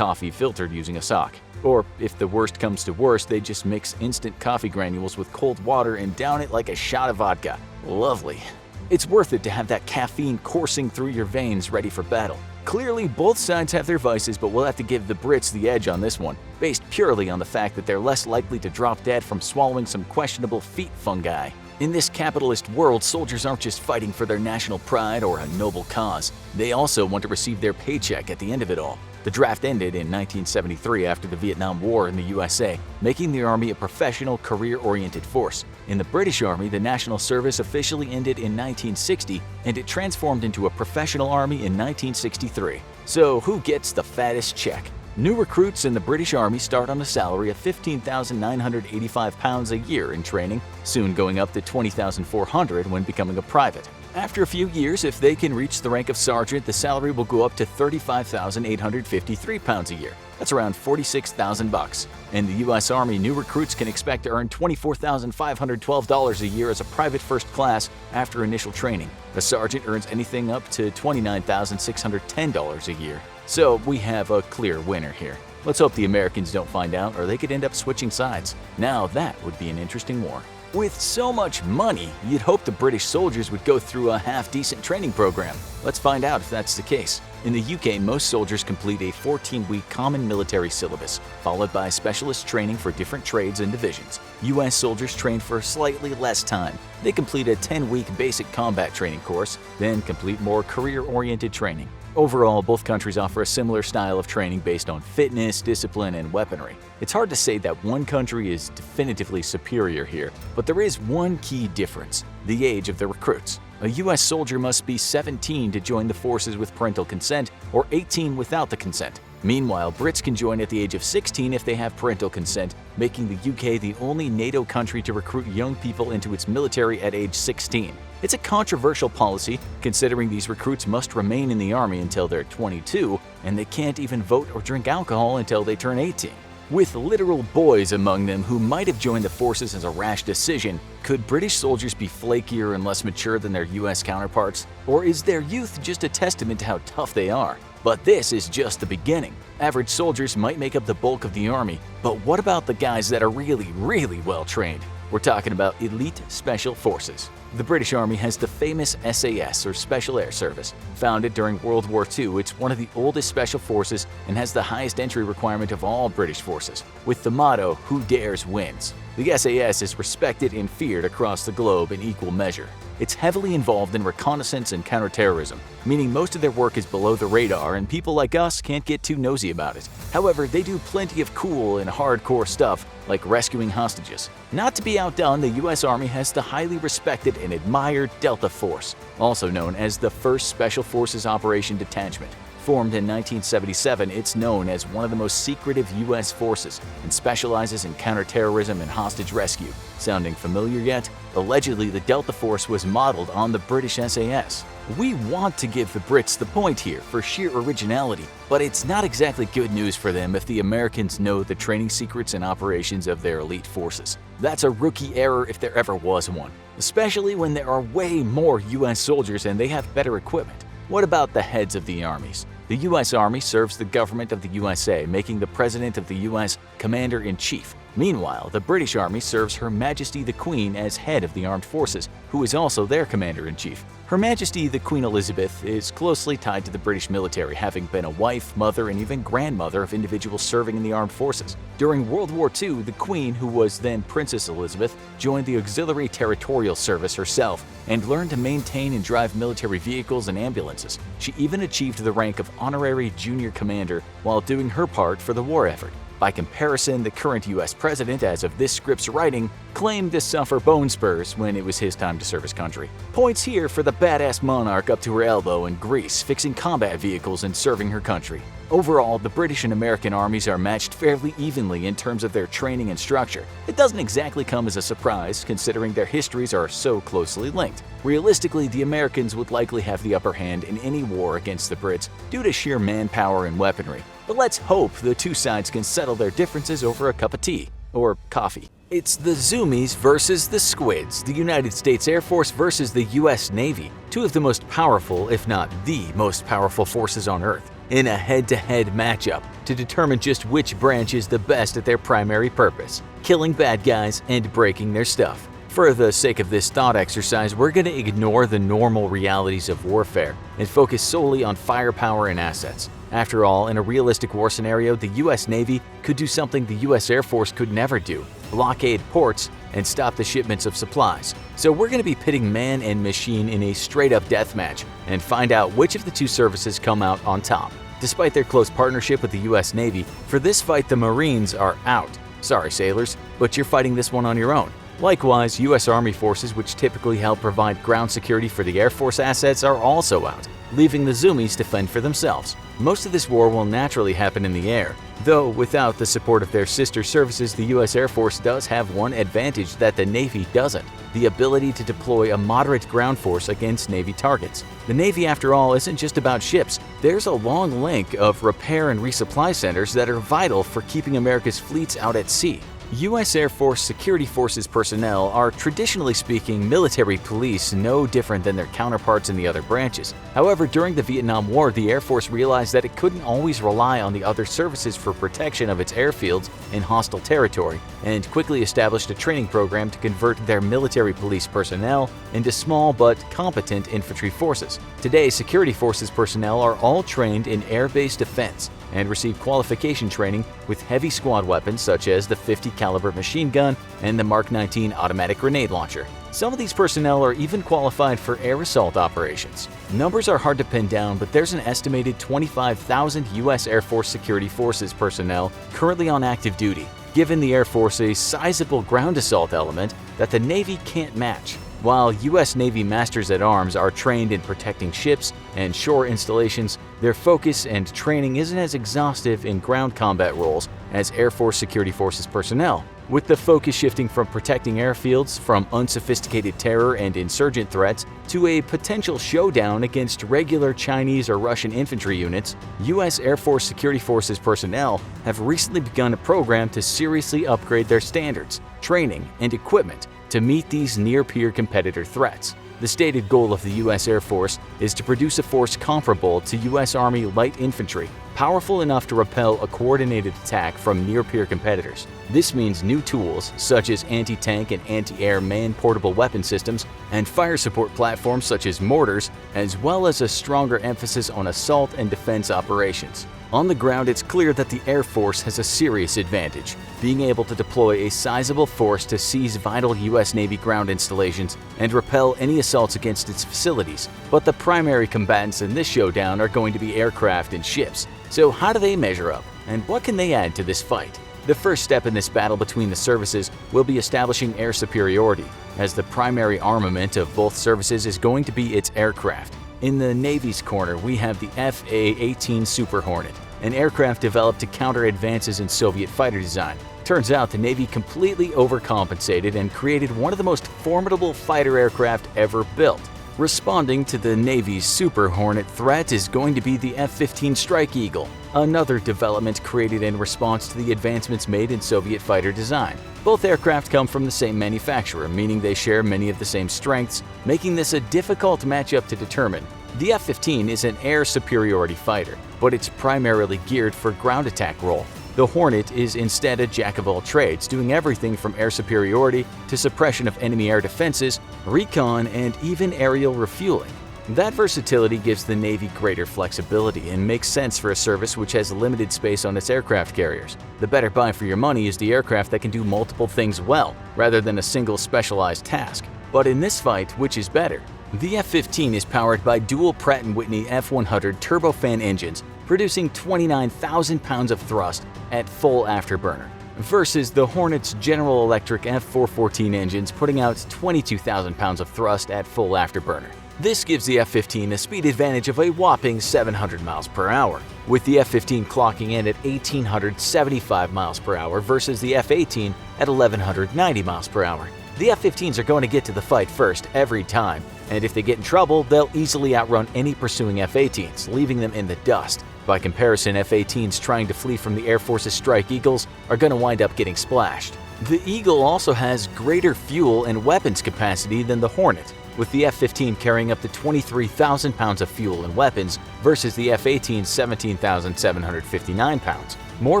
filtered using a sock. Or, if the worst comes to worst, they just mix instant coffee granules with cold water and down it like a shot of vodka. Lovely. It's worth it to have that caffeine coursing through your veins ready for battle. Clearly, both sides have their vices, but we'll have to give the Brits the edge on this one, based purely on the fact that they're less likely to drop dead from swallowing some questionable feet fungi. In this capitalist world, soldiers aren't just fighting for their national pride or a noble cause. They also want to receive their paycheck at the end of it all. The draft ended in 1973 after the Vietnam War in the USA, making the Army a professional, career-oriented force. In the British Army, the national service officially ended in 1960, and it transformed into a professional army in 1963. So who gets the fattest check? New recruits in the British Army start on a salary of £15,985 a year in training, soon going up to $20,400 when becoming a private. After a few years, if they can reach the rank of sergeant, the salary will go up to £35,853 a year. That's around $46,000. In the U.S. Army, new recruits can expect to earn $24,512 a year as a private first class after initial training. A sergeant earns anything up to $29,610 a year. So we have a clear winner here. Let's hope the Americans don't find out, or they could end up switching sides. Now that would be an interesting war. With so much money, you'd hope the British soldiers would go through a half-decent training program. Let's find out if that's the case. In the UK, most soldiers complete a 14-week common military syllabus, followed by specialist training for different trades and divisions. US soldiers train for slightly less time. They complete a 10-week basic combat training course, then complete more career-oriented training. Overall, both countries offer a similar style of training based on fitness, discipline, and weaponry. It's hard to say that one country is definitively superior here, but there is one key difference: the age of the recruits. A U.S. soldier must be 17 to join the forces with parental consent, or 18 without the consent. Meanwhile, Brits can join at the age of 16 if they have parental consent, making the UK the only NATO country to recruit young people into its military at age 16. It's a controversial policy, considering these recruits must remain in the Army until they're 22, and they can't even vote or drink alcohol until they turn 18. With literal boys among them who might have joined the forces as a rash decision, could British soldiers be flakier and less mature than their US counterparts? Or is their youth just a testament to how tough they are? But this is just the beginning. Average soldiers might make up the bulk of the Army, but what about the guys that are really well trained? We're talking about elite special forces. The British Army has the famous SAS, or Special Air Service. Founded during World War II, it's one of the oldest special forces and has the highest entry requirement of all British forces, with the motto, "Who dares wins." The SAS is respected and feared across the globe in equal measure. It's heavily involved in reconnaissance and counterterrorism, meaning most of their work is below the radar and people like us can't get too nosy about it. However, they do plenty of cool and hardcore stuff, like rescuing hostages. Not to be outdone, the U.S. Army has the highly respected and admired Delta Force, also known as the 1st Special Forces Operation Detachment. Formed in 1977, it's known as one of the most secretive U.S. forces and specializes in counterterrorism and hostage rescue. Sounding familiar yet? Allegedly, the Delta Force was modeled on the British SAS. We want to give the Brits the point here for sheer originality, but it's not exactly good news for them if the Americans know the training secrets and operations of their elite forces. That's a rookie error if there ever was one, especially when there are way more U.S. soldiers and they have better equipment. What about the heads of the armies? The U.S. Army serves the government of the USA, making the President of the U.S. Commander-in-Chief. Meanwhile, the British Army serves Her Majesty the Queen as head of the armed forces, who is also their Commander-in-Chief. Her Majesty the Queen Elizabeth is closely tied to the British military, having been a wife, mother, and even grandmother of individuals serving in the armed forces. During World War II, the Queen, who was then Princess Elizabeth, joined the Auxiliary Territorial Service herself and learned to maintain and drive military vehicles and ambulances. She even achieved the rank of Honorary Junior Commander while doing her part for the war effort. By comparison, the current U.S. president, as of this script's writing, claimed to suffer bone spurs when it was his time to serve his country. Points here for the badass monarch up to her elbow in Greece, fixing combat vehicles and serving her country. Overall, the British and American armies are matched fairly evenly in terms of their training and structure. It doesn't exactly come as a surprise, considering their histories are so closely linked. Realistically, the Americans would likely have the upper hand in any war against the Brits due to sheer manpower and weaponry. But let's hope the two sides can settle their differences over a cup of tea or coffee. It's the Zoomies versus the Squids, the United States Air Force versus the U.S. Navy, two of the most powerful, if not the most powerful forces on Earth, in a head-to-head matchup to determine just which branch is the best at their primary purpose, killing bad guys and breaking their stuff. For the sake of this thought exercise, we're going to ignore the normal realities of warfare and focus solely on firepower and assets. After all, in a realistic war scenario, the U.S. Navy could do something the U.S. Air Force could never do: blockade ports and stop the shipments of supplies. So we're going to be pitting man and machine in a straight-up deathmatch and find out which of the two services come out on top. Despite their close partnership with the U.S. Navy, for this fight the Marines are out. Sorry, sailors, but you're fighting this one on your own. Likewise, U.S. Army forces, which typically help provide ground security for the Air Force assets, are also out, leaving the Zoomies to fend for themselves. Most of this war will naturally happen in the air, though without the support of their sister services, the U.S. Air Force does have one advantage that the Navy doesn't: the ability to deploy a moderate ground force against Navy targets. The Navy, after all, isn't just about ships. There's a long link of repair and resupply centers that are vital for keeping America's fleets out at sea. U.S. Air Force Security Forces personnel are, traditionally speaking, military police, no different than their counterparts in the other branches. However, during the Vietnam War, the Air Force realized that it couldn't always rely on the other services for protection of its airfields in hostile territory, and quickly established a training program to convert their military police personnel into small but competent infantry forces. Today, Security Forces personnel are all trained in air-based defense and receive qualification training with heavy squad weapons such as the .50 caliber machine gun and the Mark 19 automatic grenade launcher. Some of these personnel are even qualified for air assault operations. Numbers are hard to pin down, but there's an estimated 25,000 U.S. Air Force Security Forces personnel currently on active duty, giving the Air Force a sizable ground assault element that the Navy can't match. While U.S. Navy Masters-at-Arms are trained in protecting ships and shore installations, their focus and training isn't as exhaustive in ground combat roles as Air Force Security Forces personnel, with the focus shifting from protecting airfields from unsophisticated terror and insurgent threats to a potential showdown against regular Chinese or Russian infantry units. U.S. Air Force Security Forces personnel have recently begun a program to seriously upgrade their standards, training, and equipment to meet these near-peer competitor threats. The stated goal of the U.S. Air Force is to produce a force comparable to U.S. Army light infantry, powerful enough to repel a coordinated attack from near-peer competitors. This means new tools such as anti-tank and anti-air man-portable weapon systems and fire support platforms such as mortars, as well as a stronger emphasis on assault and defense operations. On the ground, it's clear that the Air Force has a serious advantage, being able to deploy a sizable force to seize vital U.S. Navy ground installations and repel any assaults against its facilities. But the primary combatants in this showdown are going to be aircraft and ships. So how do they measure up, and what can they add to this fight? The first step in this battle between the services will be establishing air superiority, as the primary armament of both services is going to be its aircraft. In the Navy's corner, we have the FA-18 Super Hornet, an aircraft developed to counter advances in Soviet fighter design. Turns out the Navy completely overcompensated and created one of the most formidable fighter aircraft ever built. Responding to the Navy's Super Hornet threat is going to be the F-15 Strike Eagle, another development created in response to the advancements made in Soviet fighter design. Both aircraft come from the same manufacturer, meaning they share many of the same strengths, making this a difficult matchup to determine. The F-15 is an air superiority fighter, but it's primarily geared for ground attack role. The Hornet is instead a jack-of-all-trades, doing everything from air superiority to suppression of enemy air defenses, recon, and even aerial refueling. That versatility gives the Navy greater flexibility and makes sense for a service which has limited space on its aircraft carriers. The better buy for your money is the aircraft that can do multiple things well, rather than a single specialized task. But in this fight, which is better? The F-15 is powered by dual Pratt & Whitney F100 turbofan engines, producing 29,000 pounds of thrust at full afterburner, versus the Hornet's General Electric F414 engines putting out 22,000 pounds of thrust at full afterburner. This gives the F-15 a speed advantage of a whopping 700 miles per hour, with the F-15 clocking in at 1,875 miles per hour versus the F-18 at 1,190 miles per hour. The F-15s are going to get to the fight first every time, and if they get in trouble, they'll easily outrun any pursuing F-18s, leaving them in the dust. By comparison, F-18s trying to flee from the Air Force's Strike Eagles are going to wind up getting splashed. The Eagle also has greater fuel and weapons capacity than the Hornet, with the F-15 carrying up to 23,000 pounds of fuel and weapons versus the F-18's 17,759 pounds. More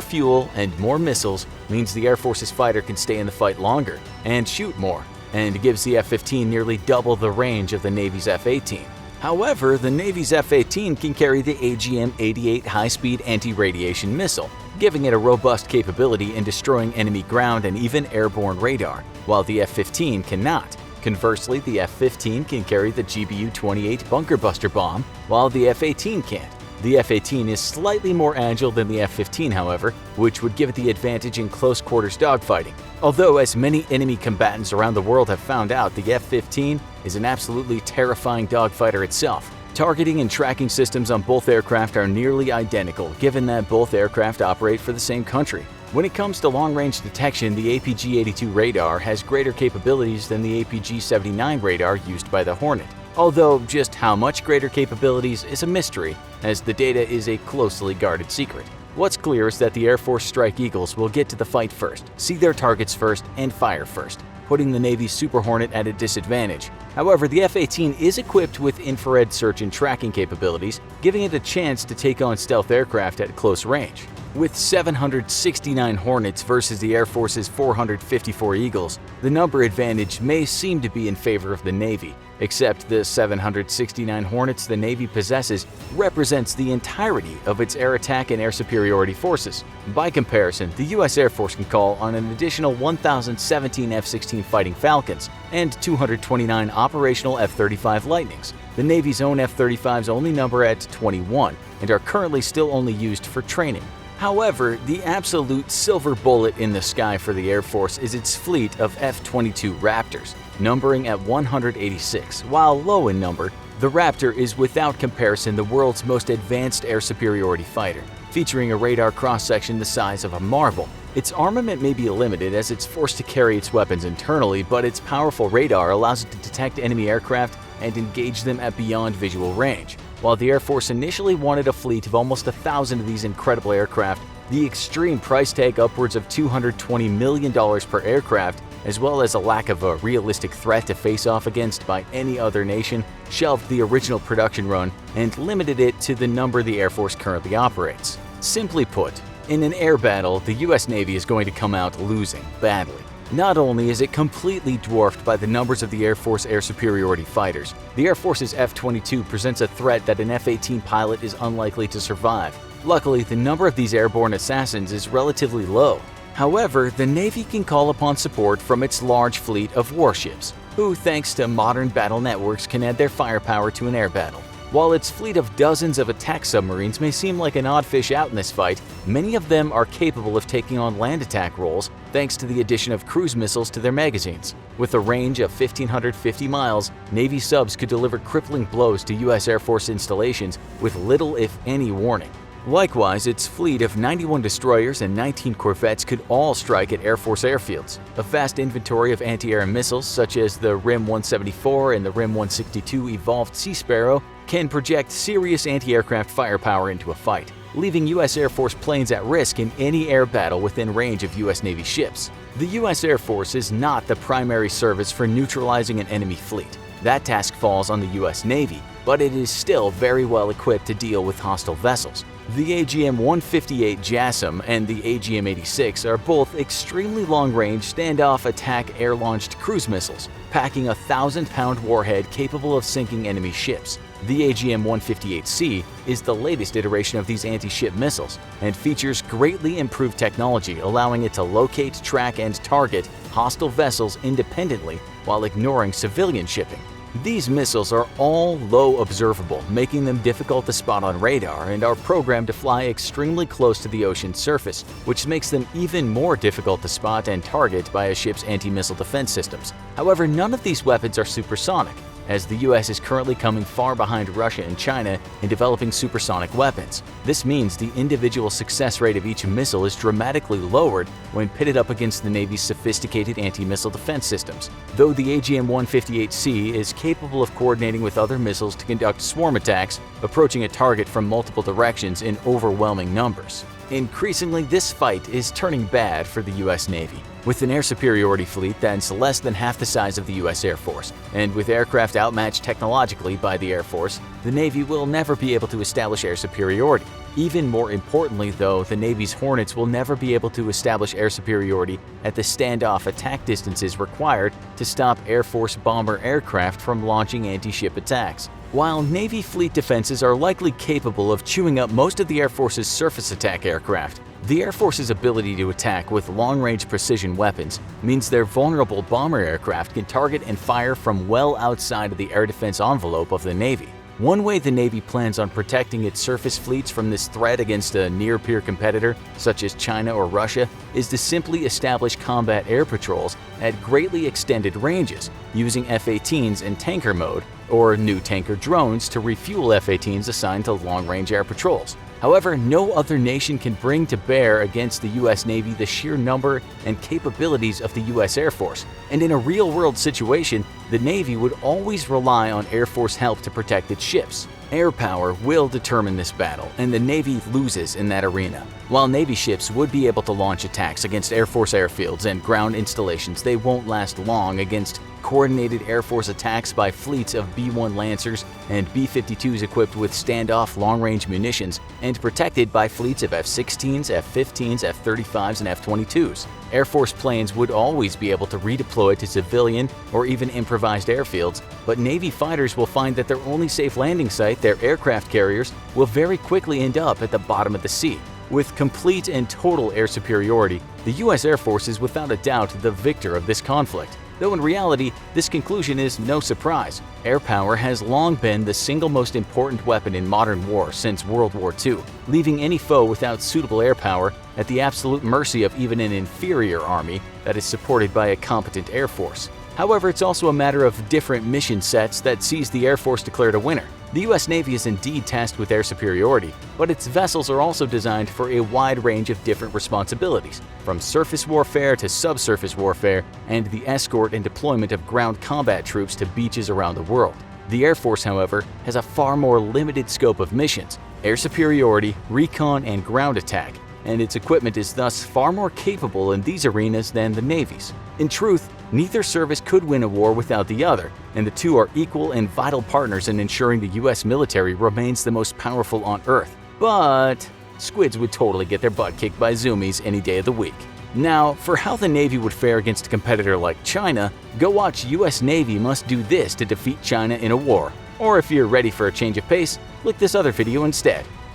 fuel and more missiles means the Air Force's fighter can stay in the fight longer and shoot more, and gives the F-15 nearly double the range of the Navy's F-18. However, the Navy's F-18 can carry the AGM-88 high-speed anti-radiation missile, giving it a robust capability in destroying enemy ground and even airborne radar, while the F-15 cannot. Conversely, the F-15 can carry the GBU-28 bunker buster bomb, while the F-18 can't. The F-18 is slightly more agile than the F-15, however, which would give it the advantage in close-quarters dogfighting. Although, as many enemy combatants around the world have found out, the F-15 is an absolutely terrifying dogfighter itself. Targeting and tracking systems on both aircraft are nearly identical, given that both aircraft operate for the same country. When it comes to long-range detection, the APG-82 radar has greater capabilities than the APG-79 radar used by the Hornet. Although just how much greater capabilities is a mystery, as the data is a closely guarded secret. What's clear is that the Air Force Strike Eagles will get to the fight first, see their targets first, and fire first, putting the Navy's Super Hornet at a disadvantage. However, the F-18 is equipped with infrared search and tracking capabilities, giving it a chance to take on stealth aircraft at close range. With 769 Hornets versus the Air Force's 454 Eagles, the number advantage may seem to be in favor of the Navy, except the 769 Hornets the Navy possesses represents the entirety of its air attack and air superiority forces. By comparison, the U.S. Air Force can call on an additional 1,017 F-16 Fighting Falcons and 229 operational F-35 Lightnings. The Navy's own F-35s only number at 21 and are currently still only used for training. However, the absolute silver bullet in the sky for the Air Force is its fleet of F-22 Raptors, numbering at 186. While low in number, the Raptor is without comparison the world's most advanced air superiority fighter, featuring a radar cross-section the size of a marble. Its armament may be limited as it's forced to carry its weapons internally, but its powerful radar allows it to detect enemy aircraft and engage them at beyond visual range. While the Air Force initially wanted a fleet of almost 1,000 of these incredible aircraft, the extreme price tag upwards of $220 million per aircraft, as well as a lack of a realistic threat to face off against by any other nation, shelved the original production run and limited it to the number the Air Force currently operates. Simply put, in an air battle, the US Navy is going to come out losing badly. Not only is it completely dwarfed by the numbers of the Air Force air superiority fighters, the Air Force's F-22 presents a threat that an F-18 pilot is unlikely to survive. Luckily, the number of these airborne assassins is relatively low. However, the Navy can call upon support from its large fleet of warships, who, thanks to modern battle networks, can add their firepower to an air battle. While its fleet of dozens of attack submarines may seem like an odd fish out in this fight, many of them are capable of taking on land attack roles thanks to the addition of cruise missiles to their magazines. With a range of 1,550 miles, Navy subs could deliver crippling blows to U.S. Air Force installations with little if any warning. Likewise, its fleet of 91 destroyers and 19 corvettes could all strike at Air Force airfields. A vast inventory of anti-air missiles, such as the RIM-174 and the RIM-162 Evolved Sea Sparrow, can project serious anti-aircraft firepower into a fight, leaving U.S. Air Force planes at risk in any air battle within range of U.S. Navy ships. The U.S. Air Force is not the primary service for neutralizing an enemy fleet. That task falls on the U.S. Navy, but it is still very well equipped to deal with hostile vessels. The AGM-158 JASSM and the AGM-86 are both extremely long-range standoff attack air-launched cruise missiles, packing a 1,000-pound warhead capable of sinking enemy ships. The AGM-158C is the latest iteration of these anti-ship missiles and features greatly improved technology, allowing it to locate, track, and target hostile vessels independently while ignoring civilian shipping. These missiles are all low observable, making them difficult to spot on radar, and are programmed to fly extremely close to the ocean's surface, which makes them even more difficult to spot and target by a ship's anti-missile defense systems. However, none of these weapons are supersonic, as the US is currently coming far behind Russia and China in developing supersonic weapons. This means the individual success rate of each missile is dramatically lowered when pitted up against the Navy's sophisticated anti-missile defense systems. Though the AGM-158C is capable of coordinating with other missiles to conduct swarm attacks, approaching a target from multiple directions in overwhelming numbers. Increasingly, this fight is turning bad for the U.S. Navy. With an air superiority fleet that's less than half the size of the U.S. Air Force, and with aircraft outmatched technologically by the Air Force, the Navy will never be able to establish air superiority. Even more importantly, though, the Navy's Hornets will never be able to establish air superiority at the standoff attack distances required to stop Air Force bomber aircraft from launching anti-ship attacks. While Navy fleet defenses are likely capable of chewing up most of the Air Force's surface attack aircraft, the Air Force's ability to attack with long-range precision weapons means their vulnerable bomber aircraft can target and fire from well outside of the air defense envelope of the Navy. One way the Navy plans on protecting its surface fleets from this threat against a near-peer competitor, such as China or Russia, is to simply establish combat air patrols at greatly extended ranges, using F-18s in tanker mode, or new tanker drones to refuel F-18s assigned to long-range air patrols. However, no other nation can bring to bear against the U.S. Navy the sheer number and capabilities of the U.S. Air Force, and in a real-world situation, the Navy would always rely on Air Force help to protect its ships. Air power will determine this battle, and the Navy loses in that arena. While Navy ships would be able to launch attacks against Air Force airfields and ground installations, they won't last long against coordinated Air Force attacks by fleets of B-1 Lancers and B-52s equipped with standoff long-range munitions and protected by fleets of F-16s, F-15s, F-35s, and F-22s. Air Force planes would always be able to redeploy to civilian or even improvised airfields, but Navy fighters will find that their only safe landing site, their aircraft carriers, will very quickly end up at the bottom of the sea. With complete and total air superiority, the U.S. Air Force is without a doubt the victor of this conflict. Though in reality, this conclusion is no surprise. Air power has long been the single most important weapon in modern war since World War II, leaving any foe without suitable air power at the absolute mercy of even an inferior army that is supported by a competent Air Force. However, it's also a matter of different mission sets that sees the Air Force declared a winner. The U.S. Navy is indeed tasked with air superiority, but its vessels are also designed for a wide range of different responsibilities, from surface warfare to subsurface warfare, and the escort and deployment of ground combat troops to beaches around the world. The Air Force, however, has a far more limited scope of missions: air superiority, recon, and ground attack, and its equipment is thus far more capable in these arenas than the Navy's. In truth, neither service could win a war without the other, and the two are equal and vital partners in ensuring the U.S. military remains the most powerful on Earth. But squids would totally get their butt kicked by zoomies any day of the week. Now, for how the Navy would fare against a competitor like China, go watch U.S. Navy Must Do This to Defeat China in a War. Or if you're ready for a change of pace, click this other video instead.